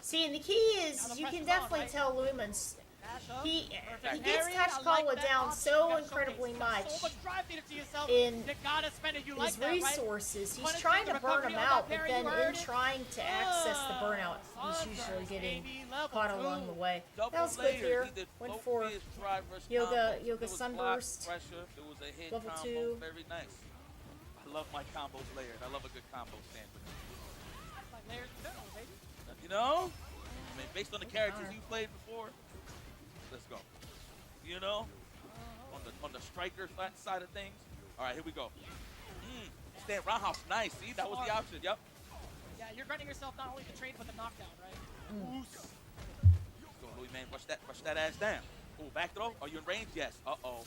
See, and the key is you can definitely tell Lumen's Dash up. he Perfect gets parry. I Tachikawa like that down option. so You gotta incredibly showcase. You got much So much drive needed to yourself. in You gotta spend it. You like his that, right? resources. He's Punishing trying the to burn recovery him on that out, but parry, then you in heard it. trying to access the burnout, he's Sunburst, usually getting baby, level caught two. along the way. Double That was good layer. here. He did Went both for his drive rush Yoga- combos. Yoga There was Sunburst. block pressure. There was a hit Level combo. 2. Very nice. I love my combos layered. I love a good combo sandwich. Like layers of minerals, baby. You know? I mean, based on the characters you played before, let's go. You know? On the striker side of things. All right, here we go. Stand roundhouse. Nice. See, that was the option. Yep. Yeah, you're grinding yourself not only the trade but the knockdown, right? Let's go, Louis, man. Rush that ass down. Oh, back throw. Are you in range? Yes. Uh-oh.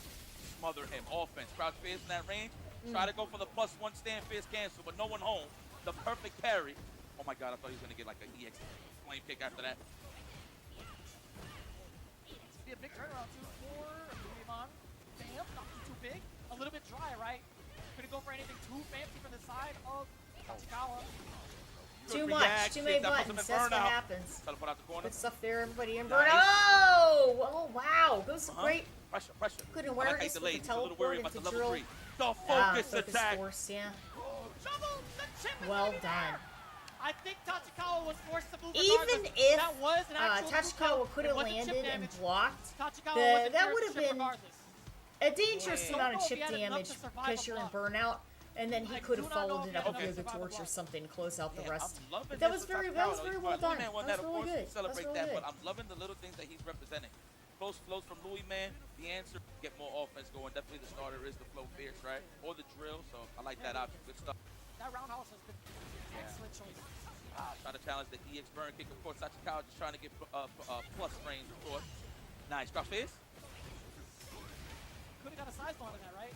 Smother him. Offense. Crouch fierce in that range. Try to go for the +1 stand fierce cancel, but no one home. The perfect parry. Oh my God, I thought he was gonna get like an EX flame kick after that. It's be a big turnaround too for Guimon. Bam, not too big. A little bit dry, right? Couldn't go for anything too fancy from the side of Tachikawa. too Good much, react. too many That puts him buttons. in That's what burnout. happens. Try to put out the corner. Good stuff there, everybody in Nice. burnout. Oh, wow, those Uh-huh. great. Pressure. Good I like how he awareness with delayed. the He's a little worried about teleport the into level drill. 3. The focus attack. Force, yeah. Shovel the chip is Well already done. there. I think Tachikawa was forced to move Even regardless. if that was an actual Tachikawa could it have wasn't chip landed damage. and blocked, Tachikawa the- wasn't that clear would of have chip been regardless. a dangerous Yeah. amount of Don't know if chip he had enough damage to survive because a you're in block. burnout, and then he I could do have not know followed if it he up had with enough Yoga to survive a Torch or block. something to close out the Yeah, rest. I'm loving But that this was with very Tachikawa, well though. done. Louis Man won That that, was of really course, good. we celebrate That's that, really but good. I'm loving the little things that he's representing. Close flows from Louis Man. The answer, get more offense going. Definitely the starter is the flow fierce, right? Or the drill, so I like that option. Good stuff. That roundhouse has been excellent choice. Try to challenge the EX burn kick. Of course, Tachikawa just trying to get plus range, of course. Nice. Crouch fierce. Could have got a size ball out of that, right?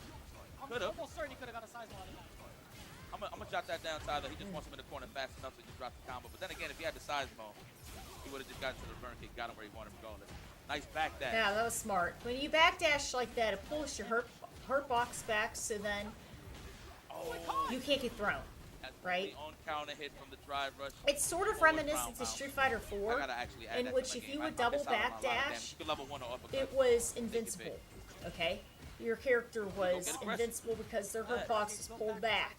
I'm Coulda. almost certain he could have got a size ball out of that. I'm gonna jot that down, Tyler. He just wants him in the corner fast enough to just drop the combo. But then again, if he had the size ball, he would have just gotten to the burn kick, got him where he wanted him regardless. Nice back dash. Yeah, that was smart. When you backdash like that, it pulls your hurt box back, so then Oh, you can't get thrown. that's right? the on counter hit from the drive rush. It's sort of Forward reminiscent to roundhouse. Street Fighter I 4, gotta actually add in that which to my if game. you I would double missed out on a lot of damage. backdash, You could level 1 or uppercut. it was Make it invincible. big. Okay, your character was get aggressive. invincible because their hurt Right. box was pulled back.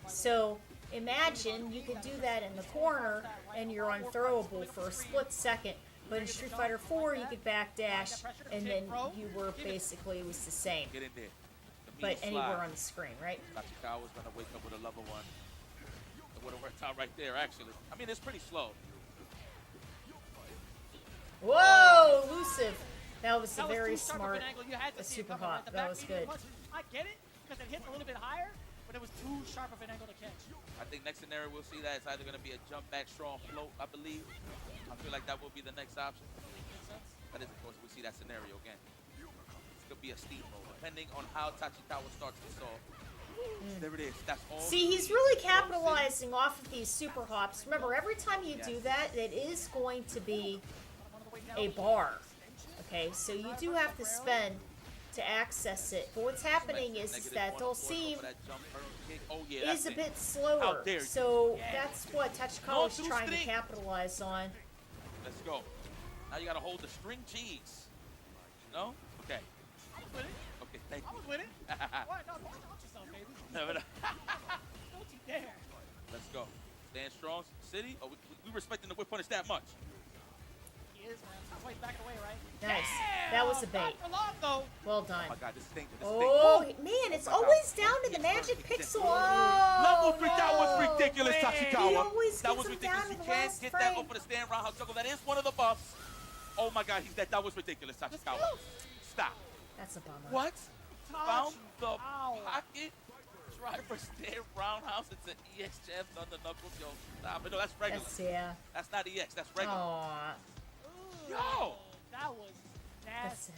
So imagine you could do that in the corner and you're unthrowable for a split second. But in Street Fighter 4, you could backdash, and then you were basically, it was the same, Get in there. The but mean anywhere slide. on the screen, right? Tachikawa's gonna wake up with a level 1. It would have worked out right there, actually. I mean, it's pretty slow. Whoa, elusive. That was a That was very too sharp of smart. an angle. You had to a see it super coming, right? hot. The That back was medium good. punch, I get it because it hit a little bit higher, but it was too sharp of an angle to catch. I think next scenario we'll see that it's either gonna be a jump back strong float, I believe. I feel like that will be the next option. Makes sense? That is, of course, we see that scenario again. This could be a steamroll, depending on how Tachikawa starts to solve. There it is. That's all. See, he's really capitalizing off of these super hops. Remember, every time you do that, it is going to be On the way down. a bar. Okay, so you do have to spend to access it. But what's happening is Negative that 1 Dulcim for that jump burn kick. Oh, yeah, is that's a it. bit slower. dare you. So that's what Tachikawa is No, trying to string. capitalize on. Let's go. Now you gotta hold the string cheese. No? Okay. I was with it. Okay, thank I you. was with it. What? No, don't touch yourself, baby. Don't you dare. Let's go. Stand strong, City. Oh, we respecting the whip punish that much. He is, man. That's why he's backing away, right? Nice. Damn! That was a bait. Not for long, though. Well Oh done. my God, this is dangerous. This Oh, is dangerous. man, it's Oh my always God. down to the Yes, magic sir. pixel. Level Oh, 3, that was no. ridiculous, man. Tachikawa. He always That gets was him ridiculous. down You in the can't last get frame. that over the stand roundhouse juggle. That is one of the buffs. Oh my God, he's dead. That was ridiculous, Tachikawa. Stop. That's a bummer. What? Found the Ow. pocket. Driver stand roundhouse. It's an EX jab thunder knuckles. Yo, stop it. No, that's regular. Yeah. That's not EX. That's regular. Aw. Ooh, Yo. that was That's nasty.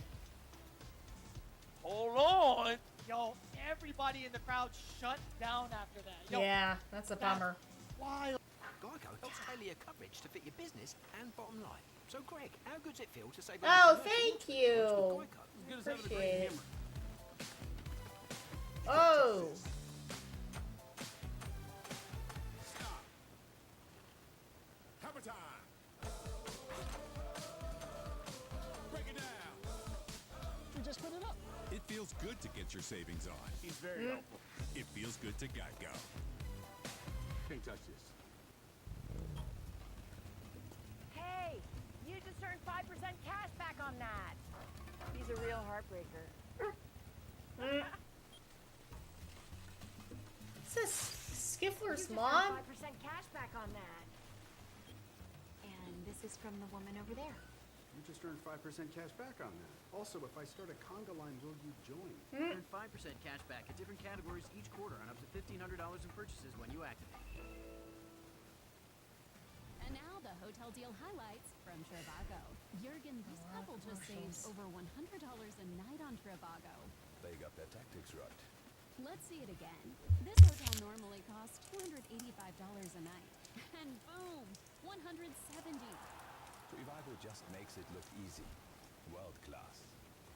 Hold on. Yo, everybody in the crowd shut down after that. Yo, Yeah, that's a bummer. wild. Geico helps tailor your coverage to fit your business and bottom line. So, Greg, how good's it feel to save? Oh, thank you. Geico. Appreciate it. Oh. Stop. Hammer time. Break it down. We just put it up. It feels good to get your savings on. He's very helpful. It feels good to Geico. Can't touch this. Hey, you just earned 5% cash back on that. He's a real heartbreaker. Is this Skiffler's You just mom? earned 5% cash back on that. And this is from the woman over there. You just earned 5% cash back on that. Also, if I start a conga line, will you join? Earn 5% cash back at different categories each quarter and up to $1,500 in purchases when you activate. And now the hotel deal highlights from Trivago. Jurgen, this couple just saved over $100 a night on Trivago. They got their tactics right. Let's see it again. This hotel normally costs $285 a night. And boom, $170. Trivago just makes it look easy. World class.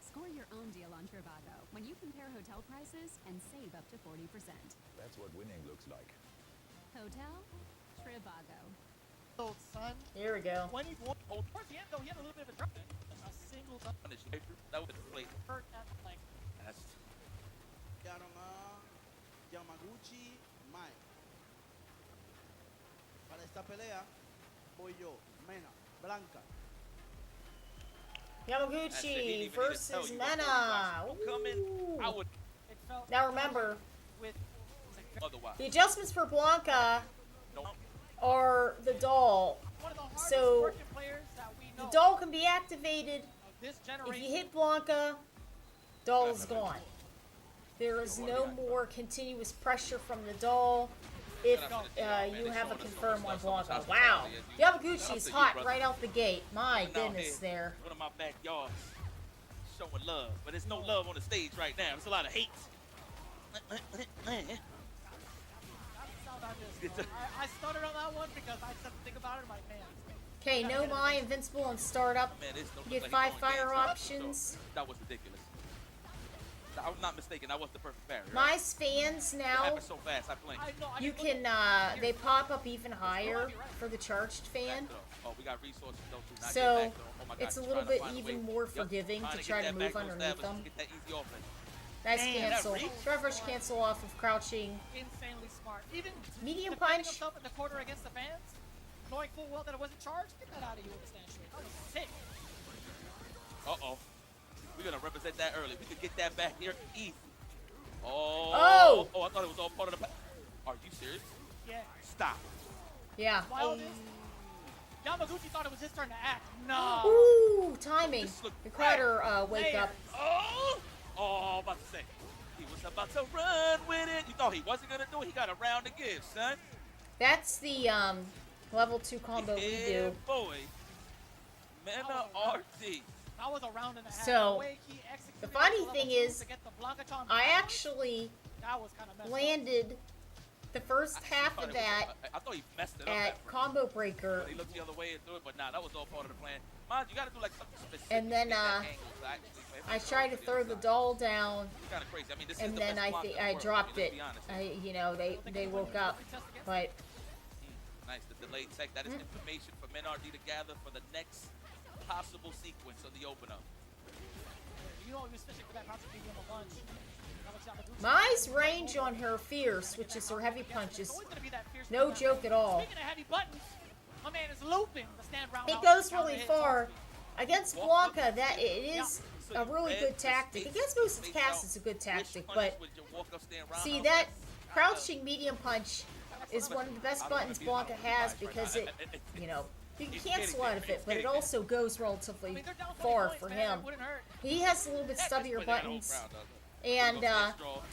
Score your own deal on Trivago when you compare hotel prices and save up to 40%. That's what winning looks like. Hotel Trivago. Old son. Here we go. 24. Oh, towards the end, though, he had a little bit of a drop. A single dump Punish. That was the plate. hurt at like. That's Llegaron a Yamaguchi Mike. Para esta pelea voy yo, Mena, Blanca. That's it. He didn't Yamaguchi even need to tell versus you what Mena. was coming. I Ooh. would It felt. Now remember, With. It's like otherwise. the adjustments for Blanca No. are the doll. one of the hardest So, working players that we know. The doll can be activated. Of this If generation. you hit Blanca, doll is gone. There is no more continuous pressure from the doll if you have a confirm on Blanca. Wow. Yamaguchi is hot right out the gate. My goodness there. One of my backyards showing love, but there's no love on the stage right now. There's a lot of hate. That's how that is, bro. I stuttered on that one because I had to think about it. I'm like, man. Okay, no my invincible and startup. Man, there's no You get like 5 going fire games. options. That was ridiculous. I was not mistaken. That was the perfect barrier. My fans It now, happened so fast. I blinked. I know. I you didn't look can, at- they pop up even higher for the charged fan. Oh, we got resources though too. Not So, get back, though. Oh my God, it's a he's little trying to bit find a even way. more Yep, forgiving trying to get try to that move back, those underneath stabbers, them. Get that easy offense. Nice Damn, cancel. that reach. Reverse cancel off of crouching. Insanely smart. Even Medium defending punch. himself in the corner against the fans, knowing full well that it wasn't charged. Get that out of here with the stand straight. That was sick. Uh-oh. We're gonna represent that early. We could get that back here easy. Oh. Oh. Oh, I thought it was all part of the. Are you serious? Yeah. Stop. Yeah. Wildest. Yamaguchi thought it was his turn to act. No. Ooh, timing. This looked Required her wake up. Oh. Oh, about to say. He was about to run with it. You thought he wasn't gonna do it? He got a round to give, son. That's the level 2 combo we Yeah, do. boy. Mena RD. That was a round and a half. So, The way he executed the funny level thing 2 is, to get the Blanca-chan I down, actually that was kind of messed up. landed the first half thought of it was- that I thought he messed it up. at first. Combo Breaker, He looked the other way and threw it, but nah, that was all part of the plan. Mind you, gotta do like something specific. and then to get that angle to actually play. I tried to throw the doll down, It's kind of crazy. I mean, this and is the then best I block think in the I world. dropped I mean, it. let's be honest. They woke up, but Nice, the delayed tech. That is information for MenRD to gather for the next possible sequence of the opener. You know, he was fishing for that possible medium a bunch. Mai's range on her fierce, which is her heavy punches, Always gonna be that fierce no defense. joke at all. Speaking of heavy buttons, my man is looping the stand round. It goes really far. Against Blanca, that it is a really good tactic. Against most of cast, it's a good tactic, but see that crouching medium punch is one of the best buttons Blanca has because it, you know, you can cancel out of it, but it also goes relatively far for him. He has a little bit stubbier buttons, and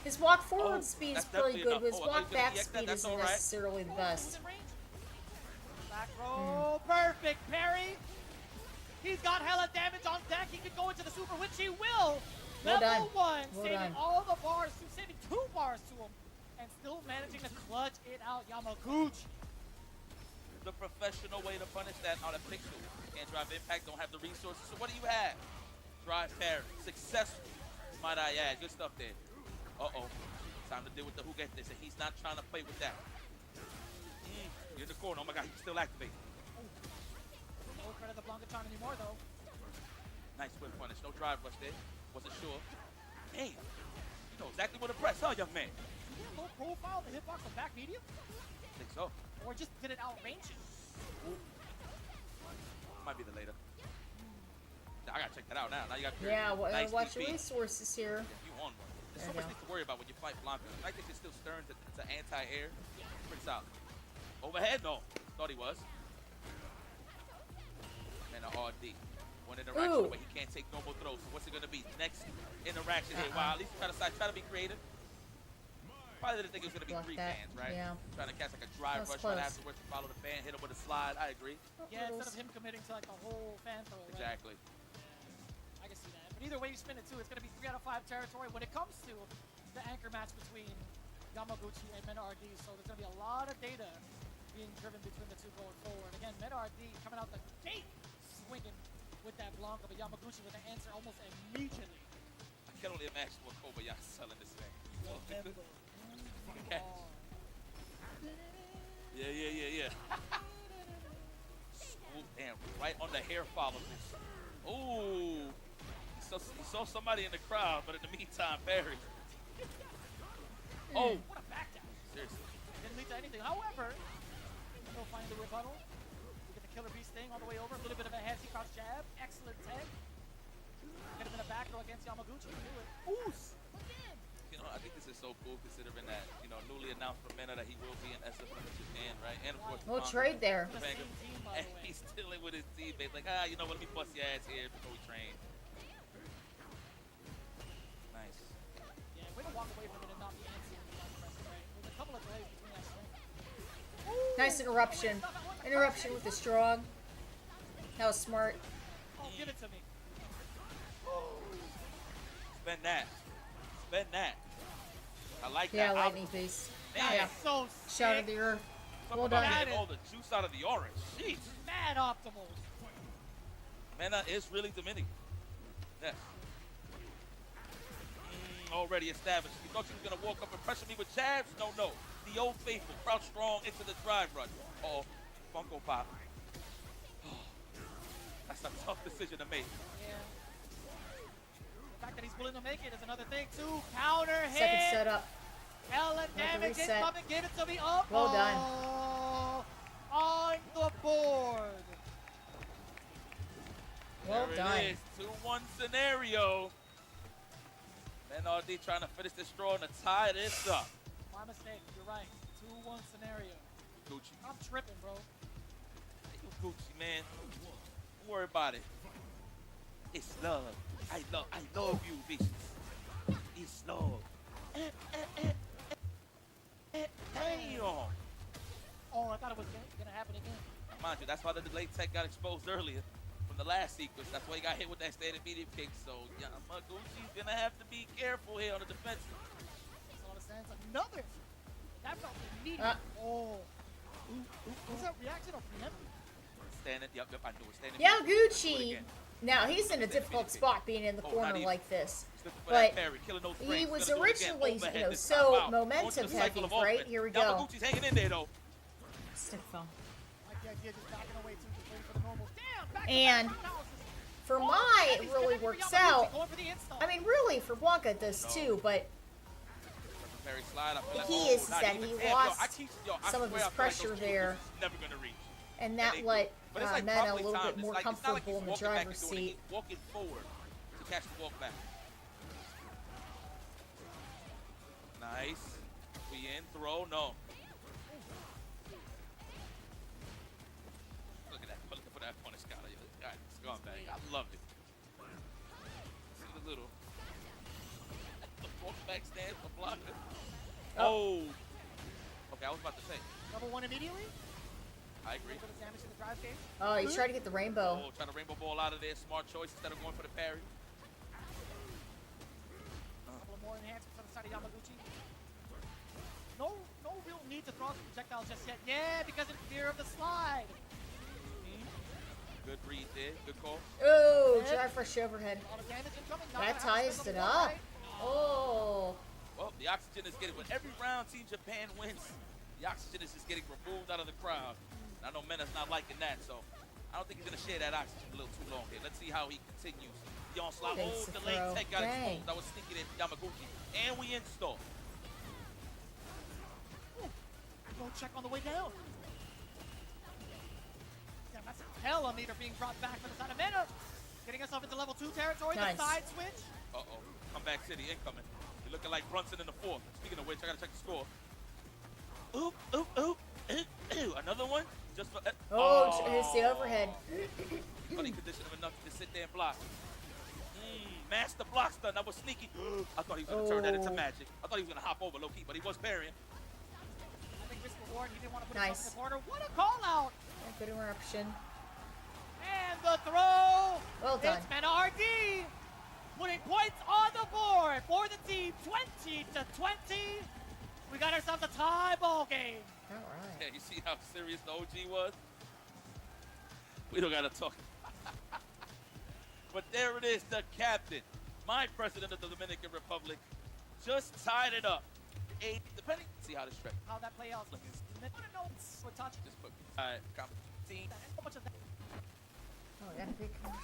his walk forward speed is pretty good, but his walk back speed isn't necessarily the best. Back row, perfect parry. He's got hella damage on deck. He could go into the super, which he will. Well done. Level 1, Well saving done. all the bars, saving 2 bars to him, and still managing to clutch it out. Yamaguchi. The professional way to punish that on a pixel. Can't drive impact, don't have the resources. So what do you have? Drive parry. Successful, might I add. Good stuff there. Uh-oh. Time to deal with the who gets this, and he's not trying to play with that. You're in the corner. Oh my god, he can still activate. No credit to Blancachon anymore, though. Nice whip punish. No drive rush there. Wasn't sure. Damn. You know exactly what to press, huh, young man? Low profile, the hitbox on back medium? I think so. Or just did it outrange him? Might be the later. I gotta check that out now. Now you got Yeah, nice watch DP. your resources here. You on one. There's so There you much things to worry about when you fight Blanca. I think it's still stern to anti-air. Pretty solid. Overhead? No. Thought he was. And an RD. One interaction where he can't take normal throws. So what's it gonna be? Next interaction here. Wow, at least try to be creative. Probably didn't think it was gonna be Block 3 that. fans, right? Yeah. Trying to catch like a drive That's rush close. right afterwards to follow the fan, hit him with a slide. I agree. Yeah, instead of him committing to like the whole fan throw. Right? Exactly. I can see that. But either way you spin it too, it's going to be 3 out of 5 territory when it comes to the anchor match between Yamaguchi and MenRD. So there's going to be a lot of data being driven between the two going forward. Again, MenRD coming out the gate swinging with that Blanca, but Yamaguchi with the answer almost immediately. I can only imagine what Kobayashi's selling this thing. Yeah. Ooh, damn, right on the hair follicles. Ooh. He saw somebody in the crowd, but in the meantime, buried. Oh. What a back down. Seriously. Didn't lead to anything. However, he'll find the rebuttal. We get the Killer Beast thing all the way over. A little bit of a heavy cross jab. Excellent tag. Could have been a back row against Yamaguchi. Do it. Oos. You know, I think this is so cool considering that, you know, newly announced from Mena that he will be in SF Japan, right? And of course, We'll trade there. And he's still in with his teammates. Like, you know what, let me bust your ass here before we train. Nice. Yeah, way to walk away from it and not be antsy when you're pressing, right? There's a couple of delays between that swing. Nice interruption. Interruption with the strong. That was smart. Oh, give it to me. Spend that. Spend that. I like Yeah, that. lightning piece. Man, Yeah. So Shot of the earth. Well about done. getting all the juice out of the orange. Jeez. Mad optimals. Mena is really Dominican. Yes. Already established. You thought you was going to walk up and pressure me with jabs? No. The old faithful. Crouch strong into the drive run. Uh-oh. Funko Pop. That's a tough decision to make. Yeah. The fact that he's willing to make it is another thing, too. Counter hit. Second setup. Hella damage reset. incoming. Give it to me. Oh, Well done. On the board. Well there done. it is. 2-1 scenario. MenRD trying to finish this straw and to tie this up. My mistake. You're right. 2-1 scenario. Gucci. I'm tripping, bro. Hey, you Gucci, man. Don't worry about it. It's love. I love you, bitches. It's love. Damn. Oh, I thought it was gonna happen again. Mind you, that's why the delayed tech got exposed earlier from the last sequence. That's why he got hit with that standard medium kick. So Yamaguchi's gonna have to be careful here on the defensive. Makes a lot of sense. Another. That felt immediate. Oh. Was that reaction or preemptive? Standing. Yep. I knew it. Standing. Yamaguchi. Now he's in a difficult spot being in the corner like this. But he was originally, you know, so momentum heavy, right? Here we go. Yamaguchi's hanging in there though. Stick fell. idea, just backing away too, just waiting for the normal. Damn, back And for Mai, it really works out. I mean, really, for Blanca it does too, but Parry slide. I feel the like, key is not that even- he damn, lost I some of swear his I feel like pressure those there, Kyoku's never gonna reach. and that they let But it's like Mena a probably little time. bit more It's not like comfortable in the he's walking back driver's and doing it. seat. He's walking forward to catch the walk back. Nice. We in. Throw. No. Look at that. Look for that punish scholar. God, scumbag. I love it. See the little. The walk back stand for blocker. Oh. Okay, I was about to say. Double one immediately. I agree. For the damage in the drive game. Oh, he's trying to get the rainbow. Oh, trying to rainbow ball out of there. Smart choice instead of going for the parry. Couple more enhancements on the side of Yamaguchi. No real need to throw out the projectiles just yet. Yeah, because in fear of the slide. Good read there. Good call. Oh, drive fresh overhead. A lot of damage incoming. That ties it up. Oh. Well, the oxygen is getting, with every round Team Japan wins, the oxygen is just getting removed out of the crowd. And I know Mena's not liking that, so I don't think he's going to share that oxygen a little too long here. Let's see how he continues. The onslaught. Thanks Oh, to delayed throw. tech got Dang. exposed. That was sneaking in Yamaguchi. And we install. Go check on the way down. Yeah, that's a hell of meter being brought back from the side of Mena. Getting us up into level 2 territory. Nice. The side switch. Uh-oh. Comeback City incoming. You're looking like Brunson in the fourth. Speaking of which, I got to check the score. Oop, oop, oop. Another one? Just for... Oh, it's the overhead. Funny condition of enough to just sit there and block. Master block stun. That was sneaky. I thought he was going to turn that into magic. I thought he was going to hop over low-key, but he was parrying. I think risk reward. He didn't want to put Nice. himself in the corner. What a call out. Yeah, good interruption. And the throw. Well done. It's Mena RD. Putting points on the board for the team. 20-20. We got ourselves a tie ball game. All right. Yeah, you see how serious the OG was? We don't got to talk. But there it is, the captain, my president of the Dominican Republic, just tied it up. Depending, see how this stretch. How that play out. We're touching. Just put, all right, team. How much of that? Oh, we got a big commercial.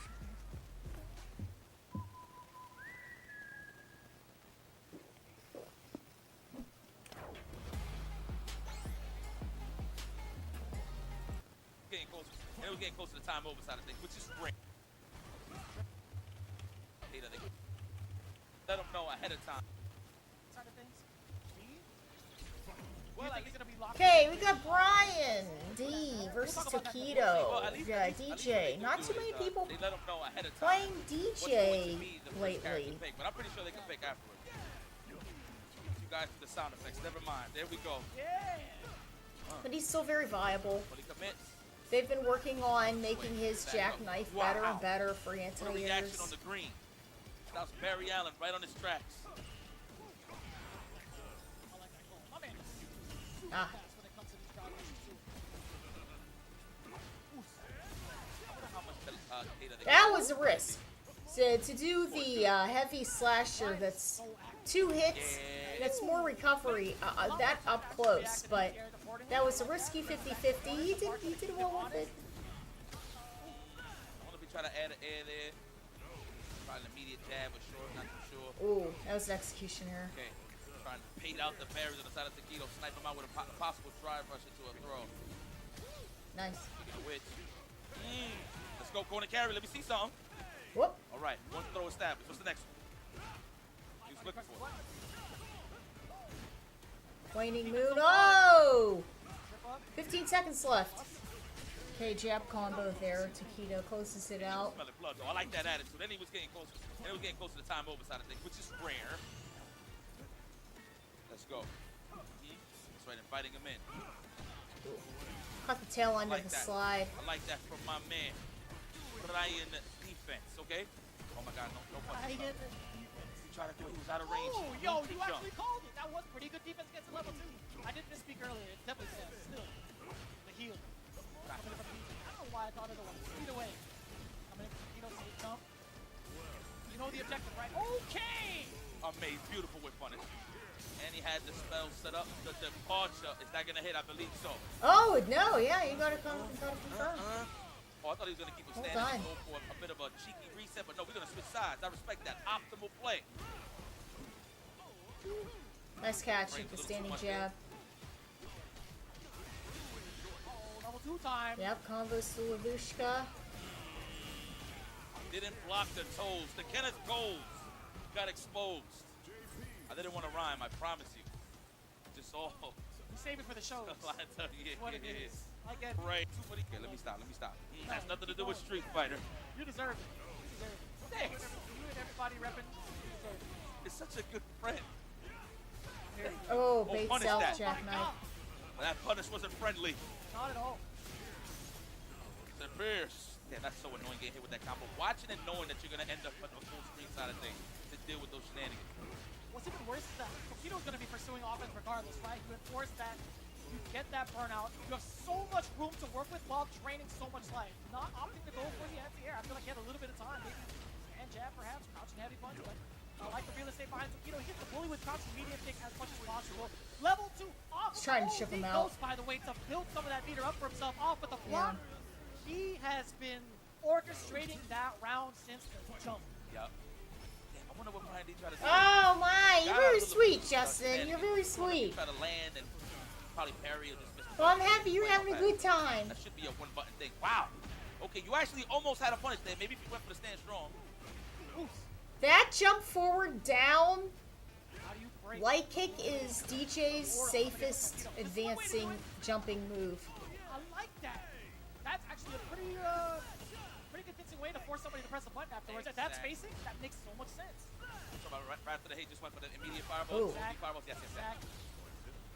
Getting closer. And it was getting closer to time over side of things, which is great. Let them know ahead of time. Side of things. Well, I think he's gonna be locked. Okay, we got Brian D versus Well, at Taquito. least- Yeah, at least what DJ. they Not do too many is, people they let them know ahead of time playing what's going to DJ be the first character lately. pick, but I'm pretty sure they can pick afterwards. You guys do the sound effects. Never mind. There we go. Yeah. But he's still very viable. When he commits, They've been working on making his jackknife better Wow. and better for what a Anthony reaction years. on the green. That was Barry Allen right on his tracks. I like that goal. My man is super Ah. fast when it comes to these drivers too. I wonder how much data they That was a risk. So to do the heavy slasher that's 2 hits, that's more recovery, that up close, but that was a risky 50-50. He did well with it. I want to be trying to add an air there. Trying an immediate jab or short, not too sure. Ooh, that was an execution error. Okay, trying to bait out the barriers on the side of Taquito, snipe him out with a possible drive rush into a throw. Nice. Speaking of which, let's go corner carry. Let me see something. Whoop. All right, one throw established. What's the next one? He was looking for. Waning moon. Oh! 15 seconds left. Okay, jab combo there. Taquito closes it out. Smelling blood, though. I like that attitude. Then he was getting closer. Then he was getting closer to the time over side of things, which is rare. Let's go. That's right, inviting him in. Caught the tail end I like of the that. slide. I like that from my man. Brian defense, okay? Oh my God, no punch. He tried to do it. He was out of range. Oh, He yo, moved you to actually jump. called it. That was pretty good defense against the level 2. I didn't misspeak earlier. It's definitely still the heel. Coming in from the defense. I don't know why I thought otherwise. Either way, coming in from Taquito, safe jump. You know the objective, right? Okay. Amazing, beautiful whip punish. and he had the spell set up. The departure, is that gonna hit? I believe so. Oh no, yeah, you gotta confirm. Oh, I thought he was gonna keep him Hold standing and on. go for a bit of a cheeky reset, but no, we're gonna switch sides. I respect that. Optimal play. Nice catch with the standing jab. Level 2 time. Yep, combos to Lavushka. Didn't block the toes. The Kenneth Coles got exposed. I didn't want to rhyme, I promise you. Just all. You save it for the show. Yeah, What it is. I get it. Right. Okay, let me stop. Has nothing to do with Street Fighter. You deserve it. You deserve it. Thanks. You and everybody repping. You deserve it. It's such a good friend. Oh, bait punish self that. jackknife. But that punish wasn't friendly. Not at all. The Pierce. Yeah, that's so annoying getting hit with that combo. Watching and knowing that you're going to end up on the full screen side of things to deal with those shenanigans. What's even worse is that Tokito's going to be pursuing offense regardless, right? You enforce that, you get that burnout, you have so much room to work with while draining so much life. Not opting to go for the anti-air. I feel like he had a little bit of time. Maybe and jab perhaps, crouching heavy punch, but I like the real estate behind Tokito. He hits the bully with crouching medium kick as much as possible. Level 2 off. He's trying to ship him out. Goes, by the way, to build some of that meter up for himself off with the block. He has been orchestrating that round since the jump. Yep. I wonder what Brian D tried to do. Oh my, you're Got out very a little sweet, bit, Justin. You're very sweet. Try to land and probably parry or just miss the Well, I'm punch. happy you're having a good time. That should be a one button thing. Wow. Okay, you actually almost had a punish there. Maybe if you went for the stand strong. Oof. That jump forward down How do you break? light kick is DJ's safest advancing jumping move. I like that. That's actually a pretty convincing way to force somebody to press a button afterwards. If that's spacing, that makes so much sense. So right after the hit, just went for the immediate fireball. Ooh. Immediate fireballs. Yes. Exactly.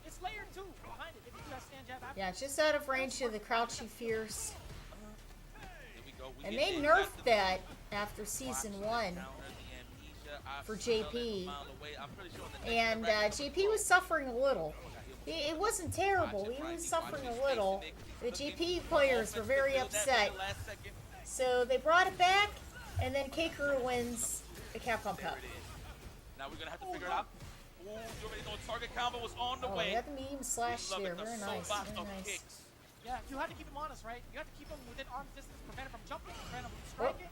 It's layer 2 behind it. If you do that stand jab after. Yeah, just out of range of the crouchy fierce. Here we go. We And get they in nerfed after that after season 1 counter, the amnesia, for I smell it JP. a mile away. I'm pretty sure in the And next JP was suffering a little. It wasn't terrible. He was suffering a little. The JP players were very upset. So they brought it back, and then Kakeru wins the Capcom Cup. Now we're gonna have to figure it out. Ooh, you already know target combo was on the Oh, way. he had the medium slash Love there. it, the Very nice. Sobat Very of nice. kicks. Yeah, you have to keep him honest, right? You have to keep him within arm's distance, prevent him from jumping, prevent him from striking,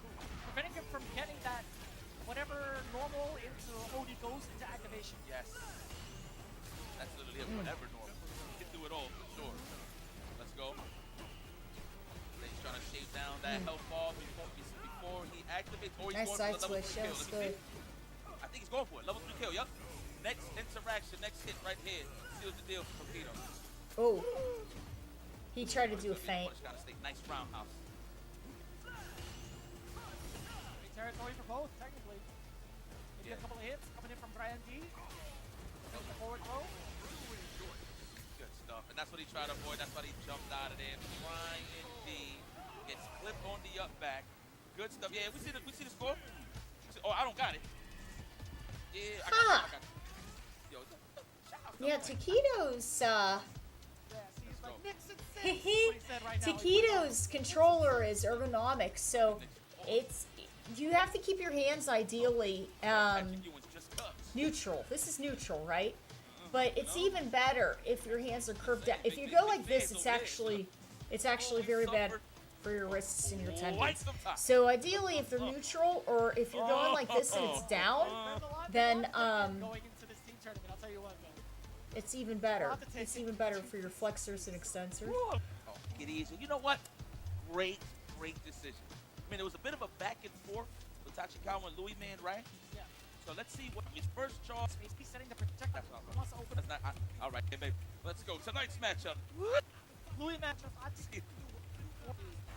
preventing him from getting that whatever normal into OD goes into activation. Yes. That's literally a whatever normal. You can do it all for sure. Let's go. Then he's trying to shave down that health ball before he activates. Or he's Nice going side for the level 3 switch. kill. That was Let me good. see. I think he's going for it. Level 3 kill, yup. Next interaction, next hit right here. Seals the deal for Torpedo. Oh. He tried to do a feint. Gotta stay nice roundhouse. Great territory for both, technically. Maybe a couple of hits coming in from Brian D. There's the forward throw. Good stuff. And that's what he tried to avoid. That's why he jumped out of there. Brian D gets clipped on the up back. Good stuff. Yeah, we see the score. Oh, I don't got it. Yeah, I got it. Yo, shout out to Yeah, Taquitos, Taquitos controller is ergonomic, so it's you have to keep your hands ideally neutral. This is neutral, right? But it's even better if your hands are curved down. If you go like this, it's actually very bad for your wrists and your tendons. So ideally, if they're neutral, or if you're going like this and it's down, then Going into this team tournament, I'll tell you what, man. it's even better. It's even better for your flexors and extensors. Oh, it is. You know what? Great decision. I mean, it was a bit of a back and forth with Tachikawa and Louis Man, right? Yeah. So let's see what his first charge. He's setting the projectile. He wants to open That's not. All right, hey, babe. Let's go. Tonight's matchup. Louis matchup.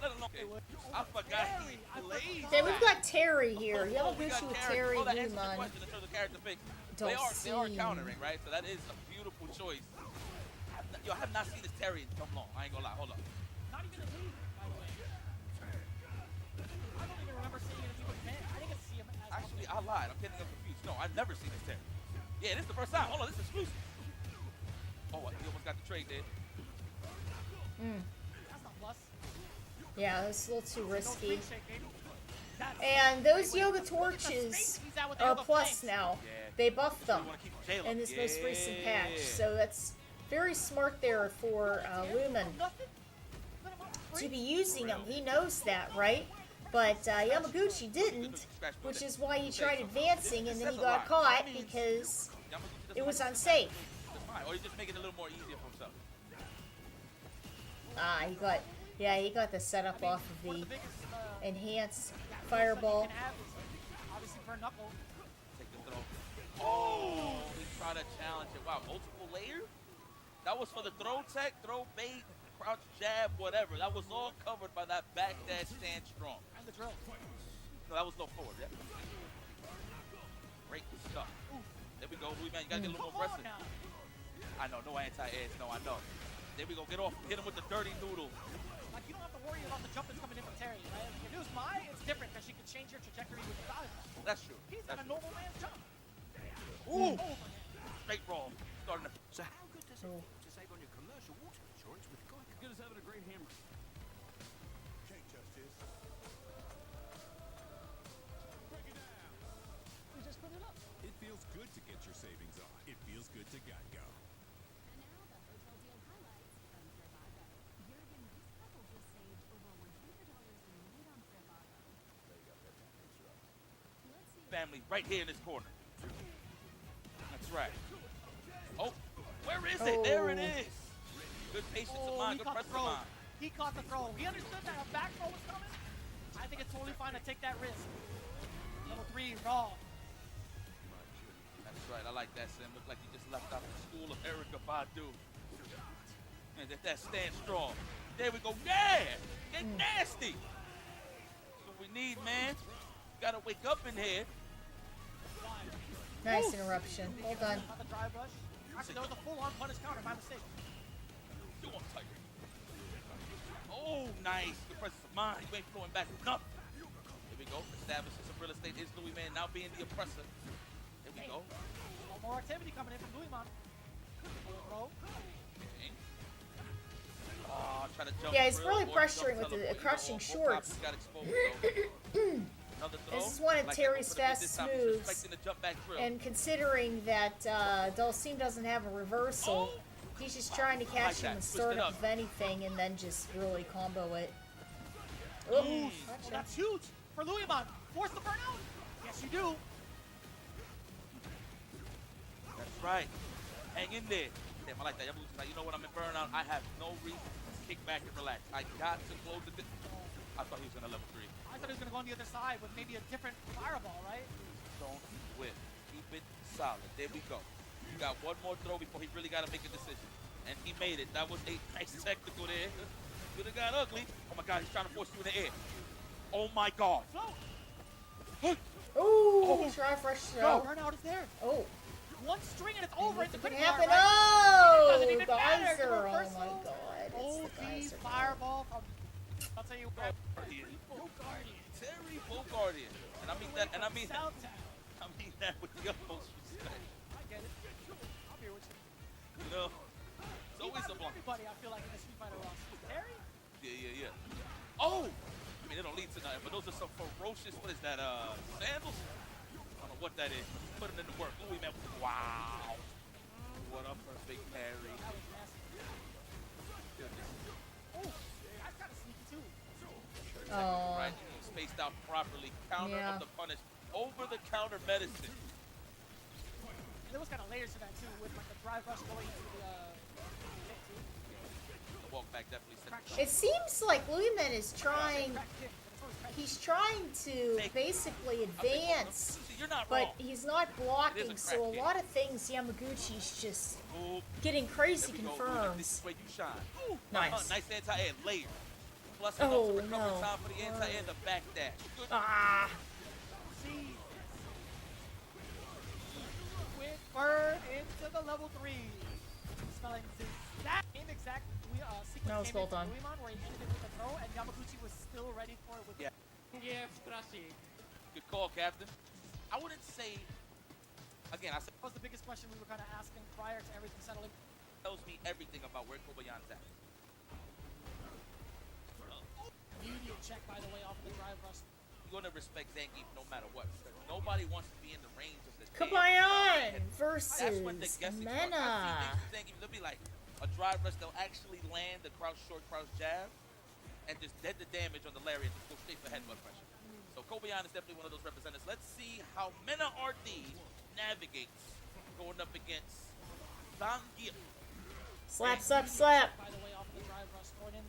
Let alone. I forgot he plays. Okay, we've got Terry here. We got Yamaguchi with Terry Well, that answers the Newman. question in terms of character pick. Don't They are see. countering, right? So that is a beautiful choice. I have not seen this Terry in so long. I ain't gonna lie. Hold up. Not even a league, by the way. I don't even remember seeing it in Japan. I didn't get to see him as Actually, I lied. I'm getting confused. No, I've never seen this Terry. Yeah, this is the first time. Hold on, this is exclusive. Oh, he almost got the trade there. That's not plus. Yeah, it's a little too No risky. big shake, baby. And those yoga torches He's out with the are yoga plus flames. now. Yeah. They buffed them We want to keep Jalen. in this most recent patch. Yeah. So that's very smart there for Lumen Nothing. Let him up. to be using them. He knows that, right? But Yamaguchi didn't, which is why he tried advancing and then he got caught because Yamaguchi it was doesn't unsafe. mind. That's fine. Or you just make it a little more easier for himself. He got the setup off of One the of the biggest enhanced that fireball. you can have is obviously for Knuckle. Take the throw. Oh, he tried to challenge it. Wow, multiple layers? That was for the throw tech, throw bait, crouch jab, whatever. That was all covered by that back dash stand strong. And the drill. No, that was no forward, yeah. Great stuff. There we go, Louis, man, you gotta get a little more Come on aggressive. now. I know, no anti-edge, no, I know. There we go, get off, hit him with the dirty noodle. Like, you don't have to worry about the jump that's coming in from Terry, right? If it was Mai, it's different because she can change your trajectory without it. That's true. He's That's got a true. normal man's jump. Ooh, Overhand. straight roll. Starting to So how good does it feel to save on your commercial water insurance with Geico? Good as having a great hammer. Okay, Justice. Break it down. We just put it up. It feels good to get your savings on. It feels good to Geico. And now the hotel deal highlights from Trivago. Jurgen, this couple just saved over $100 a night on Trivago. Let's see. family right here in this corner. That's right. Oh, where is it? There it is. Good patience of mine, he good caught press the of throw. mine. He caught the throw. He understood that a back throw was coming. I think it's totally fine to take that risk. Level 3, raw. That's right, I like that, Sam. Look like you just left out the school of Erica Badu. And that stand strong. There we go. Yeah! Get nasty! That's what we need, man. You gotta wake up in here. Nice interruption. Well done. Not the drive rush. Actually, that was a full-on punish counter. My mistake. You want Tiger. Oh, nice. Good presence of mind. You ain't flowing back nothing. Here we go. Establishing some real estate. Is Louis Man now being the oppressor. Here we go. One more activity coming in from Louismont. Bro. Okay. Oh, try to jump Yeah, he's through, really or pressuring jump with the teleport. crushing Both shorts. options got exposed, though. Another throw. This is one of Like Terry's that, but fast this time he's moves. expecting the jump back drill. And considering that Dulcine doesn't have a reversal, he's just trying to catch him that. and Twist start it up up. with anything and then just really combo it. Oh, Ooh, that's huge for Louismont. Force the burnout. Yes, you do. That's right. Hang in there. Damn, I like that. Yamaguchi's like, you know what? I'm in burnout. I have no reason to kick back and relax. I got to close the. I thought he was in a level 3. I thought he was going to go on the other side with maybe a different fireball, right? Don't whip. Keep it solid. There we go. You got one more throw before he really got to make a decision. And he made it. That was a nice technical there. Could have got ugly. Oh my God, he's trying to force you in the air. Oh my God. Float. Ooh, try fresh Go. throw. Burnout is there. Oh, One string and it's over. It's a what quick happened? bar, right? Doesn't Oh, even matter. It's a geyser. Oh my reversal. God. It's the OG geyser. fireball from. I'll tell you what. Guardian. Terry Bogardian. And I mean that. And I mean that. Southtown. I mean that with the utmost respect. I get it. I'm here with you. You know, it's always a block. Everybody, I feel like in the Street Fighter roster. Terry? Yeah. Oh! I mean, they don't lead to nothing, but those are some ferocious, what is that, sandals? I don't know what that is. Put it in the work. Louis, man. Wow. What up for a big parry? That was nasty. Goodness. Oh, that's kind of sneaky too. Oh. Right, spaced out properly. Counter Yeah. of the punish. Over the counter medicine. And there was kind of layers to that too, with like the drive rush going to the hit too. The walk back definitely set the It seems like Lumen is trying. Crack kick, but it's always crack He's trying to basically advance, See, you're not but wrong. he's not It blocking. is a So crack a kick. lot of things Yamaguchi's just Ooh, getting crazy there we go, Louis. This confirms. is where you shine. Ooh, Nice. Nice anti-air layer. Plus Oh, enough to recover no. time for the anti-air and the back dash. Good. Ah, See. Quick burn into the level 3. Smelling that same exact sequence That was came well into done. Louismont where he ended it with a throw and Yamaguchi was still ready for it with Yeah. Good call, Captain. I wouldn't say, again, I said, That was the biggest question we were kind of asking prior to everything settling. tells me everything about where Kobayane's at. Immediate check, by the way, off of the drive rush. You gonna respect Zangief no matter what. Because nobody wants to be in the range of the Kabayan That's when the versus guessing starts. Mena. I see Zangief, they'll be like a drive rush. They'll actually land the crouch short, crouch jab, and just dead the damage on the lariat and just go straight for headbutt pressure. So Kobayan is definitely one of those representatives. Let's see how Mena RD navigates going up against Zangief. Slap, slap, slap. By the way, off the drive rush, throwing in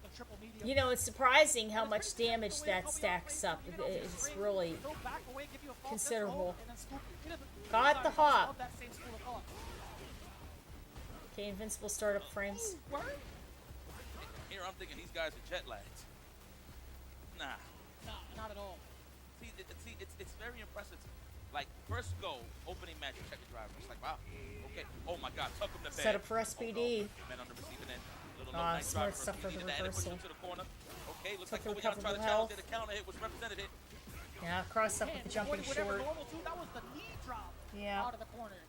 the triple medium. You know, it's surprising how much damage that stacks up. It's really Throw back away, give you a false considerable. and then scoop you. Got the hop. Of that same school of thought. Okay, invincible startup frames. Word? Here I'm thinking these guys are jet lags. Nah. Nah, not at all. See, it's very impressive. Like, first go, opening match, check the driver. It's like, wow, okay. Oh my God, tuck him to bed. Set up for SBD. Man on the receiving end. Little nice Smart driver. stuff for the Needed that, and it pushed reversal. him to the corner. Okay, looks Took like the Kobayan tried to recoverable challenge health. it. The counter hit was represented it. Yeah, cross up with the jumping Whatever short. normal too, that was the knee drop Yeah. out of the corner.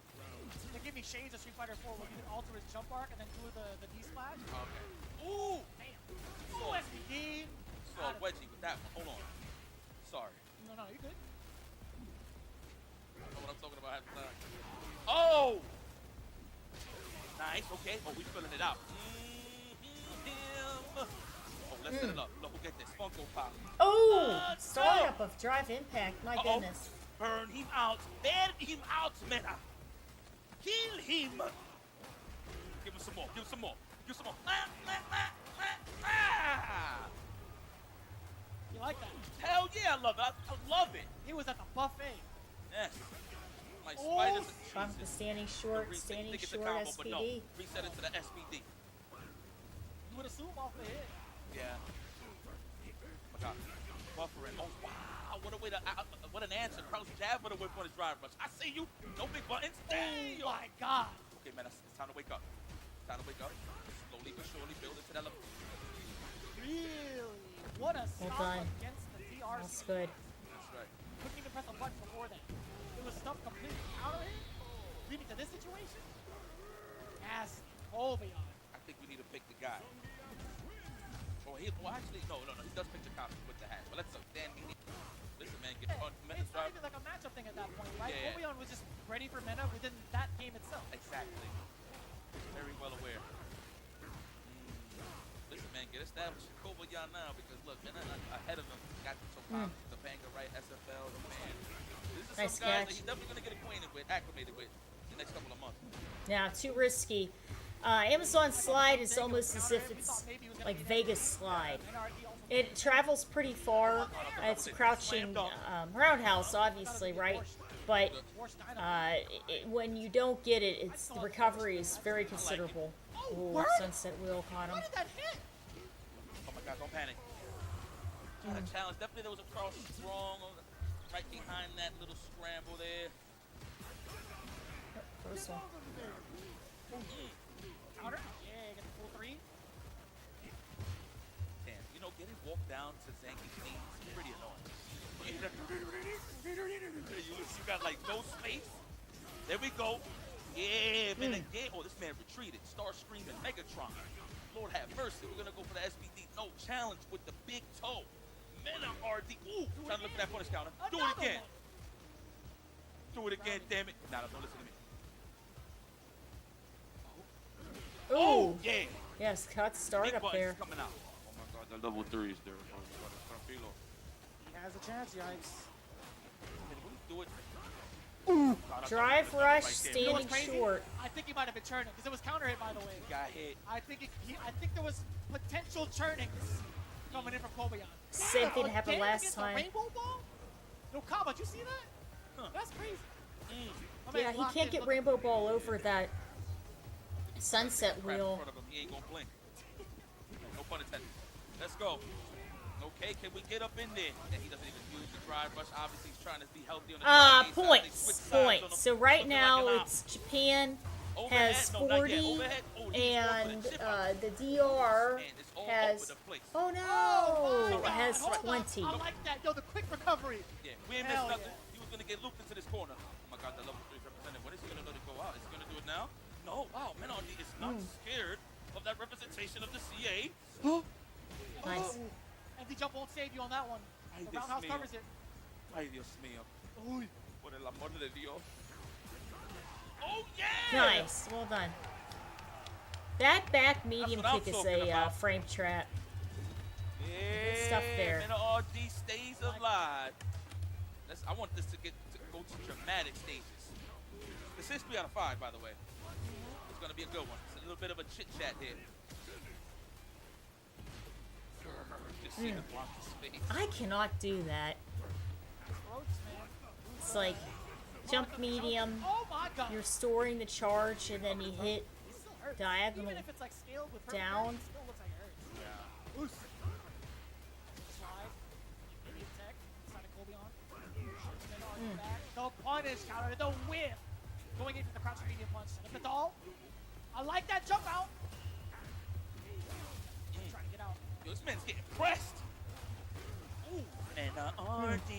They give me shades of Street Fighter 4 where you can alter his jump arc and then do the knee splash. Okay. Ooh! Damn. Ooh, SBD. Saw Wedgie with that one. Hold on. Sorry. No, you're good. I know what I'm talking about half the time. Oh! Nice, okay. Oh, we filling it out. Him. Oh, let's set it up. Look, we'll get this. Funko Pop. Oh! Startup of Drive Impact. My goodness. Burn him out. Burn him out, Mena. Kill him. Give him some more. Give him some more. Give him some more. You like that? Hell yeah, I love it. I love it. He was at the buffet. Yes. My spiders and Bump the standing short, standing short but no. SPD. Reset it to the SPD. You would assume off the hit. Yeah. Oh my God. Buffering. Oh wow. What a way to what an answer. Crouch jab with a whip on his drive rush. I see you. No big buttons. Damn. Oh my God. Okay, man. It's time to wake up. Time to wake up. Slowly but surely build into that level. Really? What a Well stop done. against the DRC. That's good. That's right. Couldn't even press a button before that. It was stuff completely out of it. Leading to this situation? Yes. Kobayan. I think we need to pick the guy. Well, actually, no. He does pick the cop with the hat. But let's Dan. Listen, man, get on Mena's It's not drive. even like a matchup thing at that point, right? Yeah. Kobayan was just ready for Mena within that game itself. Exactly. Very well aware. Listen, man, get established in Kobayan now because look, man, ahead of him got Topanga right, SFL, the man. This is Nice some guys that catch. he's definitely gonna get acquainted with, acclimated with the next couple of months. Yeah, too risky. Amazon Slide is almost as if it's like Vegas Slide. It travels pretty far. It's a crouching roundhouse, obviously, right? But when you don't get it, the recovery is very considerable. Ooh, Sunset Wheel caught him. Where did that hit? Oh my God, don't panic. Trying to challenge. Definitely there was a cross strong right behind that little scramble there. First one. Counter? Yeah, get the full 3. Damn, getting walked down to Zangief's knees is pretty annoying. You got like no space. There we go. Yeah, man, again. Oh, this man retreated. Star Screaming, Megatron. Lord have mercy. We're gonna go for the SBD. No challenge with the big toe. Mena RD. Ooh, trying to look for that punish counter. Do it again. Do it again, damn it. Nah, don't listen to me. Ooh. Yeah. Yes, cut start Big up buttons there. coming out. Oh my God, the level 3 is there. He has a chance, yikes. Do it. Drive rush, You know what's standing crazy? short. I think he might have been churning because it was counter hit, by the way. Got hit. I think there was potential churnings coming in from Kobayan. Same thing happened Again last against time. The rainbow ball? No, Kaba, did you see that? Huh. That's crazy. My Yeah, man's he locked can't in. get Look, Rainbow Ball over that Sunset Crap in Wheel. front of him. He ain't gonna blink. No pun intended. Let's go. Okay, can we get up in there? And he doesn't even use the drive rush. Obviously, he's trying to be healthy on the drive. Points. So right now it's Japan has 40 and the DR has oh no, it has hold on. 20. I like that. Yo, the quick recovery. Yeah, we ain't Hell missed nothing. yeah. He was gonna get looped into this corner. Oh my God, the level 3 representative. When is he gonna let it go out? Is he gonna do it now? No. Wow, Menardi is not scared of that representation of the CA. Nice. And the jump won't save you on that one. Ay, The Dios roundhouse mío. covers it. Ay, Dios mío. Uy. Por el amor de Dios. Oh, yeah! Nice. Well done. That back medium what I'm kick is talking a about. frame trap. Yeah, stuff there. Man, RD stays alive. I want this to go to dramatic stages. This is 3 out of 5, by the way. It's gonna be a good one. It's a little bit of a chit chat here. Just see the Blanca's face. I cannot do that. It's like jump medium. Oh my god. You're storing the charge, and then you hit It still hurts. diagonal Even if it's like scaled with perfect down. it still looks like it hurts. Yeah. Loose. Slide. Immediate tech. Side of Colby on. Then on back. The punish counter. The whiff. Going into the crouching medium punch. Set up the doll. I like that jump out. Trying to get out. Yo, this man's getting pressed. Ooh, man, RD,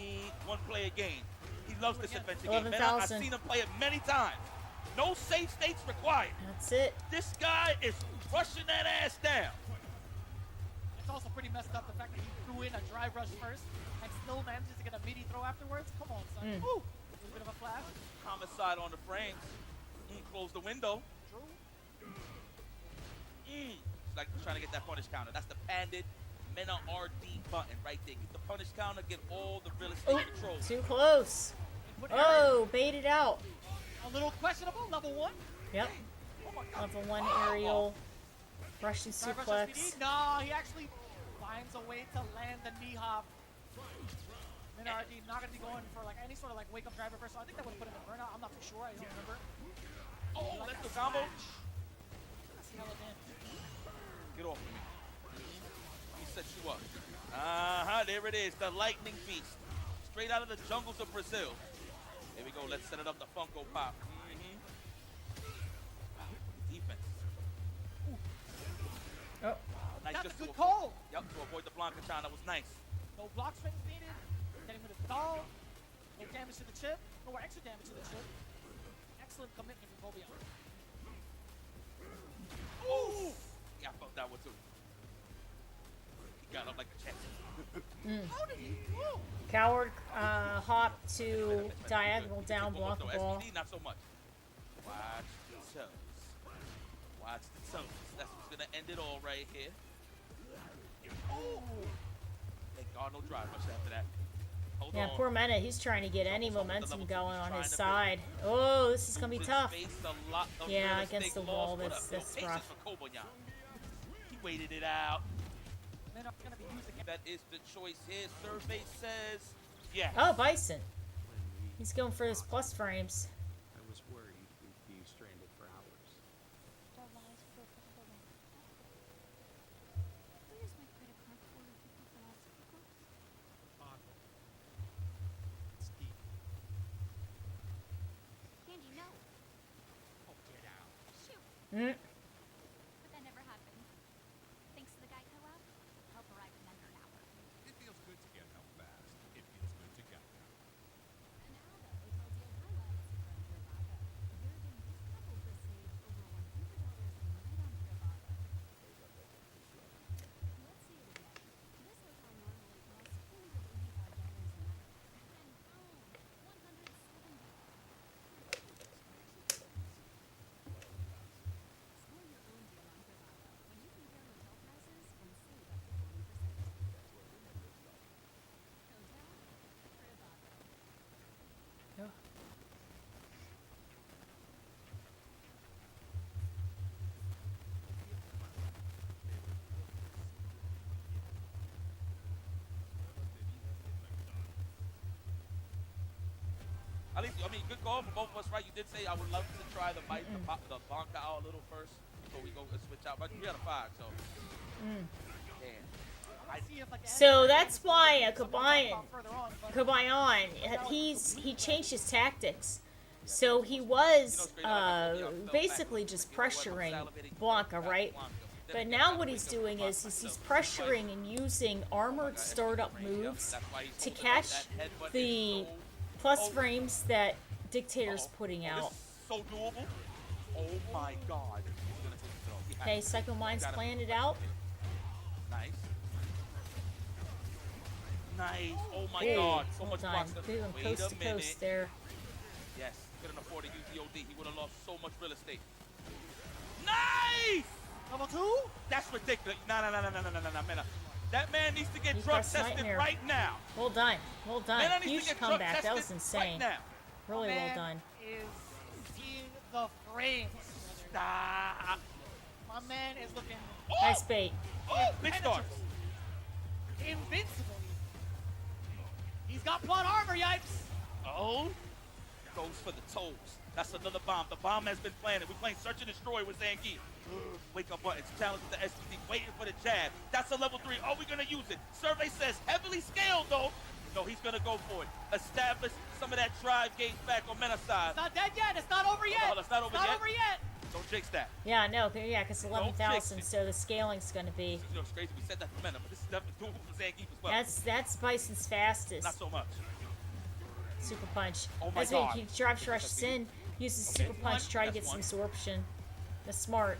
one player game. He loves this adventure game, man. I've 11,000. seen him play it many times. No save states required. That's it. This guy is rushing that ass down. It's also pretty messed up the fact that he threw in a drive rush first and still manages to get a meaty throw afterwards. Come on, son. Ooh. A little bit of a flash. Homicide on the frames. Close the window. True. It's like trying to get that punish counter. That's the padded Mena RD button right there. Get the punish counter, get all the real estate Oh, control. too close. Input Oh, baited out. A little questionable. Level 1. Yep. Oh my god. Level 1 aerial. Russian Drive rush suplex. SPD. No, he actually finds a way to land the knee hop. Minardi not going to be going for like any sort of like wake up drive reversal. I think that would have put him in burnout. I'm not too sure. I don't remember. Oh, Like that's that the combo. That's hella damage. Get off of me. He set you up. There it is. The lightning beast. Straight out of the jungles of Brazil. Here we go. Let's set it up. The Funko Pop. Wow. Defense. Oh. Nice. That's Just a good to call. Yep, to avoid the Blanca Chan. That was nice. No block swings needed. Getting rid of the doll. No damage to the chip. No more extra damage to the chip. Excellent commitment from Kobe. Ooh! Yeah, I felt that one too. He got up like a check. How did he? Whoa. Coward hop to diagonal down, block the ball. SPD, not so much. Watch the toes. Watch the toes. That's what's gonna end it all right here. Oh! Thank God, no drive rush after that. Hold Yeah, on. poor Mena. He's trying to get any Almost on the momentum level two. going He's on trying his to side. Oh, this is gonna be Moved tough. his face a lot of Yeah, real against estate the wall, loss. What that's- up? Yo, that's patience rough. for Kobanyan. He waited it out. Minardi's going to be using it. That is the choice here. Survey says yes. Oh, Bison. He's going for his plus frames. I was worried we'd be stranded for hours. Where's my credit card for It's deep. Candy, no. Oh, get out. Shoot. Mm. But that never happened. Thanks to the Geico app, help arrive in under an hour. It feels good to get help fast. It feels good to Geico. And now the hotel deal highlights from Trivago. Jurgen, this couple just saved over $100 a night on Trivago. Let's see it again. This hotel normally costs $285 a night. And boom, $170. Score your own deal on Trivago when you compare hotel prices and save up to 20%. Hotel Trivago. Oh. At least, I mean, good call for both of us, right? You did say I would love to try the bite, the Blanca out a little first before we go switch out. But 3 out of 5, so. Damn. I see if, like, the So end that's is why something we'll talk about further on, but Kabayan, he changed his tactics. So he was basically just pressuring Blanca, right? But now what he's doing is he's pressuring and using armored startup moves to catch the plus frames that Dictator's putting out. This is so doable. Oh my God. He's gonna take it off. He has Okay, to. Psycho Mind's Gotta- playing it out. Nice. Nice. Oh my Hey, God. So well much done. box. Doing Wait coast a to minute. coast there. Yes. Couldn't afford to use the OD. He would have lost so much real estate. Nice! Level 2? That's ridiculous. No, man. That man needs to get He drug pressed tested Nightmare. right now. Well done. Well done. Man, I need Huge to get drug comeback. That was tested insane. right now. Really well Man done. is seeing the frames. Stop. My man is looking Nice bait. Oh, big stars. invincible. He's got plot armor, yipes. Oh, goes for the toes. That's another bomb. The bomb has been planted. We're playing Search and Destroy with Zangief. Wake up buttons. Challenge with the SPD. Waiting for the jab. That's a level 3. Are we going to use it? Survey says heavily scaled, though. No, he's going to go for it. Establish some of that drive gauge back on Menace side. It's not dead yet. It's not over yet. Hold on, it's not over yet. Don't jinx that. Yeah, no, yeah, because jinx 11,000, it. so the scaling's going to be. You know, it's crazy. We said that for Menace, but this is definitely doable for Zangief as well. That's Bison's fastest. Not so much. Super punch. Oh my That's why God. he drives rush Sin, uses Okay. super punch, try to That's get one. some absorption. That's smart.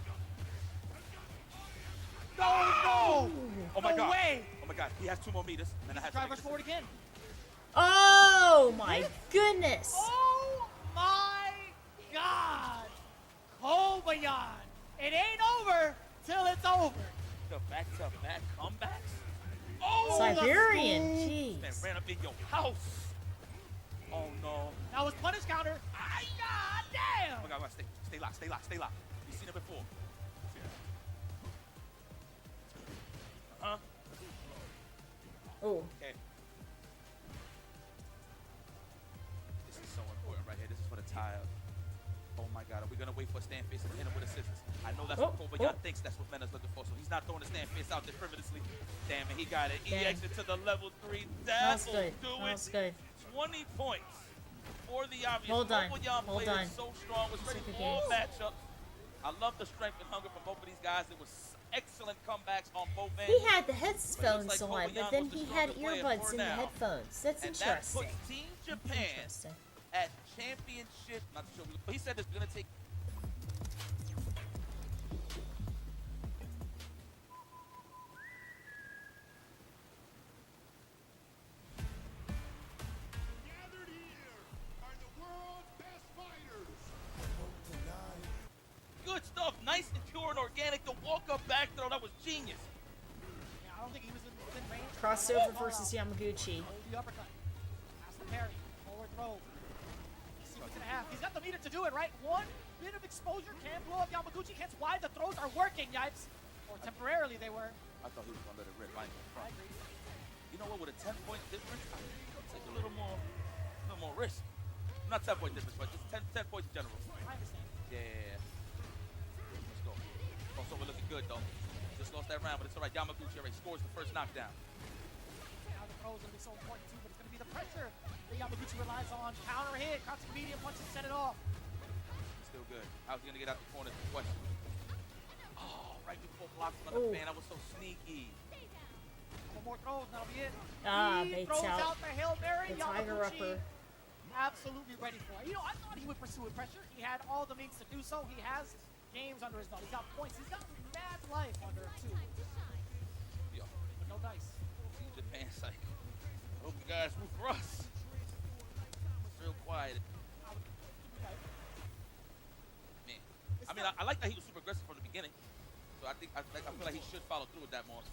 No! Oh my No God. way. Oh my God. He has 2 more meters. And I have to Driver's make forward again. Oh my goodness! Oh my God! Kobayan! It ain't over till it's over. The back-to-back comebacks. Oh, Siberian, the jeez. man ran up in your house. Oh no. That was punish counter. Ah, God damn! Oh my God, stay locked. You've seen it before. Oh, Okay. This is so important right here. This is for the tie-up. Oh my God, are we gonna wait for a stand face and hit him with a scissors? I know that's what Kobayan thinks. That's what Mena's looking for. So he's not throwing the stand face out there frivolously. Damn it, he got it. Damn. EX to the level 3. that was That'll good. do That it. was good. 20 points for the obvious. Well done. Kobayan Well player done. is so strong. Was ready Super for all games. matchups. I love the strength and hunger from both of these guys. It was excellent comebacks on both ends. He had the headphones like on, Kobayan but then was the he had stronger player earbuds for in the now. headphones. That's And that interesting. puts Team Japan Interesting. at championship. Not sure, but he said it's gonna take. Gathered here are the world's best fighters. Good stuff, nice and pure and organic. The walk-up back throw, that was genius. Yeah, I don't think he was within range. Crossover versus Yamaguchi. Hold the uppercut. Pass the parry. Forward throw. Let's see what's gonna happen. He's got the meter to do it, right? One bit of exposure can blow up Yamaguchi. Hence why the throws are working, yipes. Or temporarily they were. I thought he was gonna let it rip right in I front. agree. You know what? With a 10-point difference, I think he'll take a little more risk. Not 10-point difference, but just 10 points in general. I understand. Yeah. Let's go. Also, we're looking good though. Just lost that round, but it's all right. Yamaguchi already scores the first knockdown. Now the throw is gonna be so important too, but it's gonna be the pressure that Yamaguchi relies on. Counter hit, crouching medium punches, set it off. Still good. How's he gonna get out the corner? Is the question. Oh, right before blocks on the Ooh. fan. That was so sneaky. One more throws, and that'll be it. Ah, He baits throws out. the Hail Mary. The Tiger Yamaguchi Upper. absolutely ready for it. You know, I thought he would pursue with pressure. He had all the means to do so. He has games under his belt. He's got points. He's got mad life under him too. Yo, But no dice. Team Japan's like, I hope you guys root for us. It's real quiet. Okay. Man. I mean, I like that he was super aggressive from the beginning. So I feel like he should follow through with that more.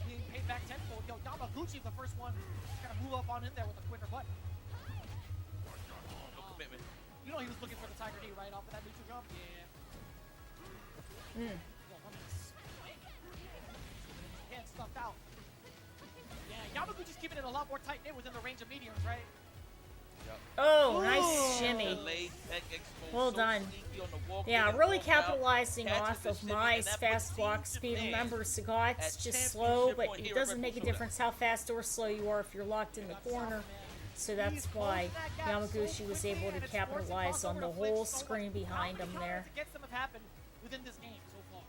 Being paid back tenfold. Yo, Yamaguchi, the first one, kind of move up on in there with a quicker button. No commitment. You know he was looking for the Tiger knee right off of that neutral jump? Yeah. Yo, one miss. Hand stuffed out. Yeah, Yamaguchi's keeping it a lot more tight-knit within the range of mediums, right? Oh, nice Ooh. shimmy. Delayed tech exposed, Well so done. sneaky on the walk Yeah, in, really walk out, capitalizing catches off the of shimmy, my and that fast puts block Team speed. Japan Remember, Sagat's at just slow, championship but point it here at doesn't Red make a Bull Soda. difference how fast or slow you are if you're locked in the corner. So that's why Yamaguchi was able to capitalize on the whole screen behind him there. Gets them have happened within this game so far.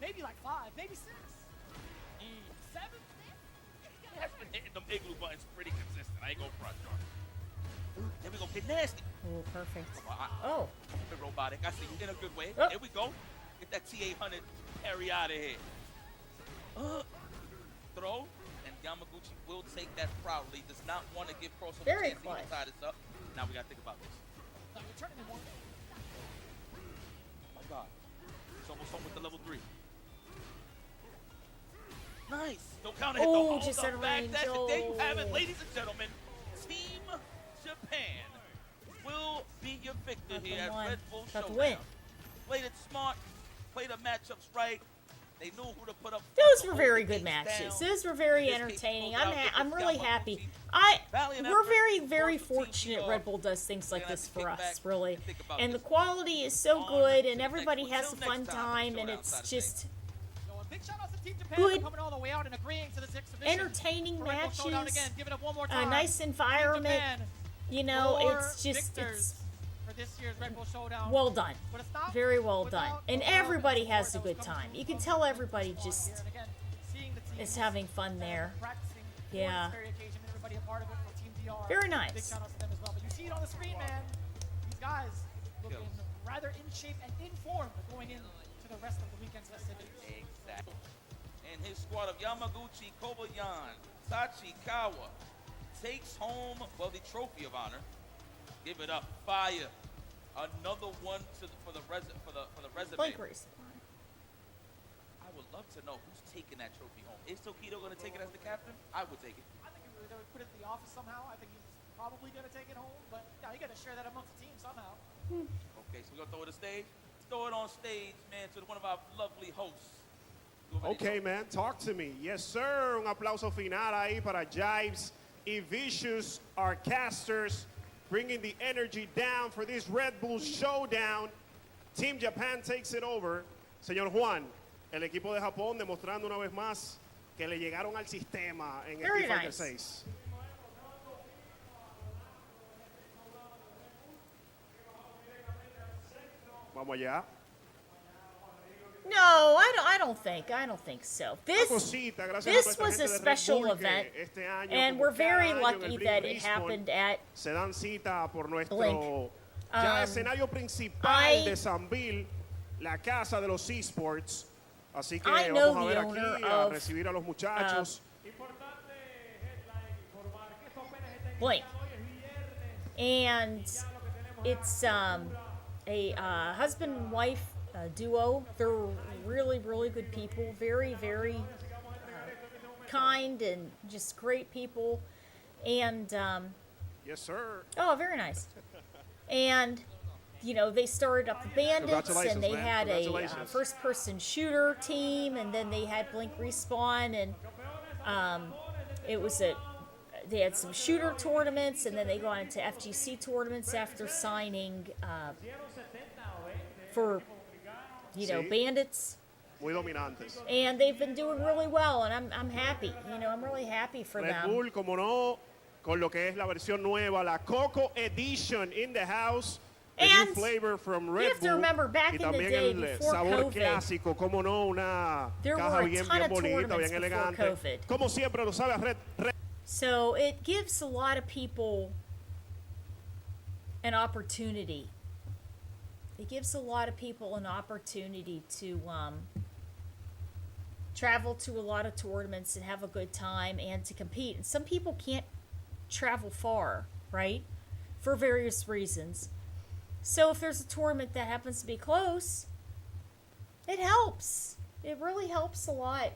Maybe like 5, maybe 6. 7? He has been hitting them igloo buttons pretty consistent. I ain't gonna front. There we go. Get nasty. Oh, perfect. Come on, Oh, bit robotic. I see you in a good way. Oh. Here we go. Get that T800 Carry out of here. Throw, and Yamaguchi will take that proudly. Does not want to give crossover Very chance to even close. tie this up. Now we got to think about this. No, you're turning him on. Oh my God. He's almost home with the level 3. Nice. Don't count it. Oh, Don't just hold out of up back. range. That's it. There you have it, Oh. ladies and gentlemen. Team Japan will be your victor Got the here at one. Red Bull Got the Showdown. win. Played it smart. Played the matchups right. They knew who to put up. Those front to were hold very the good gates matches. down. Those were very In this case, entertaining. pulled out I'm with really Yamaguchi. happy. Valiant We're effort. very Of course, fortunate. TTR. Red Bull does things like We're gonna this have to for kick back us, really. and think about And the this. quality is so On good, to and the everybody next one. has a Till fun next time time, with and the it's Showdown side of just So a big shout out to Team Japan Good. for coming all the way out and agreeing to the Six submission. entertaining for Red Bull Showdown matches, again. Give it up one more a time. nice Team environment. Japan, You know, 4 it's just victors for this year's Red Bull Showdown. well done. But it's not Very well done. without And the love everybody support has a that was good coming time. from You can both tell sides of the everybody squad just here. And again, seeing the team is having fun that there. have been practicing for Yeah. this very occasion, everybody a part of it for Team DR. Very Big nice. shout out to them as well. But you see it on the screen, man. These guys looking rather in shape and in form going into the rest of the weekend's festivities. Exactly. And his squad of Yamaguchi, Kobayan, Tachikawa takes home, well, the trophy of honor. Give it up, fire. Another one for the resume. Blink race. I would love to know who's taking that trophy home. Is Tokido going to take it as the captain? I would take it. I think they would put it in the office somehow. I think he's probably going to take it home. But yeah, you got to share that amongst the team somehow. Okay, so we're going to throw it on stage. Let's throw it on stage, man, to one of our lovely hosts. You already Okay, know. man, talk to me. Yes, sir. Un aplauso final ahí para Jives y Vicious, our casters, bringing the energy down for this Red Bull Showdown. Team Japan takes it over. Señor Juan, el equipo de Japón demostrando una vez más que le llegaron al sistema en el Very Street Fighter nice. 6. Vamos allá. No, I don't think so. This Cosita, gracias a this nuestra was gente a de Red special Bull que event, este año, and como we're very cada año en lucky el that Blink it Respawn, happened at se dan cita por nuestro Blink. ya escenario principal I- de Sanville, la casa de los esports. Así que I know vamos a the ver owner aquí a of, recibir a los muchachos. Blink. And it's a husband and wife duo. They're really good people. Very kind and just great people. And Yes, sir. oh, very nice. And you know, they started up the Bandits, and they Congratulations, man. had a Congratulations. first-person shooter team, and then they had Blink Respawn, and it was they had some shooter tournaments, and then they go on into FGC tournaments after signing for, you know, Sí. Bandits. Muy dominantes. And they've been doing really well, and I'm happy. You know, I'm really happy for Red them. Bull, como no, con lo que es la versión nueva, la Coco Edition in the house. The new And flavor from Red you have to Bull. remember, back y in the también day, el before sabor COVID, clásico, como no, una there caja were a bien, ton bien of bonita, tournaments bien before elegante. COVID. Como siempre lo sabe Red So it gives a lot of people an opportunity. It gives a lot of people an opportunity to travel to a lot of tournaments and have a good time and to compete. And some people can't travel far, right? For various reasons. So if there's a tournament that happens to be close, it helps. It really helps a lot.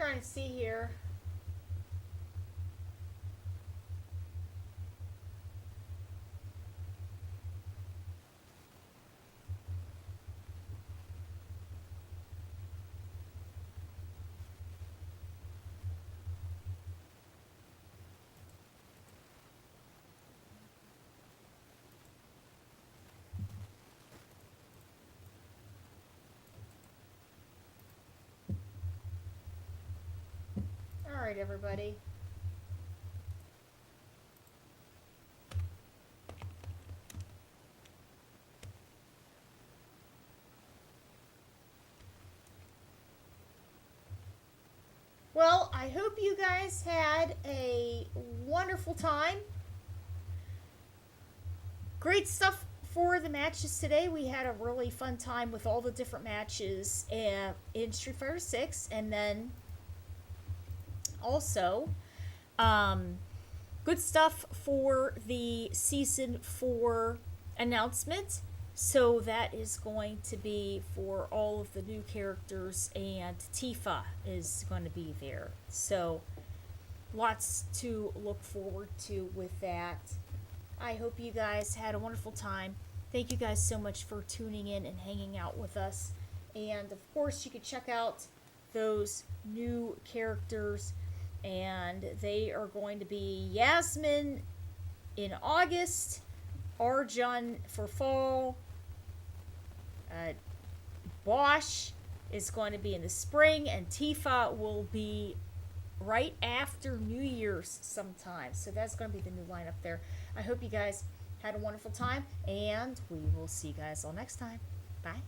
trying to see here. All right, everybody. Well, I hope you guys had a wonderful time. Great stuff for the matches today. We had a really fun time with all the different matches in Street Fighter 6, and then also good stuff for the season 4 announcement. So that is going to be for all of the new characters, and Tifa is going to be there. So lots to look forward to with that. I hope you guys had a wonderful time. Thank you guys so much for tuning in and hanging out with us. And of course, you can check out those new characters, and they are going to be Yasmin in August, Arjun for fall, Bosch is going to be in the spring, and Tifa will be right after New Year's sometime. So that's going to be the new lineup there. I hope you guys had a wonderful time, and we will see you guys all next time. Bye.